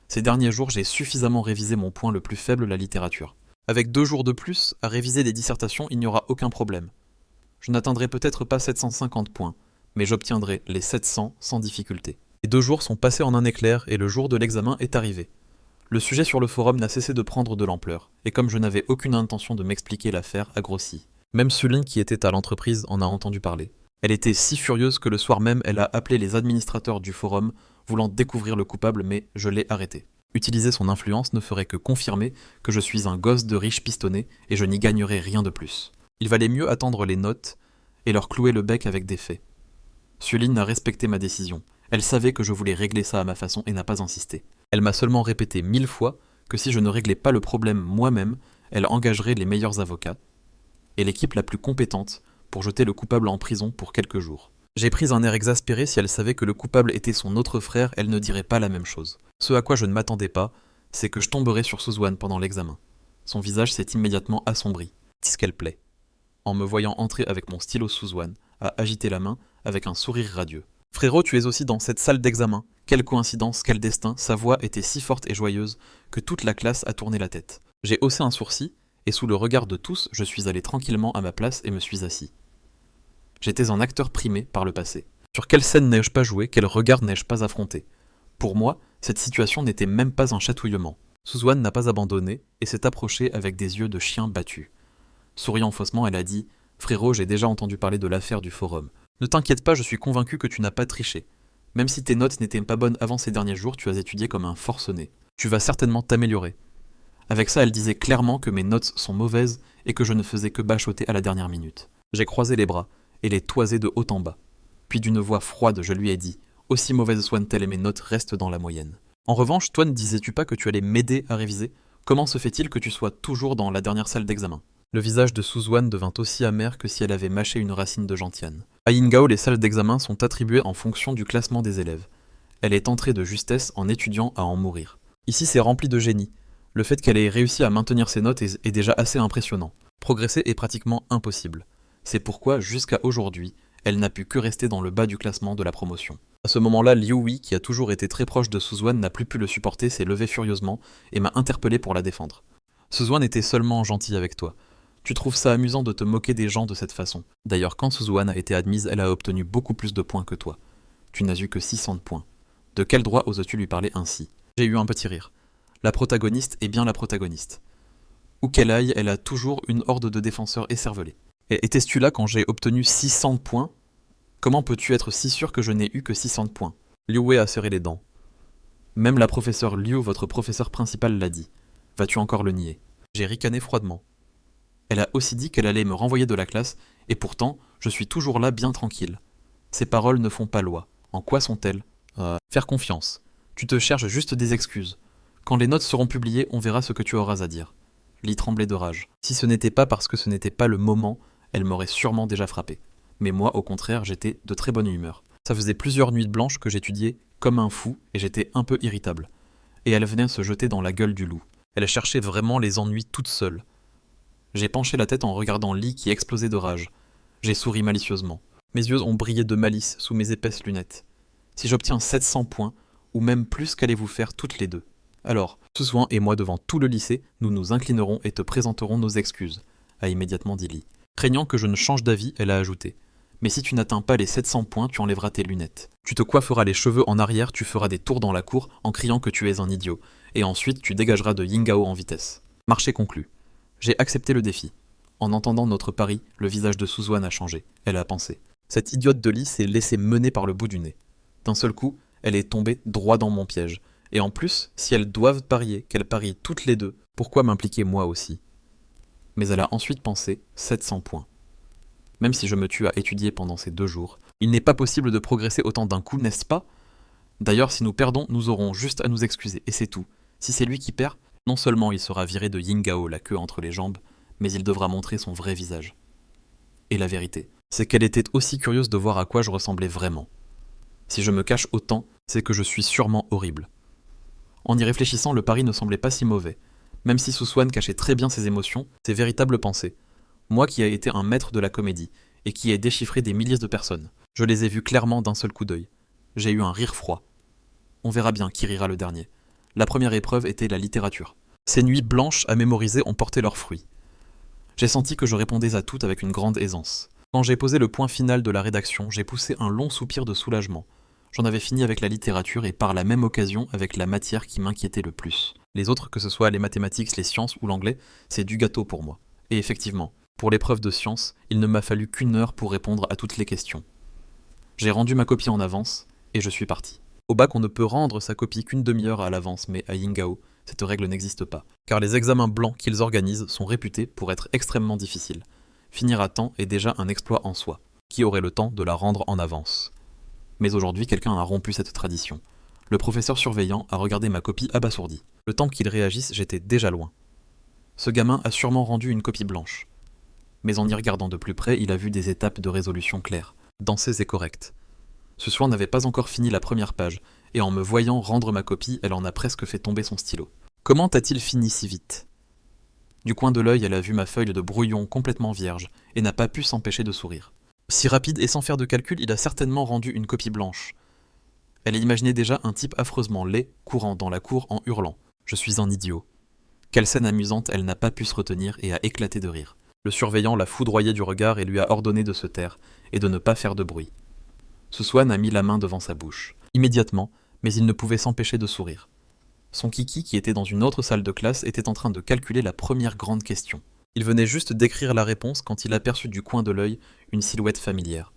Ces derniers jours, j'ai suffisamment révisé mon point le plus faible, la littérature. Avec 2 jours de plus, à réviser des dissertations, il n'y aura aucun problème. Je n'atteindrai peut-être pas 750 points, mais j'obtiendrai les 700 sans difficulté. Les 2 jours sont passés en un éclair, et le jour de l'examen est arrivé. Le sujet sur le forum n'a cessé de prendre de l'ampleur, et comme je n'avais aucune intention de m'expliquer, l'affaire a grossi. Même Sulin, qui était à l'entreprise, en a entendu parler. Elle était si furieuse que le soir même, elle a appelé les administrateurs du forum, voulant découvrir le coupable, mais je l'ai arrêté. Utiliser son influence ne ferait que confirmer que je suis un gosse de riche pistonné, et je n'y gagnerai rien de plus. Il valait mieux attendre les notes, et leur clouer le bec avec des faits. Sulin a respecté ma décision. Elle savait que je voulais régler ça à ma façon et n'a pas insisté. Elle m'a seulement répété 1000 fois que si je ne réglais pas le problème moi-même, elle engagerait les meilleurs avocats et l'équipe la plus compétente pour jeter le coupable en prison pour quelques jours. J'ai pris un air exaspéré. Si elle savait que le coupable était son autre frère, elle ne dirait pas la même chose. Ce à quoi je ne m'attendais pas, c'est que je tomberais sur Suzwan pendant l'examen. Son visage s'est immédiatement assombri. C'est ce qu'elle plaît. En me voyant entrer avec mon stylo, Suzwan a agité la main avec un sourire radieux. « Frérot, tu es aussi dans cette salle d'examen. Quelle coïncidence, quel destin !» Sa voix était si forte et joyeuse que toute la classe a tourné la tête. J'ai haussé un sourcil, et sous le regard de tous, je suis allé tranquillement à ma place et me suis assis. J'étais un acteur primé par le passé. Sur quelle scène n'ai-je pas joué, quel regard n'ai-je pas affronté? Pour moi, cette situation n'était même pas un chatouillement. Suzanne n'a pas abandonné et s'est approchée avec des yeux de chien battu. Souriant faussement, elle a dit « Frérot, j'ai déjà entendu parler de l'affaire du forum. Ne t'inquiète pas, je suis convaincu que tu n'as pas triché. Même si tes notes n'étaient pas bonnes avant ces derniers jours, tu as étudié comme un forcené. Tu vas certainement t'améliorer. » Avec ça, elle disait clairement que mes notes sont mauvaises et que je ne faisais que bachoter à la dernière minute. J'ai croisé les bras et les toisé de haut en bas. Puis d'une voix froide, je lui ai dit « Aussi mauvaises soient-elles et mes notes restent dans la moyenne. » En revanche, toi ne disais-tu pas que tu allais m'aider à réviser? Comment se fait-il que tu sois toujours dans la dernière salle d'examen? Le visage de Suzanne devint aussi amer que si elle avait mâché une racine de gentiane. À Ingao, les salles d'examen sont attribuées en fonction du classement des élèves. Elle est entrée de justesse en étudiant à en mourir. Ici, c'est rempli de génie. Le fait qu'elle ait réussi à maintenir ses notes est déjà assez impressionnant. Progresser est pratiquement impossible. C'est pourquoi, jusqu'à aujourd'hui, elle n'a pu que rester dans le bas du classement de la promotion. À ce moment-là, Liu Wei, qui a toujours été très proche de Suzanne, n'a plus pu le supporter, s'est levé furieusement et m'a interpellé pour la défendre. Suzanne était seulement gentille avec toi. Tu trouves ça amusant de te moquer des gens de cette façon. D'ailleurs, quand Suzanne a été admise, elle a obtenu beaucoup plus de points que toi. Tu n'as eu que 600 points. De quel droit oses-tu lui parler ainsi? J'ai eu un petit rire. La protagoniste est bien la protagoniste. Où qu'elle aille, elle a toujours une horde de défenseurs écervelés. Et étais-tu là quand j'ai obtenu 600 points? Comment peux-tu être si sûr que je n'ai eu que 600 points? Liu Wei a serré les dents. Même la professeure Liu, votre professeur principal, l'a dit. Vas-tu encore le nier? J'ai ricané froidement. Elle a aussi dit qu'elle allait me renvoyer de la classe, et pourtant, je suis toujours là bien tranquille. Ces paroles ne font pas loi. En quoi sont-elles? Faire confiance. Tu te cherches juste des excuses. Quand les notes seront publiées, on verra ce que tu auras à dire. Li tremblait de rage. Si ce n'était pas parce que ce n'était pas le moment, elle m'aurait sûrement déjà frappé. Mais moi, au contraire, j'étais de très bonne humeur. Ça faisait plusieurs nuits blanches que j'étudiais comme un fou, et j'étais un peu irritable. Et elle venait se jeter dans la gueule du loup. Elle cherchait vraiment les ennuis toute seule. J'ai penché la tête en regardant Li qui explosait de rage. J'ai souri malicieusement. Mes yeux ont brillé de malice sous mes épaisses lunettes. Si j'obtiens 700 points, ou même plus, qu'allez-vous faire toutes les deux? Alors, Suzanne et moi devant tout le lycée, nous nous inclinerons et te présenterons nos excuses, a immédiatement dit Li. Craignant que je ne change d'avis, elle a ajouté. Mais si tu n'atteins pas les 700 points, tu enlèveras tes lunettes. Tu te coifferas les cheveux en arrière, tu feras des tours dans la cour en criant que tu es un idiot, et ensuite tu dégageras de Yingao en vitesse. Marché conclu. J'ai accepté le défi. En entendant notre pari, le visage de Suzanne a changé. Elle a pensé. Cette idiote de Li s'est laissée mener par le bout du nez. D'un seul coup, elle est tombée droit dans mon piège. Et en plus, si elles doivent parier, qu'elles parient toutes les deux, pourquoi m'impliquer moi aussi? Mais elle a ensuite pensé 700 points. Même si je me tue à étudier pendant ces 2 jours, il n'est pas possible de progresser autant d'un coup, n'est-ce pas? D'ailleurs, si nous perdons, nous aurons juste à nous excuser, et c'est tout. Si c'est lui qui perd, non seulement il sera viré de Yingao la queue entre les jambes, mais il devra montrer son vrai visage. Et la vérité, c'est qu'elle était aussi curieuse de voir à quoi je ressemblais vraiment. Si je me cache autant, c'est que je suis sûrement horrible. En y réfléchissant, le pari ne semblait pas si mauvais. Même si Suzanne cachait très bien ses émotions, ses véritables pensées. Moi qui ai été un maître de la comédie, et qui ai déchiffré des milliers de personnes. Je les ai vues clairement d'un seul coup d'œil. J'ai eu un rire froid. On verra bien qui rira le dernier. La première épreuve était la littérature. Ces nuits blanches à mémoriser ont porté leurs fruits. J'ai senti que je répondais à toutes avec une grande aisance. Quand j'ai posé le point final de la rédaction, j'ai poussé un long soupir de soulagement. J'en avais fini avec la littérature et par la même occasion avec la matière qui m'inquiétait le plus. Les autres, que ce soit les mathématiques, les sciences ou l'anglais, c'est du gâteau pour moi. Et effectivement, pour l'épreuve de sciences, il ne m'a fallu qu'1 heure pour répondre à toutes les questions. J'ai rendu ma copie en avance et je suis parti. Au bac, on ne peut rendre sa copie qu'une demi-heure à l'avance, mais à Yingao, cette règle n'existe pas. Car les examens blancs qu'ils organisent sont réputés pour être extrêmement difficiles. Finir à temps est déjà un exploit en soi. Qui aurait le temps de la rendre en avance? Mais aujourd'hui, quelqu'un a rompu cette tradition. Le professeur surveillant a regardé ma copie abasourdi. Le temps qu'il réagisse, j'étais déjà loin. Ce gamin a sûrement rendu une copie blanche. Mais en y regardant de plus près, il a vu des étapes de résolution claires, dansées et correctes. Ce soir n'avait pas encore fini la première page, et en me voyant rendre ma copie, elle en a presque fait tomber son stylo. Comment a-t-il fini si vite? Du coin de l'œil, elle a vu ma feuille de brouillon complètement vierge, et n'a pas pu s'empêcher de sourire. Si rapide et sans faire de calcul, il a certainement rendu une copie blanche. Elle imaginait déjà un type affreusement laid, courant dans la cour en hurlant. Je suis un idiot. Quelle scène amusante, elle n'a pas pu se retenir et a éclaté de rire. Le surveillant l'a foudroyé du regard et lui a ordonné de se taire et de ne pas faire de bruit. Suswan a mis la main devant sa bouche, immédiatement, mais il ne pouvait s'empêcher de sourire. Son kiki, qui était dans une autre salle de classe, était en train de calculer la première grande question. Il venait juste d'écrire la réponse quand il aperçut du coin de l'œil une silhouette familière.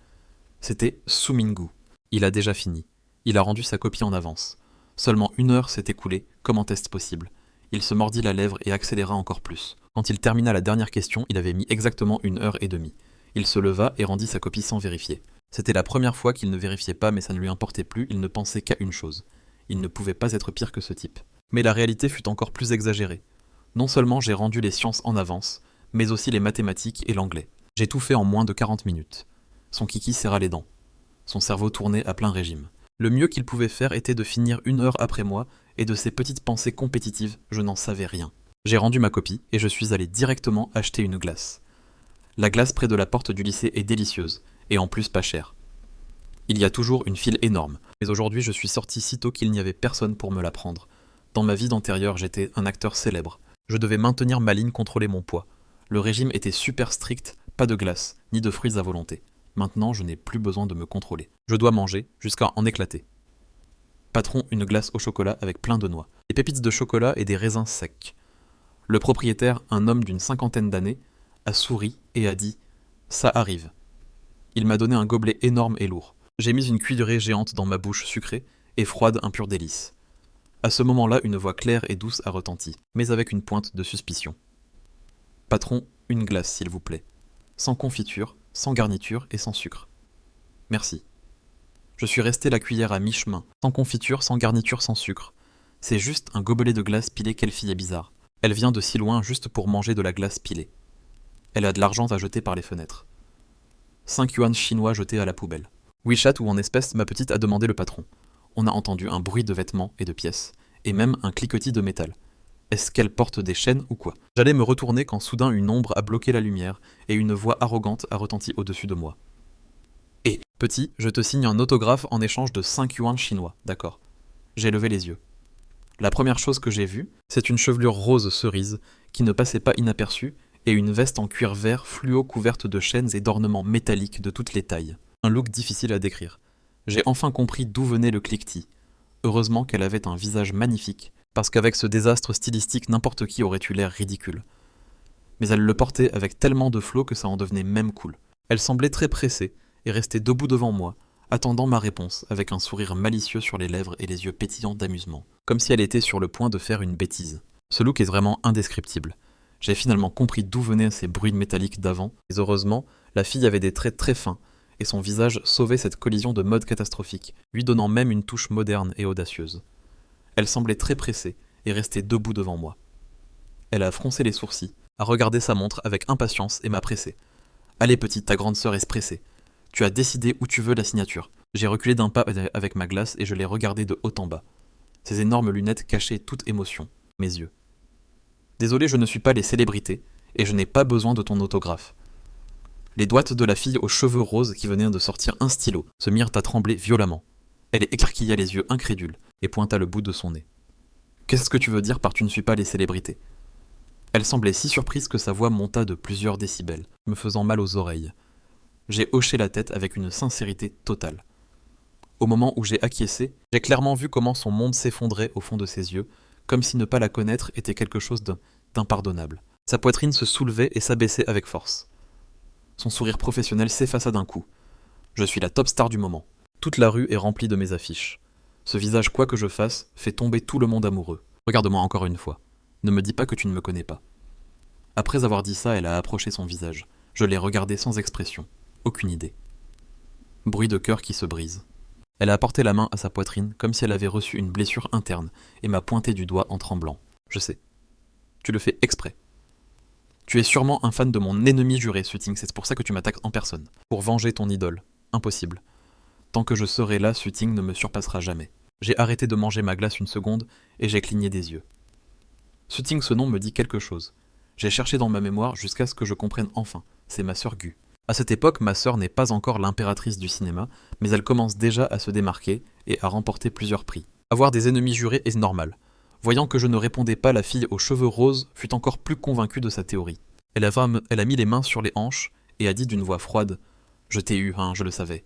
C'était Su Minggu. Il a déjà fini. Il a rendu sa copie en avance. Seulement 1 heure s'est écoulée, comment est-ce possible ? Il se mordit la lèvre et accéléra encore plus. Quand il termina la dernière question, il avait mis exactement 1 heure et demie. Il se leva et rendit sa copie sans vérifier. C'était la première fois qu'il ne vérifiait pas, mais ça ne lui importait plus, il ne pensait qu'à une chose. Il ne pouvait pas être pire que ce type. Mais la réalité fut encore plus exagérée. Non seulement j'ai rendu les sciences en avance, mais aussi les mathématiques et l'anglais. J'ai tout fait en moins de 40 minutes. Son kiki serra les dents. Son cerveau tournait à plein régime. Le mieux qu'il pouvait faire était de finir 1 heure après moi, et de ces petites pensées compétitives, je n'en savais rien. J'ai rendu ma copie, et je suis allé directement acheter une glace. La glace près de la porte du lycée est délicieuse, et en plus pas chère. Il y a toujours une file énorme, mais aujourd'hui je suis sorti si tôt qu'il n'y avait personne pour me la prendre. Dans ma vie d'antérieure, j'étais un acteur célèbre. Je devais maintenir ma ligne, contrôler mon poids. Le régime était super strict, pas de glace, ni de fruits à volonté. Maintenant, je n'ai plus besoin de me contrôler. Je dois manger, jusqu'à en éclater. Patron, une glace au chocolat avec plein de noix, des pépites de chocolat et des raisins secs. Le propriétaire, un homme d'une 50aine d'années, a souri et a dit « Ça arrive ». Il m'a donné un gobelet énorme et lourd. J'ai mis une cuillerée géante dans ma bouche sucrée et froide, un pur délice. À ce moment-là, une voix claire et douce a retenti, mais avec une pointe de suspicion. « Patron, une glace, s'il vous plaît. Sans confiture, sans garniture et sans sucre. Merci. » Je suis resté la cuillère à mi-chemin, sans confiture, sans garniture, sans sucre. C'est juste un gobelet de glace pilée, quelle fille est bizarre. Elle vient de si loin juste pour manger de la glace pilée. Elle a de l'argent à jeter par les fenêtres. 5 yuans chinois jetés à la poubelle. WeChat ou en espèces, ma petite a demandé le patron. On a entendu un bruit de vêtements et de pièces, et même un cliquetis de métal. Est-ce qu'elle porte des chaînes ou quoi ? J'allais me retourner quand soudain une ombre a bloqué la lumière et une voix arrogante a retenti au-dessus de moi. Et, petit, je te signe un autographe en échange de 5 yuans chinois, d'accord ? J'ai levé les yeux. La première chose que j'ai vue, c'est une chevelure rose cerise qui ne passait pas inaperçue et une veste en cuir vert fluo couverte de chaînes et d'ornements métalliques de toutes les tailles. Un look difficile à décrire. J'ai enfin compris d'où venait le cliquetis. Heureusement qu'elle avait un visage magnifique, parce qu'avec ce désastre stylistique, n'importe qui aurait eu l'air ridicule. Mais elle le portait avec tellement de flot que ça en devenait même cool. Elle semblait très pressée et restait debout devant moi, attendant ma réponse avec un sourire malicieux sur les lèvres et les yeux pétillants d'amusement, comme si elle était sur le point de faire une bêtise. Ce look est vraiment indescriptible. J'ai finalement compris d'où venaient ces bruits métalliques d'avant, et heureusement, la fille avait des traits très fins, et son visage sauvait cette collision de mode catastrophique, lui donnant même une touche moderne et audacieuse. Elle semblait très pressée, et restait debout devant moi. Elle a froncé les sourcils, a regardé sa montre avec impatience et m'a pressé. « Allez petite, ta grande sœur est pressée. Tu as décidé où tu veux la signature. » J'ai reculé d'un pas avec ma glace et je l'ai regardée de haut en bas. Ses énormes lunettes cachaient toute émotion, mes yeux. « Désolé, je ne suis pas les célébrités, et je n'ai pas besoin de ton autographe. » Les doigts de la fille aux cheveux roses qui venait de sortir un stylo se mirent à trembler violemment. Elle écarquilla les yeux incrédules et pointa le bout de son nez. « Qu'est-ce que tu veux dire par tu ne suis pas les célébrités ?» Elle semblait si surprise que sa voix monta de plusieurs décibels, me faisant mal aux oreilles. J'ai hoché la tête avec une sincérité totale. Au moment où j'ai acquiescé, j'ai clairement vu comment son monde s'effondrait au fond de ses yeux, comme si ne pas la connaître était quelque chose d'impardonnable. Sa poitrine se soulevait et s'abaissait avec force. Son sourire professionnel s'effaça d'un coup. Je suis la top star du moment. Toute la rue est remplie de mes affiches. Ce visage, quoi que je fasse, fait tomber tout le monde amoureux. Regarde-moi encore une fois. Ne me dis pas que tu ne me connais pas. Après avoir dit ça, elle a approché son visage. Je l'ai regardé sans expression. Aucune idée. Bruit de cœur qui se brise. Elle a apporté la main à sa poitrine comme si elle avait reçu une blessure interne et m'a pointé du doigt en tremblant. Je sais. Tu le fais exprès. Tu es sûrement un fan de mon ennemi juré, Suting, c'est pour ça que tu m'attaques en personne. Pour venger ton idole. Impossible. Tant que je serai là, Suting ne me surpassera jamais. J'ai arrêté de manger ma glace une seconde et j'ai cligné des yeux. Suting, ce nom me dit quelque chose. J'ai cherché dans ma mémoire jusqu'à ce que je comprenne enfin. C'est ma sœur Gu. À cette époque, ma sœur n'est pas encore l'impératrice du cinéma, mais elle commence déjà à se démarquer et à remporter plusieurs prix. Avoir des ennemis jurés est normal. Voyant que je ne répondais pas, la fille aux cheveux roses fut encore plus convaincue de sa théorie. Elle a mis les mains sur les hanches et a dit d'une voix froide « Je t'ai eu, hein, je le savais ».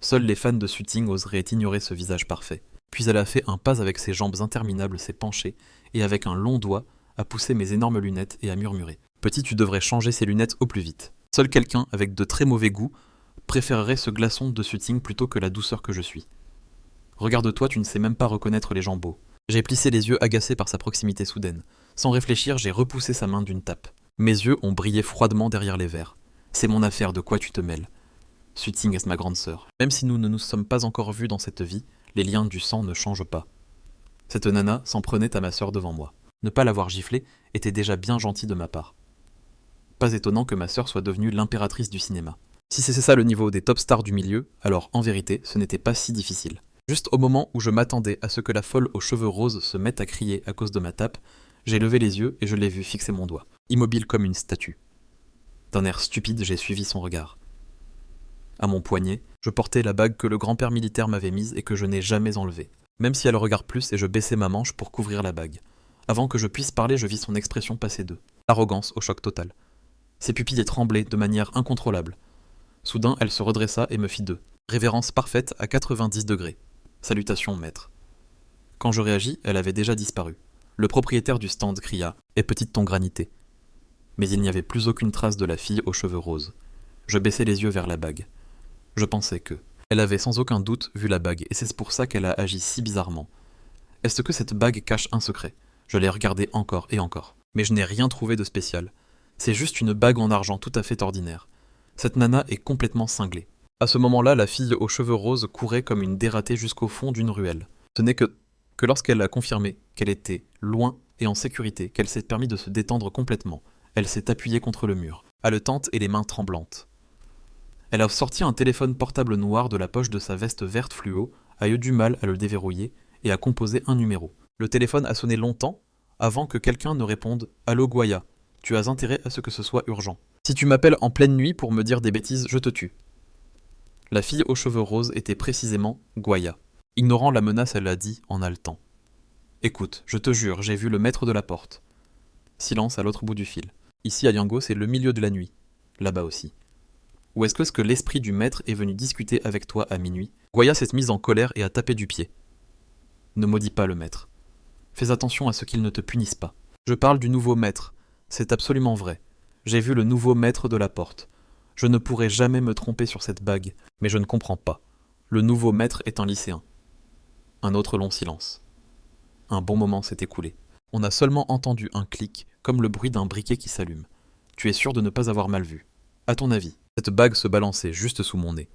Seuls les fans de Suting oseraient ignorer ce visage parfait. Puis elle a fait un pas avec ses jambes interminables, s'est penchée, et avec un long doigt, a poussé mes énormes lunettes et a murmuré « Petit, tu devrais changer ces lunettes au plus vite. Seul quelqu'un avec de très mauvais goût préférerait ce glaçon de Suting plutôt que la douceur que je suis. Regarde-toi, tu ne sais même pas reconnaître les gens beaux. » J'ai plissé les yeux agacé par sa proximité soudaine. Sans réfléchir, j'ai repoussé sa main d'une tape. Mes yeux ont brillé froidement derrière les verres. C'est mon affaire, de quoi tu te mêles? Suting est ma grande sœur. Même si nous ne nous sommes pas encore vus dans cette vie, les liens du sang ne changent pas. Cette nana s'en prenait à ma sœur devant moi. Ne pas l'avoir giflée était déjà bien gentil de ma part. Pas étonnant que ma sœur soit devenue l'impératrice du cinéma. Si c'est ça le niveau des top stars du milieu, alors en vérité, ce n'était pas si difficile. Juste au moment où je m'attendais à ce que la folle aux cheveux roses se mette à crier à cause de ma tape, j'ai levé les yeux et je l'ai vue fixer mon doigt, immobile comme une statue. D'un air stupide, j'ai suivi son regard. À mon poignet, je portais la bague que le grand-père militaire m'avait mise et que je n'ai jamais enlevée. Même si elle regarde plus et je baissais ma manche pour couvrir la bague. Avant que je puisse parler, je vis son expression passer d'eux. Arrogance au choc total. Ses pupilles tremblaient de manière incontrôlable. Soudain, elle se redressa et me fit deux. Révérence parfaite à 90 degrés. Salutations, maître. Quand je réagis, elle avait déjà disparu. Le propriétaire du stand cria « Aie petite ton granité ». Mais il n'y avait plus aucune trace de la fille aux cheveux roses. Je baissai les yeux vers la bague. Je pensais que... Elle avait sans aucun doute vu la bague, et c'est pour ça qu'elle a agi si bizarrement. Est-ce que cette bague cache un secret? Je l'ai regardée encore et encore. Mais je n'ai rien trouvé de spécial. C'est juste une bague en argent tout à fait ordinaire. Cette nana est complètement cinglée. À ce moment-là, la fille aux cheveux roses courait comme une dératée jusqu'au fond d'une ruelle. Ce n'est que lorsqu'elle a confirmé qu'elle était loin et en sécurité, qu'elle s'est permis de se détendre complètement. Elle s'est appuyée contre le mur, haletante et les mains tremblantes. Elle a sorti un téléphone portable noir de la poche de sa veste verte fluo, a eu du mal à le déverrouiller et a composé un numéro. Le téléphone a sonné longtemps avant que quelqu'un ne réponde « Allô Goya, tu as intérêt à ce que ce soit urgent. Si tu m'appelles en pleine nuit pour me dire des bêtises, je te tue. » La fille aux cheveux roses était précisément Goya. Ignorant la menace, elle a dit en haletant. « Écoute, je te jure, j'ai vu le maître de la porte. » Silence à l'autre bout du fil. Ici à Yango, c'est le milieu de la nuit. Là-bas aussi. Ou est-ce que l'esprit du maître est venu discuter avec toi à minuit? Goya s'est mise en colère et a tapé du pied. Ne maudis pas le maître. Fais attention à ce qu'il ne te punisse pas. Je parle du nouveau maître. C'est absolument vrai. J'ai vu le nouveau maître de la porte. Je ne pourrai jamais me tromper sur cette bague, mais je ne comprends pas. Le nouveau maître est un lycéen. Un autre long silence. Un bon moment s'est écoulé. On a seulement entendu un clic, comme le bruit d'un briquet qui s'allume. Tu es sûr de ne pas avoir mal vu. À ton avis, cette bague se balançait juste sous mon nez.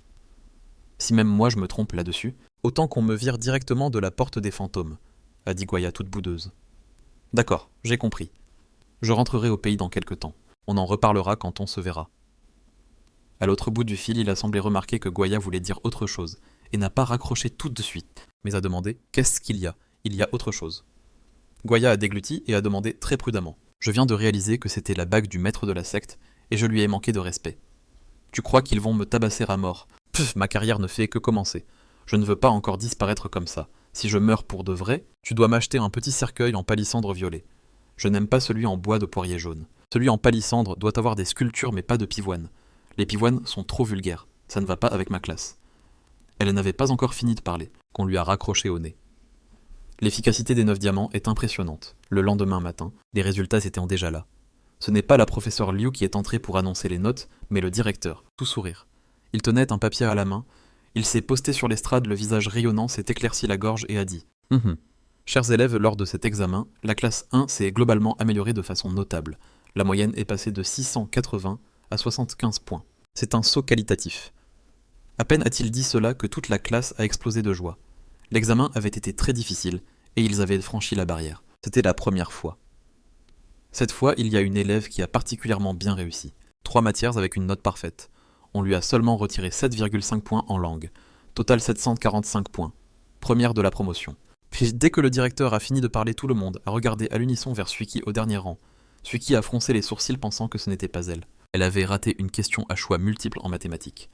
Si même moi je me trompe là-dessus, autant qu'on me vire directement de la porte des fantômes, a dit Goya toute boudeuse. D'accord, j'ai compris. Je rentrerai au pays dans quelque temps. On en reparlera quand on se verra. À l'autre bout du fil, il a semblé remarquer que Goya voulait dire autre chose, et n'a pas raccroché tout de suite, mais a demandé « Qu'est-ce qu'il y a ?» Il y a autre chose. Goya a dégluti et a demandé très prudemment. Je viens de réaliser que c'était la bague du maître de la secte, et je lui ai manqué de respect. Tu crois qu'ils vont me tabasser à mort? Pff, ma carrière ne fait que commencer. Je ne veux pas encore disparaître comme ça. Si je meurs pour de vrai, tu dois m'acheter un petit cercueil en palissandre violet. Je n'aime pas celui en bois de poirier jaune. Celui en palissandre doit avoir des sculptures mais pas de pivoine. Les pivoines sont trop vulgaires. Ça ne va pas avec ma classe. Elle n'avait pas encore fini de parler, qu'on lui a raccroché au nez. L'efficacité des 9 diamants est impressionnante. Le lendemain matin, les résultats étaient déjà là. Ce n'est pas la professeure Liu qui est entrée pour annoncer les notes, mais le directeur, tout sourire. Il tenait un papier à la main. Il s'est posté sur l'estrade, le visage rayonnant, s'est éclairci la gorge et a dit « Chers élèves, lors de cet examen, la classe 1 s'est globalement améliorée de façon notable. La moyenne est passée de 680 à 75 points. C'est un saut qualitatif. » À peine a-t-il dit cela que toute la classe a explosé de joie. L'examen avait été très difficile, et ils avaient franchi la barrière. C'était la première fois. Cette fois, il y a une élève qui a particulièrement bien réussi. 3 matières avec une note parfaite. On lui a seulement retiré 7,5 points en langue. Total 745 points. Première de la promotion. Puis dès que le directeur a fini de parler, tout le monde a regardé à l'unisson vers Suiki au dernier rang. Suiki a froncé les sourcils pensant que ce n'était pas elle. Elle avait raté une question à choix multiples en mathématiques.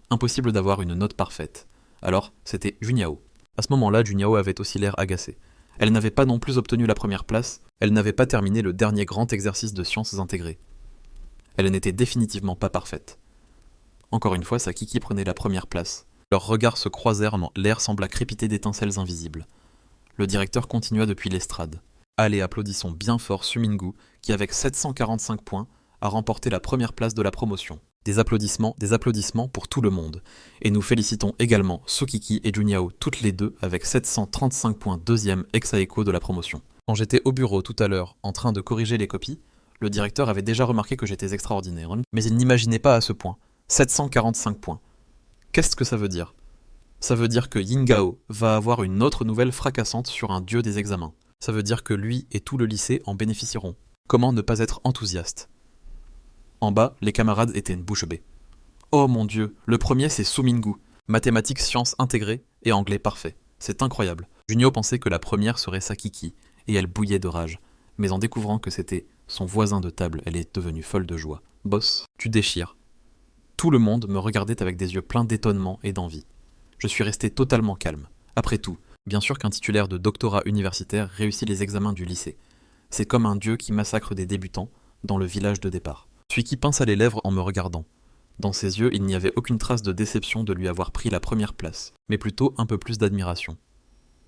Impossible d'avoir une note parfaite. Alors, c'était Juniao. À ce moment-là, Juniao avait aussi l'air agacé. Elle n'avait pas non plus obtenu la première place, elle n'avait pas terminé le dernier grand exercice de sciences intégrées. Elle n'était définitivement pas parfaite. Encore une fois, sa Kiki prenait la première place. Leurs regards se croisèrent, l'air sembla crépiter d'étincelles invisibles. Le directeur continua depuis l'estrade. Allez, applaudissons bien fort Sumingu, qui avec 745 points, a remporté la première place de la promotion. Des applaudissements pour tout le monde. Et nous félicitons également Sukiki et Juniao, toutes les deux, avec 735 points deuxième ex aequo de la promotion. Quand j'étais au bureau tout à l'heure, en train de corriger les copies, le directeur avait déjà remarqué que j'étais extraordinaire, mais il n'imaginait pas à ce point. 745 points. Qu'est-ce que ça veut dire ? Ça veut dire que Yingao va avoir une autre nouvelle fracassante sur un dieu des examens. Ça veut dire que lui et tout le lycée en bénéficieront. Comment ne pas être enthousiaste ? En bas, les camarades étaient une bouche bée. Oh mon Dieu, le premier c'est Sumingu, mathématiques, sciences intégrées et anglais parfait. C'est incroyable. Junio pensait que la première serait Sakiki, et elle bouillait de rage. Mais en découvrant que c'était son voisin de table, elle est devenue folle de joie. Boss, tu déchires. Tout le monde me regardait avec des yeux pleins d'étonnement et d'envie. Je suis resté totalement calme. Après tout, bien sûr qu'un titulaire de doctorat universitaire réussit les examens du lycée. C'est comme un dieu qui massacre des débutants dans le village de départ. Suiki pinça les lèvres en me regardant. Dans ses yeux, il n'y avait aucune trace de déception de lui avoir pris la première place, mais plutôt un peu plus d'admiration.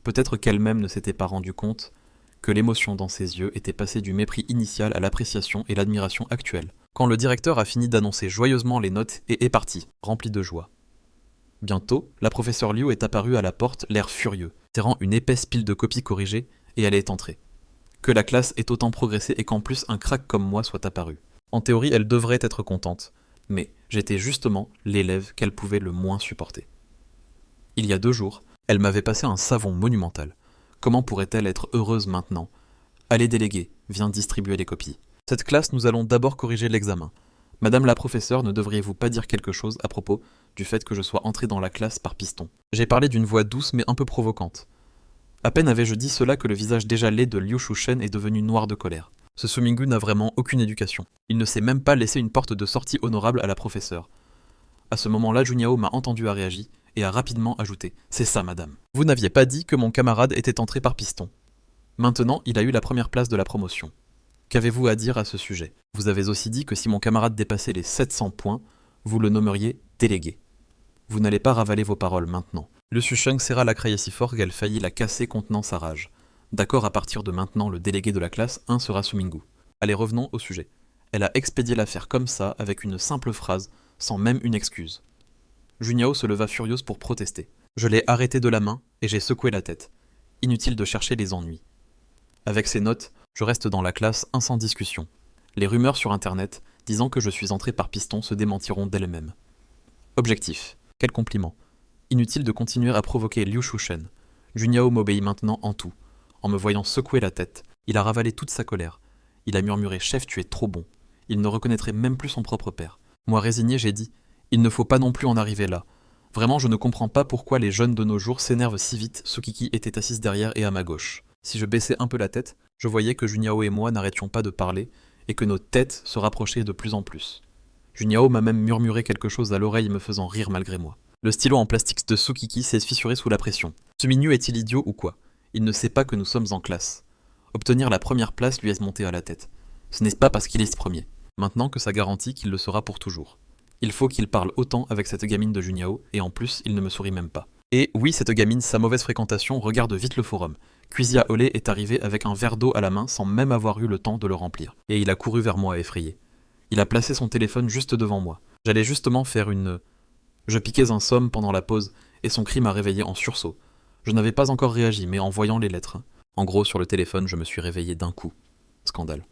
Peut-être qu'elle-même ne s'était pas rendue compte que l'émotion dans ses yeux était passée du mépris initial à l'appréciation et l'admiration actuelle. Quand le directeur a fini d'annoncer joyeusement les notes et est parti, rempli de joie. Bientôt, la professeure Liu est apparue à la porte, l'air furieux, serrant une épaisse pile de copies corrigées, et elle est entrée. Que la classe ait autant progressé et qu'en plus un crack comme moi soit apparu. En théorie, elle devrait être contente, mais j'étais justement l'élève qu'elle pouvait le moins supporter. Il y a 2 jours, elle m'avait passé un savon monumental. Comment pourrait-elle être heureuse maintenant ? Allez délégué, viens distribuer les copies. Cette classe, nous allons d'abord corriger l'examen. Madame la professeure, ne devriez-vous pas dire quelque chose à propos du fait que je sois entré dans la classe par piston ? J'ai parlé d'une voix douce mais un peu provocante. À peine avais-je dit cela que le visage déjà laid de Liu Shushen est devenu noir de colère. Ce Sumingu n'a vraiment aucune éducation. Il ne sait même pas laisser une porte de sortie honorable à la professeure. À ce moment-là, Juniao m'a entendu a réagi et a rapidement ajouté « C'est ça, madame. Vous n'aviez pas dit que mon camarade était entré par piston. Maintenant, il a eu la première place de la promotion. Qu'avez-vous à dire à ce sujet ? Vous avez aussi dit que si mon camarade dépassait les 700 points, vous le nommeriez délégué. Vous n'allez pas ravaler vos paroles maintenant. » Le Susheng serra la craie si fort qu'elle faillit la casser contenant sa rage. D'accord, à partir de maintenant, le délégué de la classe 1 sera Sumingu. Allez, revenons au sujet. Elle a expédié l'affaire comme ça, avec une simple phrase, sans même une excuse. Juniao se leva furieuse pour protester. Je l'ai arrêté de la main et j'ai secoué la tête. Inutile de chercher les ennuis. Avec ces notes, je reste dans la classe 1 sans discussion. Les rumeurs sur internet disant que je suis entré par piston se démentiront d'elles-mêmes. Objectif. Quel compliment. Inutile de continuer à provoquer Liu Shushen. Juniao m'obéit maintenant en tout. En me voyant secouer la tête, il a ravalé toute sa colère. Il a murmuré « Chef, tu es trop bon ». Il ne reconnaîtrait même plus son propre père. Moi résigné, j'ai dit « Il ne faut pas non plus en arriver là. Vraiment, je ne comprends pas pourquoi les jeunes de nos jours s'énervent si vite. Sukiki était assise derrière et à ma gauche. Si je baissais un peu la tête, je voyais que Juniao et moi n'arrêtions pas de parler et que nos têtes se rapprochaient de plus en plus. Juniao m'a même murmuré quelque chose à l'oreille me faisant rire malgré moi. Le stylo en plastique de Sukiki s'est fissuré sous la pression. Ce Minyu est-il idiot ou quoi ? Il ne sait pas que nous sommes en classe. Obtenir la première place lui est monté à la tête. Ce n'est pas parce qu'il est premier. Maintenant que ça garantit qu'il le sera pour toujours. Il faut qu'il parle autant avec cette gamine de Juniao, et en plus, il ne me sourit même pas. Et oui, cette gamine, sa mauvaise fréquentation, regarde vite le forum. Cuisia Olé est arrivé avec un verre d'eau à la main sans même avoir eu le temps de le remplir. Et il a couru vers moi effrayé. Il a placé son téléphone juste devant moi. J'allais justement faire une... Je piquais un somme pendant la pause, et son cri m'a réveillé en sursaut. Je n'avais pas encore réagi, mais en voyant les lettres. En gros, sur le téléphone, je me suis réveillé d'un coup. Scandale.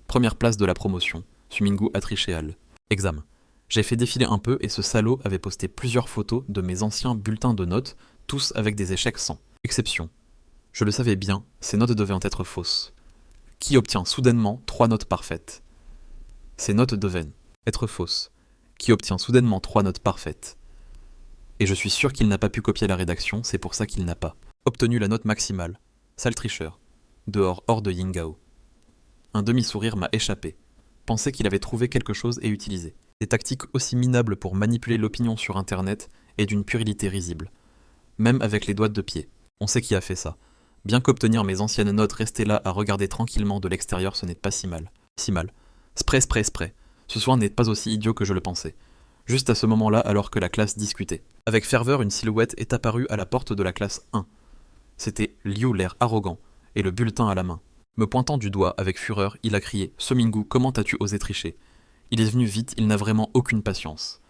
Première place de la promotion. Sumingu a triché Al. Examen. J'ai fait défiler un peu et ce salaud avait posté plusieurs photos de mes anciens bulletins de notes, tous avec des échecs 100. Exception. Je le savais bien, ces notes devaient être fausses. Qui obtient soudainement 3 notes parfaites ? Ces notes devaient être fausses. Qui obtient soudainement 3 notes parfaites ? Et je suis sûr qu'il n'a pas pu copier la rédaction, c'est pour ça qu'il n'a pas obtenu la note maximale. Sale tricheur. Dehors, hors de Yingao. Un demi-sourire m'a échappé. Pensais qu'il avait trouvé quelque chose et utilisé. Des tactiques aussi minables pour manipuler l'opinion sur internet et d'une puérilité risible. Même avec les doigts de pied. On sait qui a fait ça. Bien qu'obtenir mes anciennes notes, rester là à regarder tranquillement de l'extérieur, ce n'est pas si mal. Si mal. Spray. Ce soir n'est pas aussi idiot que je le pensais. Juste à ce moment-là, alors que la classe discutait. Avec ferveur, une silhouette est apparue à la porte de la classe 1. C'était Liu, l'air arrogant, et le bulletin à la main. Me pointant du doigt avec fureur, il a crié « Somingu, comment as-tu osé tricher ?» Il est venu vite, il n'a vraiment aucune patience.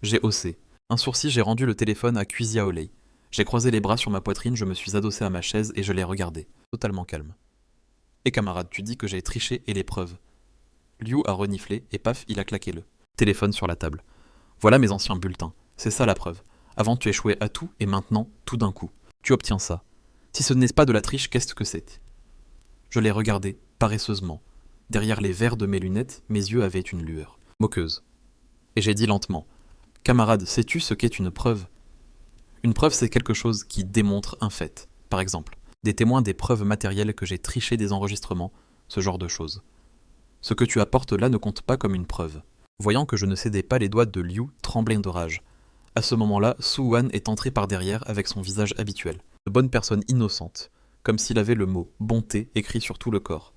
J'ai haussé. Un sourcil, j'ai rendu le téléphone à Kuiziaolei. J'ai croisé les bras sur ma poitrine, je me suis adossé à ma chaise et je l'ai regardé, totalement calme. Et camarade, tu dis que j'ai triché et les preuves. Liu a reniflé et paf, il a claqué le téléphone sur la table. Voilà mes anciens bulletins, c'est ça la preuve. Avant tu échouais à tout et maintenant, tout d'un coup. Tu obtiens ça. Si ce n'est pas de la triche, qu'est-ce que c'est ? Je l'ai regardé, paresseusement. Derrière les verres de mes lunettes, mes yeux avaient une lueur moqueuse. Et j'ai dit lentement « Camarade, sais-tu ce qu'est une preuve ?» Une preuve, c'est quelque chose qui démontre un fait. Par exemple, des témoins des preuves matérielles que j'ai triché des enregistrements, ce genre de choses. Ce que tu apportes là ne compte pas comme une preuve. Voyant que je ne cédais pas, les doigts de Liu tremblaient de rage. À ce moment-là, Su-wan est entré par derrière avec son visage habituel. De bonne personne innocente, comme s'il avait le mot « bonté » écrit sur tout le corps.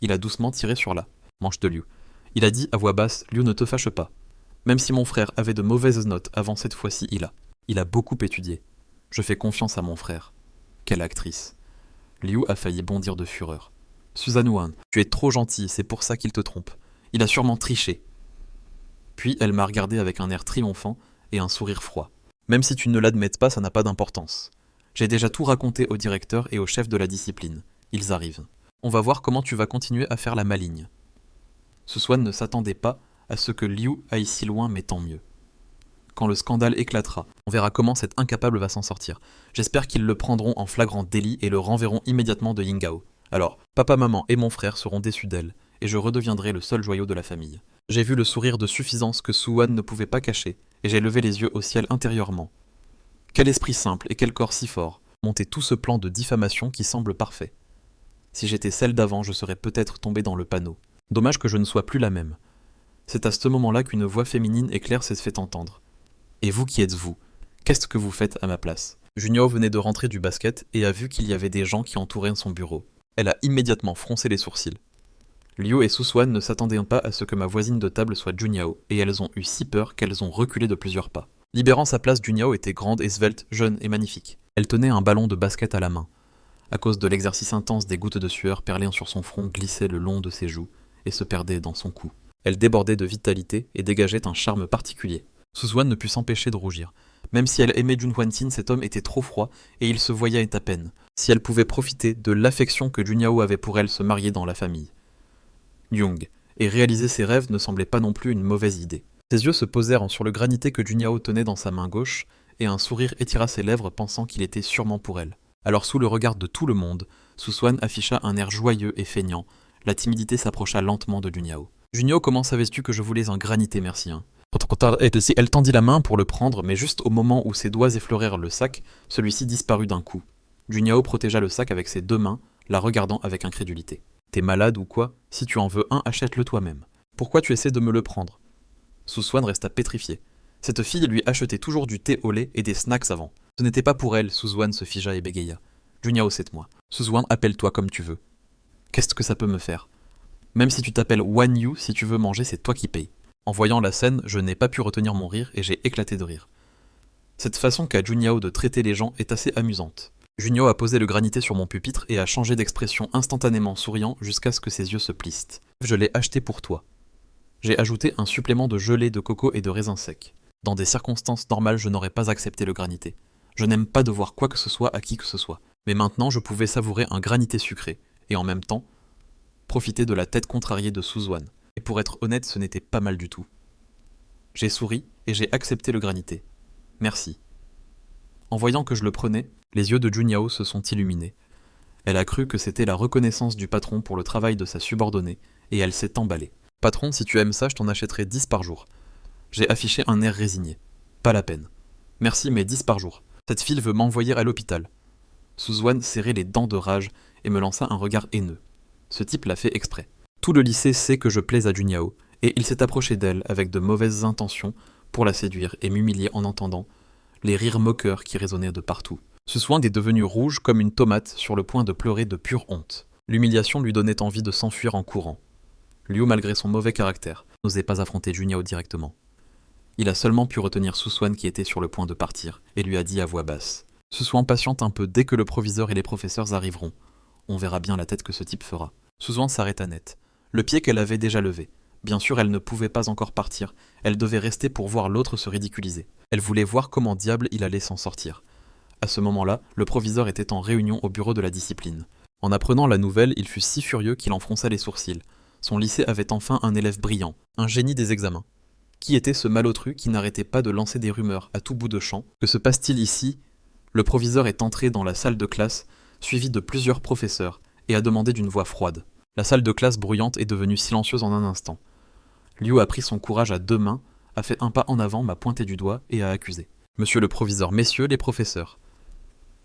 Il a doucement tiré sur la manche de Liu. Il a dit à voix basse « Liu, ne te fâche pas. Même si mon frère avait de mauvaises notes avant cette fois-ci, il a beaucoup étudié. Je fais confiance à mon frère. » Quelle actrice. Liu a failli bondir de fureur. « Suzanne-Wan, tu es trop gentille, c'est pour ça qu'il te trompe. Il a sûrement triché. » Puis elle m'a regardé avec un air triomphant et un sourire froid. « Même si tu ne l'admettes pas, ça n'a pas d'importance. J'ai déjà tout raconté au directeur et au chef de la discipline. Ils arrivent. On va voir comment tu vas continuer à faire la maligne. » Su-wan ne s'attendait pas à ce que Liu aille si loin, mais tant mieux. Quand le scandale éclatera, on verra comment cet incapable va s'en sortir. J'espère qu'ils le prendront en flagrant délit et le renverront immédiatement de Yingao. Alors, papa, maman et mon frère seront déçus d'elle, et je redeviendrai le seul joyau de la famille. J'ai vu le sourire de suffisance que Su-wan ne pouvait pas cacher, et j'ai levé les yeux au ciel intérieurement. Quel esprit simple et quel corps si fort, monter tout ce plan de diffamation qui semble parfait. Si j'étais celle d'avant, je serais peut-être tombée dans le panneau. Dommage que je ne sois plus la même. C'est à ce moment-là qu'une voix féminine et claire s'est fait entendre. Et vous qui êtes vous, qu'est-ce que vous faites à ma place ? Junio venait de rentrer du basket et a vu qu'il y avait des gens qui entouraient son bureau. Elle a immédiatement froncé les sourcils. Liu et Su-wan ne s'attendaient pas à ce que ma voisine de table soit Junyao, et elles ont eu si peur qu'elles ont reculé de plusieurs pas. Libérant sa place, Junyao était grande et svelte, jeune et magnifique. Elle tenait un ballon de basket à la main. À cause de l'exercice intense, des gouttes de sueur perlant sur son front glissaient le long de ses joues et se perdaient dans son cou. Elle débordait de vitalité et dégageait un charme particulier. Su-wan ne put s'empêcher de rougir. Même si elle aimait Jun Hwan-tin, cet homme était trop froid et il se voyait à peine. Si elle pouvait profiter de l'affection que Junyao avait pour elle, se marier dans la famille. Young, et réaliser ses rêves ne semblait pas non plus une mauvaise idée. Ses yeux se posèrent sur le granité que Junyao tenait dans sa main gauche, et un sourire étira ses lèvres pensant qu'il était sûrement pour elle. Alors sous le regard de tout le monde, Su-wan afficha un air joyeux et feignant. La timidité s'approcha lentement de Junyao. « Junyao, comment savais-tu que je voulais un granité, merci hein ?» Elle tendit la main pour le prendre, mais juste au moment où ses doigts effleurèrent le sac, celui-ci disparut d'un coup. Junyao protégea le sac avec ses deux mains, la regardant avec incrédulité. « T'es malade ou quoi ? Si tu en veux un, achète-le toi-même. Pourquoi tu essaies de me le prendre ?» Su-wan resta pétrifié. Cette fille lui achetait toujours du thé au lait et des snacks avant. Ce n'était pas pour elle, Su-wan se figea et bégaya. « Junyao, c'est moi. Su-wan, appelle-toi comme tu veux. Qu'est-ce que ça peut me faire ? Même si tu t'appelles Wan Yu, si tu veux manger, c'est toi qui payes. » En voyant la scène, je n'ai pas pu retenir mon rire et j'ai éclaté de rire. Cette façon qu'a Junyao de traiter les gens est assez amusante. Junyao a posé le granité sur mon pupitre et a changé d'expression instantanément souriant jusqu'à ce que ses yeux se plissent. Je l'ai acheté pour toi. J'ai ajouté un supplément de gelée de coco et de raisins secs. Dans des circonstances normales, je n'aurais pas accepté le granité. Je n'aime pas devoir quoi que ce soit à qui que ce soit. Mais maintenant, je pouvais savourer un granité sucré, et en même temps, profiter de la tête contrariée de Su-wan. Et pour être honnête, ce n'était pas mal du tout. J'ai souri et j'ai accepté le granité. Merci. En voyant que je le prenais, les yeux de Junyao se sont illuminés. Elle a cru que c'était la reconnaissance du patron pour le travail de sa subordonnée, et elle s'est emballée. Patron, si tu aimes ça, je t'en achèterai 10 par jour. J'ai affiché un air résigné. Pas la peine. Merci, mais 10 par jour. Cette fille veut m'envoyer à l'hôpital. Su-wan serrait les dents de rage et me lança un regard haineux. Ce type l'a fait exprès. Tout le lycée sait que je plais à Junyao, et il s'est approché d'elle avec de mauvaises intentions pour la séduire et m'humilier en entendant les rires moqueurs qui résonnaient de partout. Susuan est devenu rouge comme une tomate sur le point de pleurer de pure honte. L'humiliation lui donnait envie de s'enfuir en courant. Liu, malgré son mauvais caractère, n'osait pas affronter Juniao directement. Il a seulement pu retenir Susuan qui était sur le point de partir et lui a dit à voix basse « Susuan patiente un peu dès que le proviseur et les professeurs arriveront. On verra bien la tête que ce type fera. » Susuan s'arrêta net. Le pied qu'elle avait déjà levé. Bien sûr, elle ne pouvait pas encore partir. Elle devait rester pour voir l'autre se ridiculiser. Elle voulait voir comment diable il allait s'en sortir. À ce moment-là, le proviseur était en réunion au bureau de la discipline. En apprenant la nouvelle, il fut si furieux qu'il en fronça les sourcils. Son lycée avait enfin un élève brillant, un génie des examens. Qui était ce malotru qui n'arrêtait pas de lancer des rumeurs à tout bout de champ? Que se passe-t-il ici? Le proviseur est entré dans la salle de classe, suivi de plusieurs professeurs, et a demandé d'une voix froide. La salle de classe bruyante est devenue silencieuse en un instant. Liu a pris son courage à 2 mains, a fait un pas en avant, m'a pointé du doigt et a accusé. Monsieur le proviseur, messieurs les professeurs.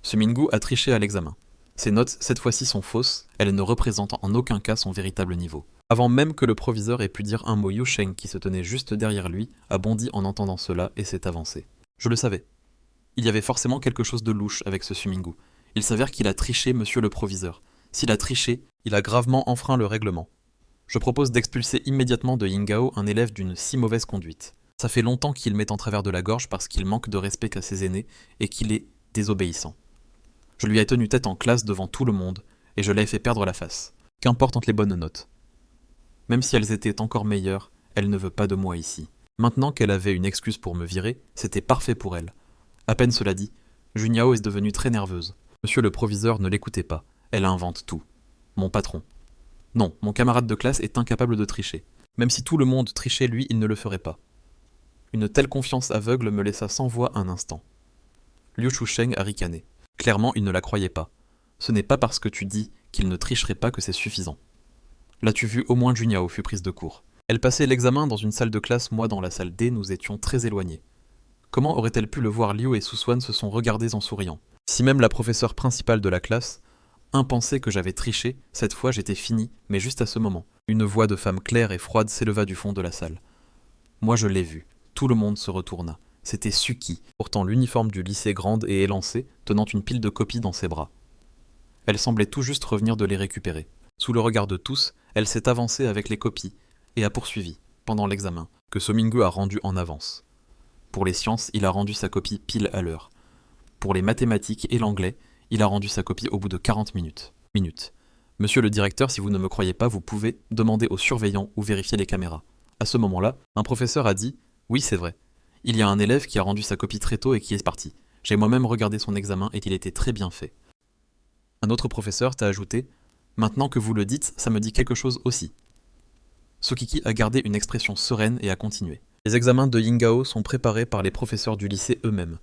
Ce Mingu a triché à l'examen. Ses notes, cette fois-ci, sont fausses, elles ne représentent en aucun cas son véritable niveau. Avant même que le proviseur ait pu dire un mot, Yu Sheng, qui se tenait juste derrière lui, a bondi en entendant cela et s'est avancé. Je le savais. Il y avait forcément quelque chose de louche avec ce Sumingu. Il s'avère qu'il a triché, monsieur le proviseur. S'il a triché, il a gravement enfreint le règlement. Je propose d'expulser immédiatement de Yingao un élève d'une si mauvaise conduite. Ça fait longtemps qu'il met en travers de la gorge parce qu'il manque de respect à ses aînés et qu'il est désobéissant. Je lui ai tenu tête en classe devant tout le monde, et je l'ai fait perdre la face. Qu'importe entre les bonnes notes. Même si elles étaient encore meilleures, elle ne veut pas de moi ici. Maintenant qu'elle avait une excuse pour me virer, c'était parfait pour elle. À peine cela dit, Juniao est devenue très nerveuse. Monsieur le proviseur ne l'écoutait pas, elle invente tout. Mon patron. Non, mon camarade de classe est incapable de tricher. Même si tout le monde trichait, lui, il ne le ferait pas. Une telle confiance aveugle me laissa sans voix un instant. Liu Shusheng a ricané. Clairement, il ne la croyait pas. Ce n'est pas parce que tu dis qu'il ne tricherait pas que c'est suffisant. L'as-tu vu, au moins Juniao fut prise de court. Elle passait l'examen dans une salle de classe, moi dans la salle D, nous étions très éloignés. Comment aurait-elle pu le voir? Liu et Susuan se sont regardés en souriant. Si même la professeure principale de la classe impensait que j'avais triché, cette fois j'étais fini, mais juste à ce moment. Une voix de femme claire et froide s'éleva du fond de la salle. Moi je l'ai vue. Tout le monde se retourna. C'était Suki, portant l'uniforme du lycée grande et élancée, tenant une pile de copies dans ses bras. Elle semblait tout juste revenir de les récupérer. Sous le regard de tous, elle s'est avancée avec les copies et a poursuivi, pendant l'examen, que Somingu a rendu en avance. Pour les sciences, il a rendu sa copie pile à l'heure. Pour les mathématiques et l'anglais, il a rendu sa copie au bout de 40 minutes. Monsieur le directeur, si vous ne me croyez pas, vous pouvez demander aux surveillants ou vérifier les caméras. À ce moment-là, un professeur a dit « Oui, c'est vrai. Il y a un élève qui a rendu sa copie très tôt et qui est parti. J'ai moi-même regardé son examen et il était très bien fait. » Un autre professeur t'a ajouté « Maintenant que vous le dites, ça me dit quelque chose aussi. » Sukiki a gardé une expression sereine et a continué. Les examens de Yingao sont préparés par les professeurs du lycée eux-mêmes.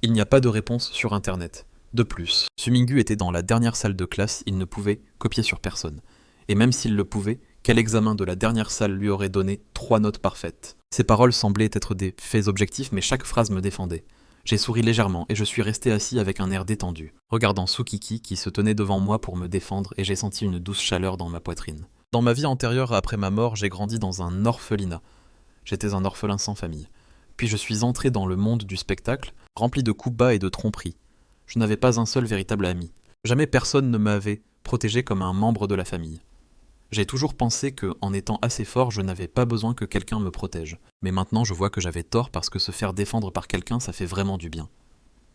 Il n'y a pas de réponse sur Internet. De plus, Sumingu était dans la dernière salle de classe, il ne pouvait copier sur personne. Et même s'il le pouvait, quel examen de la dernière salle lui aurait donné 3 notes parfaites? Ces paroles semblaient être des faits objectifs, mais chaque phrase me défendait. J'ai souri légèrement et je suis resté assis avec un air détendu, regardant Sukiki qui se tenait devant moi pour me défendre et j'ai senti une douce chaleur dans ma poitrine. Dans ma vie antérieure après ma mort, j'ai grandi dans un orphelinat. J'étais un orphelin sans famille. Puis je suis entré dans le monde du spectacle, rempli de coups bas et de tromperies. Je n'avais pas un seul véritable ami. Jamais personne ne m'avait protégé comme un membre de la famille. J'ai toujours pensé que, en étant assez fort, je n'avais pas besoin que quelqu'un me protège. Mais maintenant, je vois que j'avais tort parce que se faire défendre par quelqu'un, ça fait vraiment du bien.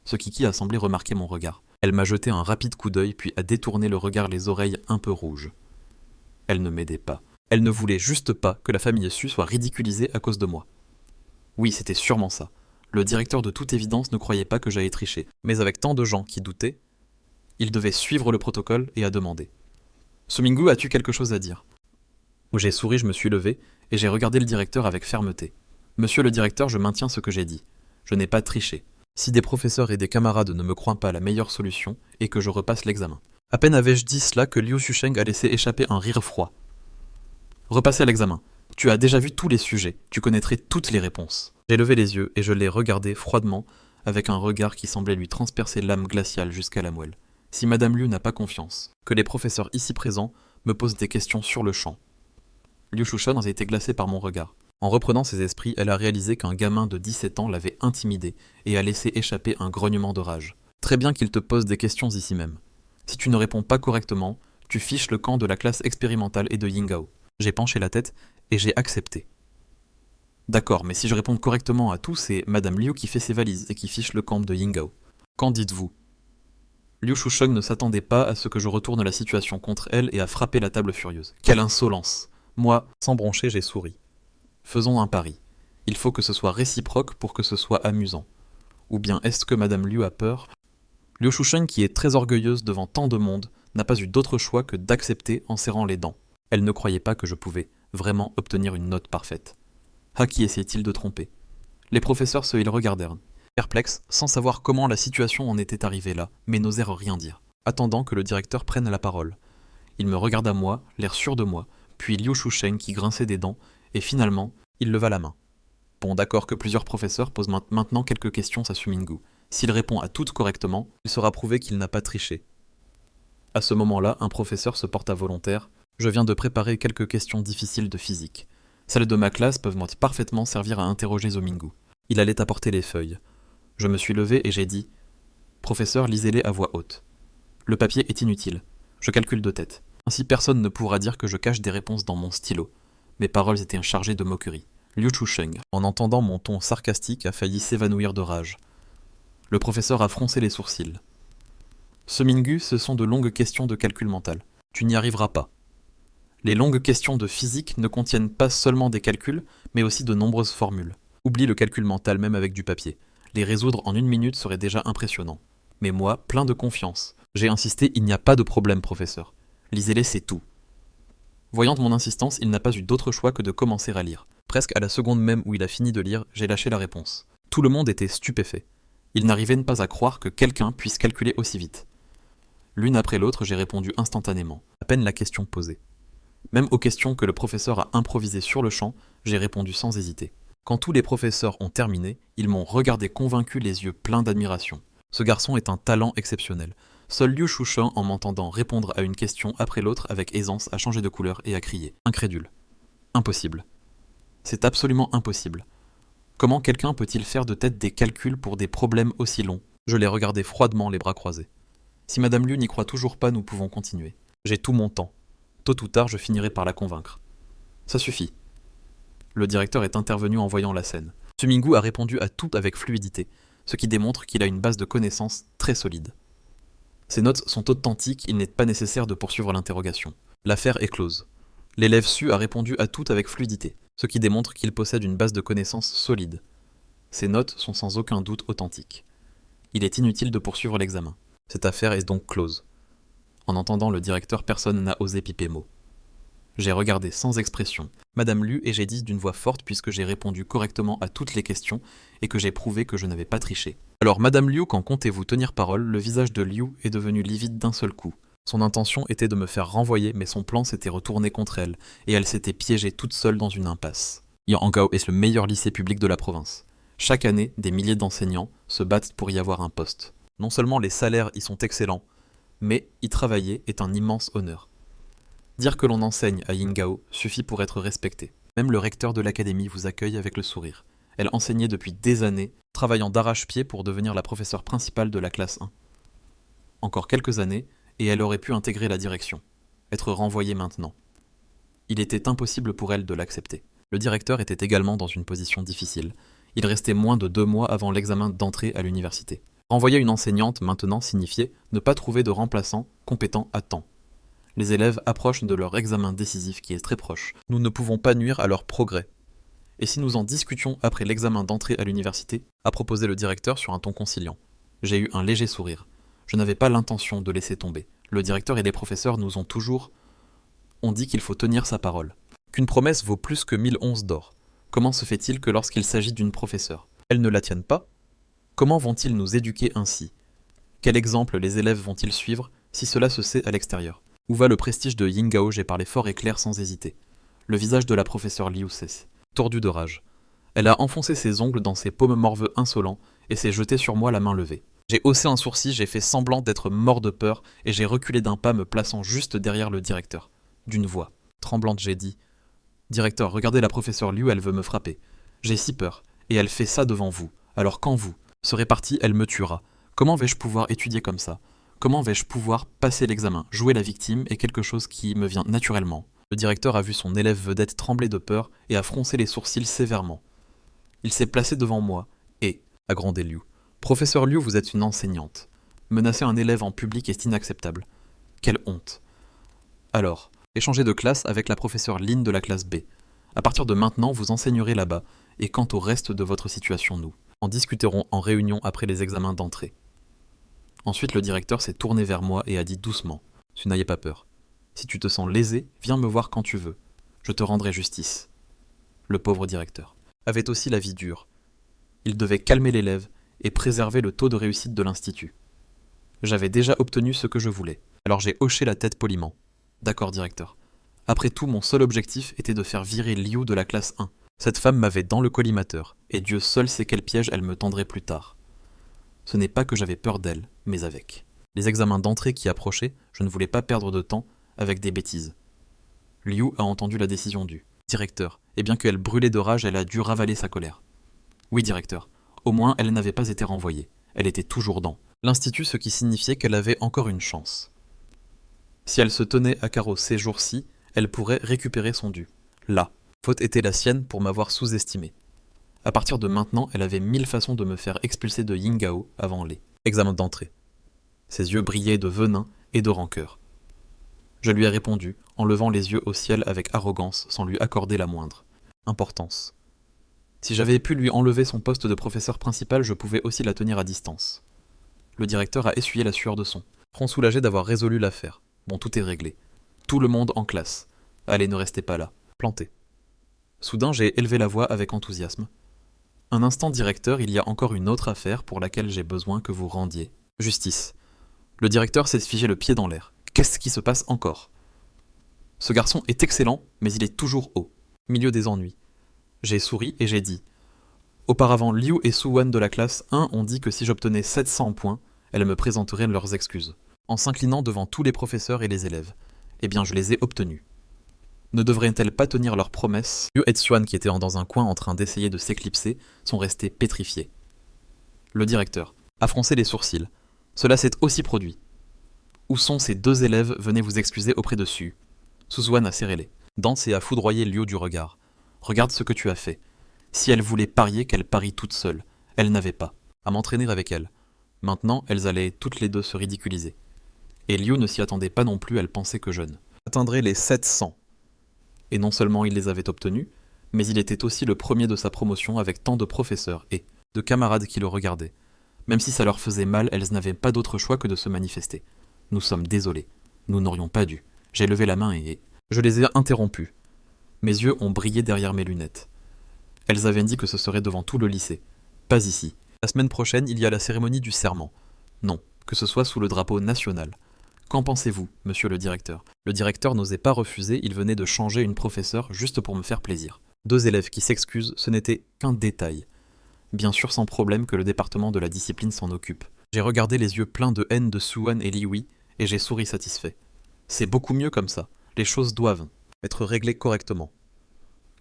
Sukiki a semblé remarquer mon regard. Elle m'a jeté un rapide coup d'œil puis a détourné le regard, les oreilles un peu rouges. Elle ne m'aidait pas. Elle ne voulait juste pas que la famille Su soit ridiculisée à cause de moi. Oui, c'était sûrement ça. Le directeur de toute évidence ne croyait pas que j'allais tricher. Mais avec tant de gens qui doutaient, il devait suivre le protocole et a demandé. « Sumingu, as-tu quelque chose à dire ?» Où j'ai souri, je me suis levé et j'ai regardé le directeur avec fermeté. « Monsieur le directeur, je maintiens ce que j'ai dit. Je n'ai pas triché. Si des professeurs et des camarades ne me croient pas la meilleure solution et que je repasse l'examen. » À peine avais-je dit cela que Liu Shusheng a laissé échapper un rire froid. « Repasser à l'examen. Tu as déjà vu tous les sujets, tu connaîtrais toutes les réponses. » J'ai levé les yeux et je l'ai regardé froidement avec un regard qui semblait lui transpercer l'âme glaciale jusqu'à la moelle. Si Madame Liu n'a pas confiance, que les professeurs ici présents me posent des questions sur le champ. Liu Shusheng a été glacée par mon regard. En reprenant ses esprits, elle a réalisé qu'un gamin de 17 ans l'avait intimidée et a laissé échapper un grognement de rage. Très bien qu'il te pose des questions ici même. Si tu ne réponds pas correctement, tu fiches le camp de la classe expérimentale et de Yingao. J'ai penché la tête et j'ai accepté. D'accord, mais si je réponds correctement à tout, c'est Madame Liu qui fait ses valises et qui fiche le camp de Yingao. Qu'en dites-vous ? Liu Shusheng ne s'attendait pas à ce que je retourne la situation contre elle et a frappé la table furieuse. Quelle insolence ! Moi, sans broncher, j'ai souri. Faisons un pari. Il faut que ce soit réciproque pour que ce soit amusant. Ou bien est-ce que Madame Liu a peur ? Liu Shusheng, qui est très orgueilleuse devant tant de monde, n'a pas eu d'autre choix que d'accepter en serrant les dents. Elle ne croyait pas que je pouvais vraiment obtenir une note parfaite. Ah, qui essayait-il de tromper ? Les professeurs se y regardèrent, perplexes, sans savoir comment la situation en était arrivée là, mais n'osèrent rien dire, attendant que le directeur prenne la parole. Il me regarda moi, l'air sûr de moi, puis Liu Shusheng qui grinçait des dents, et finalement, il leva la main. Bon, d'accord que plusieurs professeurs posent maintenant quelques questions à Sumingu. S'il répond à toutes correctement, il sera prouvé qu'il n'a pas triché. À ce moment-là, un professeur se porta volontaire. Je viens de préparer quelques questions difficiles de physique. Celles de ma classe peuvent parfaitement servir à interroger Zomingu. Il allait apporter les feuilles. Je me suis levé et j'ai dit « Professeur, lisez-les à voix haute. Le papier est inutile. Je calcule de tête. Ainsi personne ne pourra dire que je cache des réponses dans mon stylo. » Mes paroles étaient chargées de moquerie. Liu Shusheng, en entendant mon ton sarcastique, a failli s'évanouir de rage. Le professeur a froncé les sourcils. « Zomingu, ce sont de longues questions de calcul mental. Tu n'y arriveras pas. Les longues questions de physique ne contiennent pas seulement des calculs, mais aussi de nombreuses formules. Oublie le calcul mental même avec du papier. Les résoudre en 1 minute serait déjà impressionnant. Mais moi, plein de confiance. J'ai insisté, il n'y a pas de problème, professeur. Lisez-les, c'est tout. Voyant mon insistance, il n'a pas eu d'autre choix que de commencer à lire. Presque à la seconde même où il a fini de lire, j'ai lâché la réponse. Tout le monde était stupéfait. Il n'arrivait pas à croire que quelqu'un puisse calculer aussi vite. L'une après l'autre, j'ai répondu instantanément, à peine la question posée. Même aux questions que le professeur a improvisées sur le champ, j'ai répondu sans hésiter. Quand tous les professeurs ont terminé, ils m'ont regardé convaincu, les yeux pleins d'admiration. Ce garçon est un talent exceptionnel. Seul Liu Shusheng, en m'entendant répondre à une question après l'autre avec aisance, a changé de couleur et a crié. Incrédule. Impossible. C'est absolument impossible. Comment quelqu'un peut-il faire de tête des calculs pour des problèmes aussi longs ? Je l'ai regardé froidement, les bras croisés. Si Madame Liu n'y croit toujours pas, nous pouvons continuer. J'ai tout mon temps. Tôt ou tard, je finirai par la convaincre. Ça suffit. Le directeur est intervenu en voyant la scène. Zomingu a répondu à tout avec fluidité, ce qui démontre qu'il a une base de connaissances très solide. Ses notes sont authentiques, il n'est pas nécessaire de poursuivre l'interrogation. L'affaire est close. L'élève Su a répondu à tout avec fluidité, ce qui démontre qu'il possède une base de connaissances solide. Ses notes sont sans aucun doute authentiques. Il est inutile de poursuivre l'examen. Cette affaire est donc close. En entendant le directeur, personne n'a osé piper mot. J'ai regardé sans expression Madame Liu et j'ai dit d'une voix forte, puisque j'ai répondu correctement à toutes les questions et que j'ai prouvé que je n'avais pas triché. Alors Madame Liu, quand comptez-vous tenir parole ? Le visage de Liu est devenu livide d'un seul coup. Son intention était de me faire renvoyer, mais son plan s'était retourné contre elle, et elle s'était piégée toute seule dans une impasse. Yangao est le meilleur lycée public de la province. Chaque année, des milliers d'enseignants se battent pour y avoir un poste. Non seulement les salaires y sont excellents, mais y travailler est un immense honneur. Dire que l'on enseigne à Yingao suffit pour être respecté. Même le recteur de l'académie vous accueille avec le sourire. Elle enseignait depuis des années, travaillant d'arrache-pied pour devenir la professeure principale de la classe 1. Encore quelques années, et elle aurait pu intégrer la direction. Être renvoyée maintenant. Il était impossible pour elle de l'accepter. Le directeur était également dans une position difficile. Il restait moins de 2 mois avant l'examen d'entrée à l'université. Renvoyer une enseignante maintenant signifiait ne pas trouver de remplaçant compétent à temps. Les élèves approchent de leur examen décisif qui est très proche. Nous ne pouvons pas nuire à leur progrès. Et si nous en discutions après l'examen d'entrée à l'université, a proposé le directeur sur un ton conciliant. J'ai eu un léger sourire. Je n'avais pas l'intention de laisser tomber. Le directeur et les professeurs nous ont toujours dit qu'il faut tenir sa parole. Qu'une promesse vaut plus que 1000 onces d'or. Comment se fait-il que lorsqu'il s'agit d'une professeure, elles ne la tiennent pas ? Comment vont-ils nous éduquer ainsi ? Quel exemple les élèves vont-ils suivre si cela se sait à l'extérieur ? Où va le prestige de Yingao ? J'ai parlé fort et clair sans hésiter. Le visage de la professeure Liu s'est tordu de rage. Elle a enfoncé ses ongles dans ses paumes morveux insolents et s'est jetée sur moi la main levée. J'ai haussé un sourcil, j'ai fait semblant d'être mort de peur et j'ai reculé d'un pas, me plaçant juste derrière le directeur. D'une voix tremblante, j'ai dit « Directeur, regardez la professeure Liu, elle veut me frapper. J'ai si peur, et elle fait ça devant vous. Alors quand vous serez parti, elle me tuera. Comment vais-je pouvoir étudier comme ça? Comment vais-je pouvoir passer l'examen? Jouer la victime est quelque chose qui me vient naturellement. Le directeur a vu son élève vedette trembler de peur et a froncé les sourcils sévèrement. Il s'est placé devant moi et, a grondé Liu, « Professeur Liu, vous êtes une enseignante. Menacer un élève en public est inacceptable. Quelle honte. Alors, échangez de classe avec la professeure Lin de la classe B. À partir de maintenant, vous enseignerez là-bas, et quant au reste de votre situation, nous en discuterons en réunion après les examens d'entrée. » Ensuite, le directeur s'est tourné vers moi et a dit doucement, « Tu n'ayez pas peur. Si tu te sens lésé, viens me voir quand tu veux. Je te rendrai justice. » Le pauvre directeur avait aussi la vie dure. Il devait calmer l'élève et préserver le taux de réussite de l'institut. J'avais déjà obtenu ce que je voulais, alors j'ai hoché la tête poliment. « D'accord, directeur. Après tout, mon seul objectif était de faire virer Liu de la classe 1. Cette femme m'avait dans le collimateur, et Dieu seul sait quel piège elle me tendrait plus tard. Ce n'est pas que j'avais peur d'elle, mais avec. Les examens d'entrée qui approchaient, je ne voulais pas perdre de temps avec des bêtises. Liu a entendu la décision du directeur, et bien qu'elle brûlait de rage, elle a dû ravaler sa colère. Oui, directeur. Au moins, elle n'avait pas été renvoyée. Elle était toujours dans l'institut, ce qui signifiait qu'elle avait encore une chance. Si elle se tenait à carreau ces jours-ci, elle pourrait récupérer son dû. La faute était la sienne pour m'avoir sous-estimé. À partir de maintenant, elle avait 1000 façons de me faire expulser de Yingao avant les examens d'entrée. Ses yeux brillaient de venin et de rancœur. Je lui ai répondu, en levant les yeux au ciel avec arrogance, sans lui accorder la moindre importance. Si j'avais pu lui enlever son poste de professeur principal, je pouvais aussi la tenir à distance. Le directeur a essuyé la sueur de son front soulagé d'avoir résolu l'affaire. Bon, tout est réglé. Tout le monde en classe. Allez, ne restez pas là. Planté. Soudain, j'ai élevé la voix avec enthousiasme. Un instant, directeur, il y a encore une autre affaire pour laquelle j'ai besoin que vous rendiez justice. Le directeur s'est figé le pied dans l'air. Qu'est-ce qui se passe encore? Ce garçon est excellent, mais il est toujours haut, milieu des ennuis. J'ai souri et j'ai dit. Auparavant, Liu et Suwan de la classe 1 ont dit que si j'obtenais 700 points, elles me présenteraient leurs excuses, en s'inclinant devant tous les professeurs et les élèves. Eh bien, je les ai obtenues. Ne devraient-elles pas tenir leurs promesses? Liu et Suwan, qui étaient dans un coin en train d'essayer de s'éclipser, sont restés pétrifiés. Le directeur a froncé les sourcils. Cela s'est aussi produit. Où sont ces deux élèves? Venez vous excuser auprès de Su. Suwan a serré les dents et a foudroyé Liu du regard. Regarde ce que tu as fait. Si elle voulait parier, qu'elle parie toute seule. Elle n'avait pas à m'entraîner avec elle. Maintenant, elles allaient toutes les deux se ridiculiser. Et Liu ne s'y attendait pas non plus, elle pensait que Jeune atteindrait les 700. Et non seulement il les avait obtenus, mais il était aussi le premier de sa promotion avec tant de professeurs et de camarades qui le regardaient. Même si ça leur faisait mal, elles n'avaient pas d'autre choix que de se manifester. Nous sommes désolés. Nous n'aurions pas dû. J'ai levé la main et je les ai interrompues. Mes yeux ont brillé derrière mes lunettes. Elles avaient dit que ce serait devant tout le lycée. Pas ici. La semaine prochaine, il y a la cérémonie du serment. Non, que ce soit sous le drapeau national. Qu'en pensez-vous, monsieur le directeur? Le directeur n'osait pas refuser, il venait de changer une professeure juste pour me faire plaisir. Deux élèves qui s'excusent, ce n'était qu'un détail. Bien sûr, sans problème que le département de la discipline s'en occupe. J'ai regardé les yeux pleins de haine de Suwan et Liwi, et j'ai souri satisfait. C'est beaucoup mieux comme ça. Les choses doivent être réglées correctement.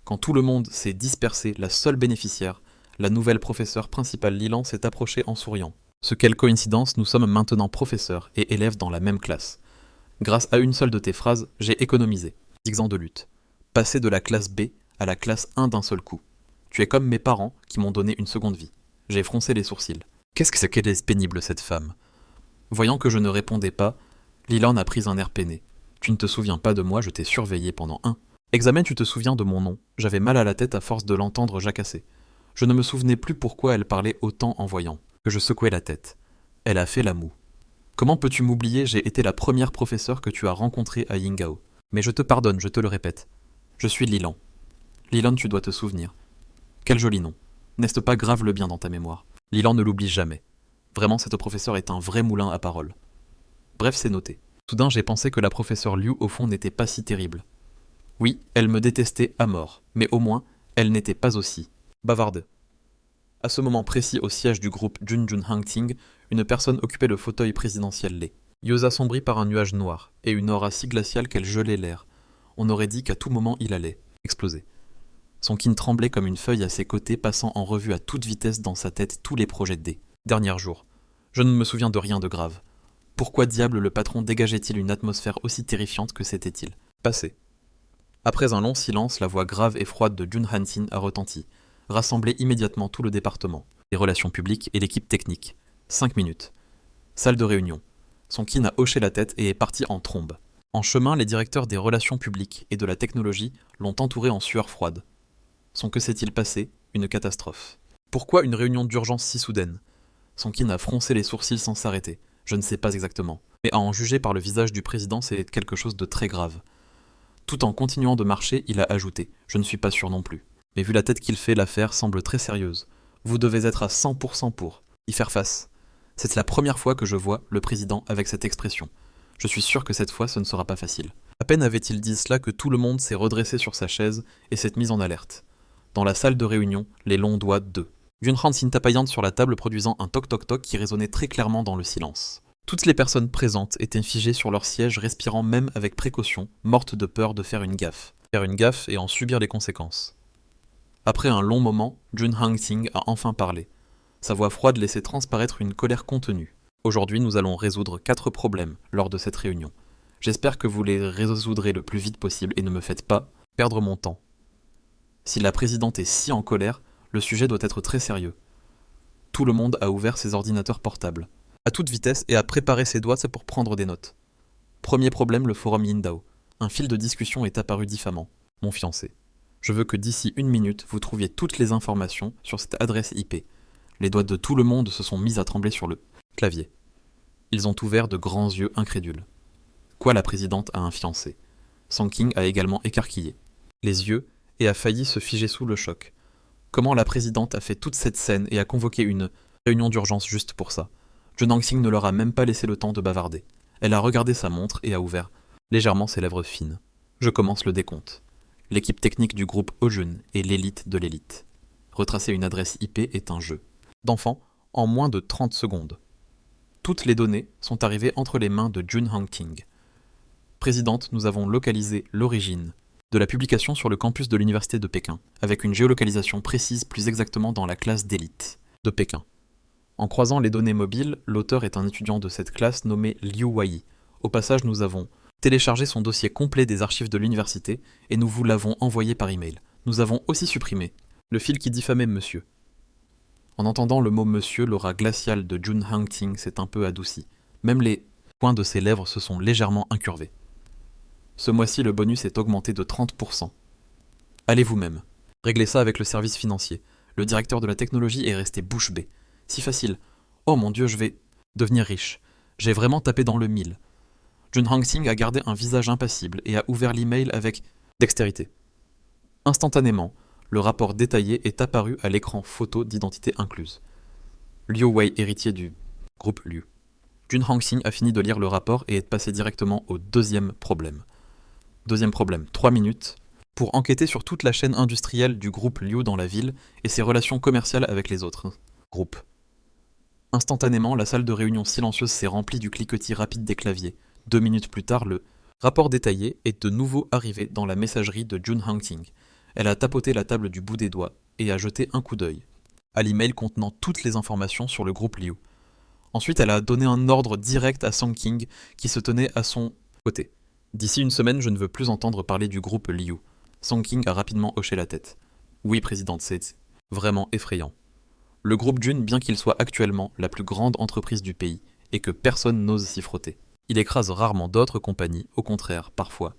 Quand tout le monde s'est dispersé, la seule bénéficiaire, la nouvelle professeure principale Lilan, s'est approchée en souriant. Ce quelle coïncidence, nous sommes maintenant professeurs et élèves dans la même classe. Grâce à une seule de tes phrases, j'ai économisé 10 ans de lutte. Passé de la classe B à la classe 1 d'un seul coup. Tu es comme mes parents qui m'ont donné une seconde vie. J'ai froncé les sourcils. Qu'est-ce que c'est qu'elle est pénible cette femme? Voyant que je ne répondais pas, Lilan a pris un air peiné. Tu ne te souviens pas de moi, je t'ai surveillé pendant un examen, tu te souviens de mon nom. J'avais mal à la tête à force de l'entendre jacasser. Je ne me souvenais plus pourquoi elle parlait autant en voyant que je secouais la tête. Elle a fait la moue. Comment peux-tu m'oublier? J'ai été la première professeure que tu as rencontrée à Yingao. Mais je te pardonne, je te le répète. Je suis Lilan. Lilan, tu dois te souvenir. Quel joli nom. N'est-ce pas grave le bien dans ta mémoire? Lilan ne l'oublie jamais. Vraiment, cette professeure est un vrai moulin à paroles. Bref, c'est noté. Soudain, j'ai pensé que la professeure Liu, au fond, n'était pas si terrible. Oui, elle me détestait à mort, mais au moins, elle n'était pas aussi bavarde. À ce moment précis, au siège du groupe Junjun Hangting, une personne occupait le fauteuil présidentiel laid. Yeux assombris par un nuage noir, et une aura si glaciale qu'elle gelait l'air. On aurait dit qu'à tout moment il allait exploser. Son kin tremblait comme une feuille à ses côtés, passant en revue à toute vitesse dans sa tête tous les projets de dés. Dernier jour. Je ne me souviens de rien de grave. Pourquoi diable le patron dégageait-il une atmosphère aussi terrifiante que c'était-il? Passé. Après un long silence, la voix grave et froide de Jun Han-sin a retenti. Rassemblez immédiatement tout le département, les relations publiques et l'équipe technique. 5 minutes. Salle de réunion. Song-Kin a hoché la tête et est parti en trombe. En chemin, les directeurs des relations publiques et de la technologie l'ont entouré en sueur froide. Que s'est-il passé? Une catastrophe. Pourquoi une réunion d'urgence si soudaine? Song-Kin a froncé les sourcils sans s'arrêter. Je ne sais pas exactement. Mais à en juger par le visage du président, c'est quelque chose de très grave. Tout en continuant de marcher, il a ajouté « Je ne suis pas sûr non plus. Mais vu la tête qu'il fait, l'affaire semble très sérieuse. Vous devez être à 100% pour y faire face. » C'est la première fois que je vois le président avec cette expression. Je suis sûr que cette fois, ce ne sera pas facile. À peine avait-il dit cela que tout le monde s'est redressé sur sa chaise et s'est mis en alerte. Dans la salle de réunion, les longs doigts d'eux. Jun Han-sin tapaillante sur la table produisant un toc-toc-toc qui résonnait très clairement dans le silence. Toutes les personnes présentes étaient figées sur leur siège, respirant même avec précaution, mortes de peur de faire une gaffe. Faire une gaffe et en subir les conséquences. Après un long moment, Jun Han-sin a enfin parlé. Sa voix froide laissait transparaître une colère contenue. Aujourd'hui, nous allons résoudre 4 problèmes lors de cette réunion. J'espère que vous les résoudrez le plus vite possible et ne me faites pas perdre mon temps. Si la présidente est si en colère, le sujet doit être très sérieux. Tout le monde a ouvert ses ordinateurs portables, à toute vitesse et a préparé ses doigts pour prendre des notes. Premier problème, le forum Yindao. Un fil de discussion est apparu diffamant. Mon fiancé. Je veux que d'ici 1 minute, vous trouviez toutes les informations sur cette adresse IP. Les doigts de tout le monde se sont mis à trembler sur le clavier. Ils ont ouvert de grands yeux incrédules. Quoi, la présidente a un fiancé? Song-Kin a également écarquillé les yeux et a failli se figer sous le choc. Comment la présidente a fait toute cette scène et a convoqué une réunion d'urgence juste pour ça? Jun Han-sin ne leur a même pas laissé le temps de bavarder. Elle a regardé sa montre et a ouvert légèrement ses lèvres fines. Je commence le décompte. L'équipe technique du groupe Ojun est l'élite de l'élite. Retracer une adresse IP est un jeu d'enfant en moins de 30 secondes. Toutes les données sont arrivées entre les mains de Jun Han-sin. Présidente, nous avons localisé l'origine de la publication sur le campus de l'université de Pékin, avec une géolocalisation précise plus exactement dans la classe d'élite de Pékin. En croisant les données mobiles, l'auteur est un étudiant de cette classe nommé Liu Wei. Au passage, nous avons téléchargé son dossier complet des archives de l'université et nous vous l'avons envoyé par email. Nous avons aussi supprimé le fil qui diffamait monsieur. En entendant le mot monsieur, l'aura glaciale de Jun Han-sin s'est un peu adoucie. Même les coins de ses lèvres se sont légèrement incurvés. Ce mois-ci, le bonus est augmenté de 30%. Allez vous-même. Réglez ça avec le service financier. Le directeur de la technologie est resté bouche bée. Si facile. Oh mon Dieu, je vais devenir riche. J'ai vraiment tapé dans le mille. Jun Han-sin a gardé un visage impassible et a ouvert l'email avec dextérité. Instantanément, le rapport détaillé est apparu à l'écran photo d'identité incluse. Liu Wei, héritier du groupe Liu. Jun Han-sin a fini de lire le rapport et est passé directement au deuxième problème. Deuxième problème, 3 minutes, pour enquêter sur toute la chaîne industrielle du groupe Liu dans la ville et ses relations commerciales avec les autres groupes. Instantanément, la salle de réunion silencieuse s'est remplie du cliquetis rapide des claviers. 2 minutes plus tard, le rapport détaillé est de nouveau arrivé dans la messagerie de Jun Han-sin. Elle a tapoté la table du bout des doigts et a jeté un coup d'œil à l'email contenant toutes les informations sur le groupe Liu. Ensuite, elle a donné un ordre direct à Song-Kin qui se tenait à son côté. D'ici 1 semaine, je ne veux plus entendre parler du groupe Liu. Song-Kin a rapidement hoché la tête. Oui, présidente, c'est vraiment effrayant. Le groupe Jun, bien qu'il soit actuellement la plus grande entreprise du pays, et que personne n'ose s'y frotter, il écrase rarement d'autres compagnies, au contraire, parfois.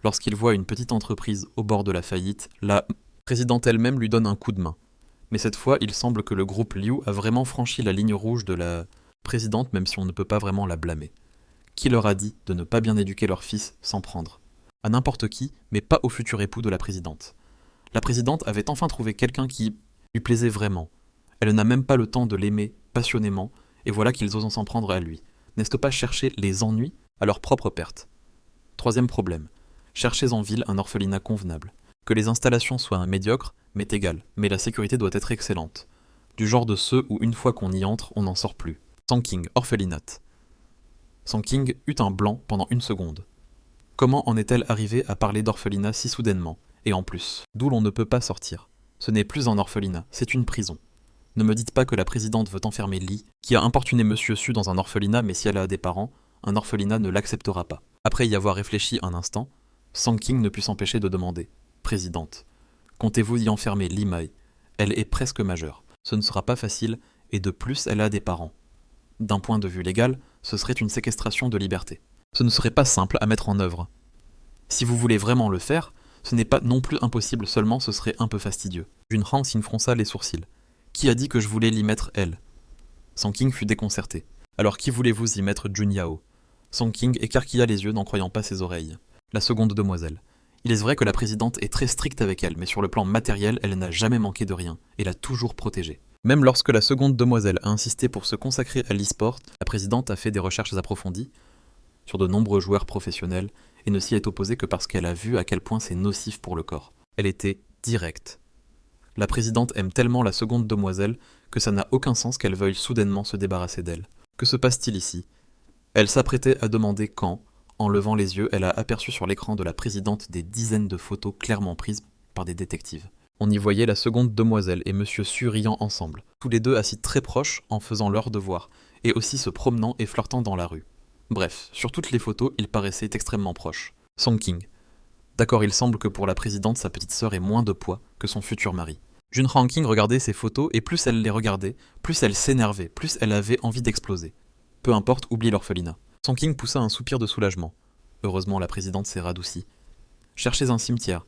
Lorsqu'il voit une petite entreprise au bord de la faillite, la présidente elle-même lui donne un coup de main. Mais cette fois, il semble que le groupe Liu a vraiment franchi la ligne rouge de la présidente, même si on ne peut pas vraiment la blâmer. Qui leur a dit de ne pas bien éduquer leur fils sans prendre? À n'importe qui, mais pas au futur époux de la présidente. La présidente avait enfin trouvé quelqu'un qui lui plaisait vraiment. Elle n'a même pas le temps de l'aimer passionnément, et voilà qu'ils osent s'en prendre à lui. N'est-ce pas chercher les ennuis à leur propre perte? Troisième problème. Cherchez en ville un orphelinat convenable. Que les installations soient médiocres, m'est égal, mais la sécurité doit être excellente. Du genre de ceux où une fois qu'on y entre, on n'en sort plus. Song-Kin, orphelinat. Song-Kin eut un blanc pendant 1 seconde. Comment en est-elle arrivée à parler d'orphelinat si soudainement? Et en plus, d'où l'on ne peut pas sortir. Ce n'est plus un orphelinat, c'est une prison. Ne me dites pas que la présidente veut enfermer Lee, qui a importuné Monsieur Su dans un orphelinat, mais si elle a des parents, un orphelinat ne l'acceptera pas. Après y avoir réfléchi un instant, Song King ne put s'empêcher de demander « Présidente, comptez-vous y enfermer Lee Mai? Elle est presque majeure. Ce ne sera pas facile, et de plus elle a des parents. D'un point de vue légal, ce serait une séquestration de liberté. Ce ne serait pas simple à mettre en œuvre. Si vous voulez vraiment le faire, ce n'est pas non plus impossible, seulement ce serait un peu fastidieux. » Junhang fronça les sourcils. « Qui a dit que je voulais l'y mettre elle ?» Song King fut déconcerté. « Alors qui voulez-vous y mettre Jun Yao ?» Song King écarquilla les yeux n'en croyant pas ses oreilles. La seconde demoiselle. Il est vrai que la présidente est très stricte avec elle, mais sur le plan matériel, elle n'a jamais manqué de rien, et l'a toujours protégée. Même lorsque la seconde demoiselle a insisté pour se consacrer à l'e-sport, la présidente a fait des recherches approfondies sur de nombreux joueurs professionnels et ne s'y est opposée que parce qu'elle a vu à quel point c'est nocif pour le corps. Elle était directe. La présidente aime tellement la seconde demoiselle que ça n'a aucun sens qu'elle veuille soudainement se débarrasser d'elle. Que se passe-t-il ici ? Elle s'apprêtait à demander quand, en levant les yeux, elle a aperçu sur l'écran de la présidente des dizaines de photos clairement prises par des détectives. On y voyait la seconde demoiselle et Monsieur Su riant ensemble, tous les deux assis très proches en faisant leur devoir, et aussi se promenant et flirtant dans la rue. Bref, sur toutes les photos, ils paraissaient extrêmement proches. Song King. D'accord, il semble que pour la présidente, sa petite sœur ait moins de poids que son futur mari. Junhang King regardait ces photos et plus elle les regardait, plus elle s'énervait, plus elle avait envie d'exploser. Peu importe, oublie l'orphelinat. Song King poussa un soupir de soulagement. Heureusement, la présidente s'est radoucie. Cherchez un cimetière.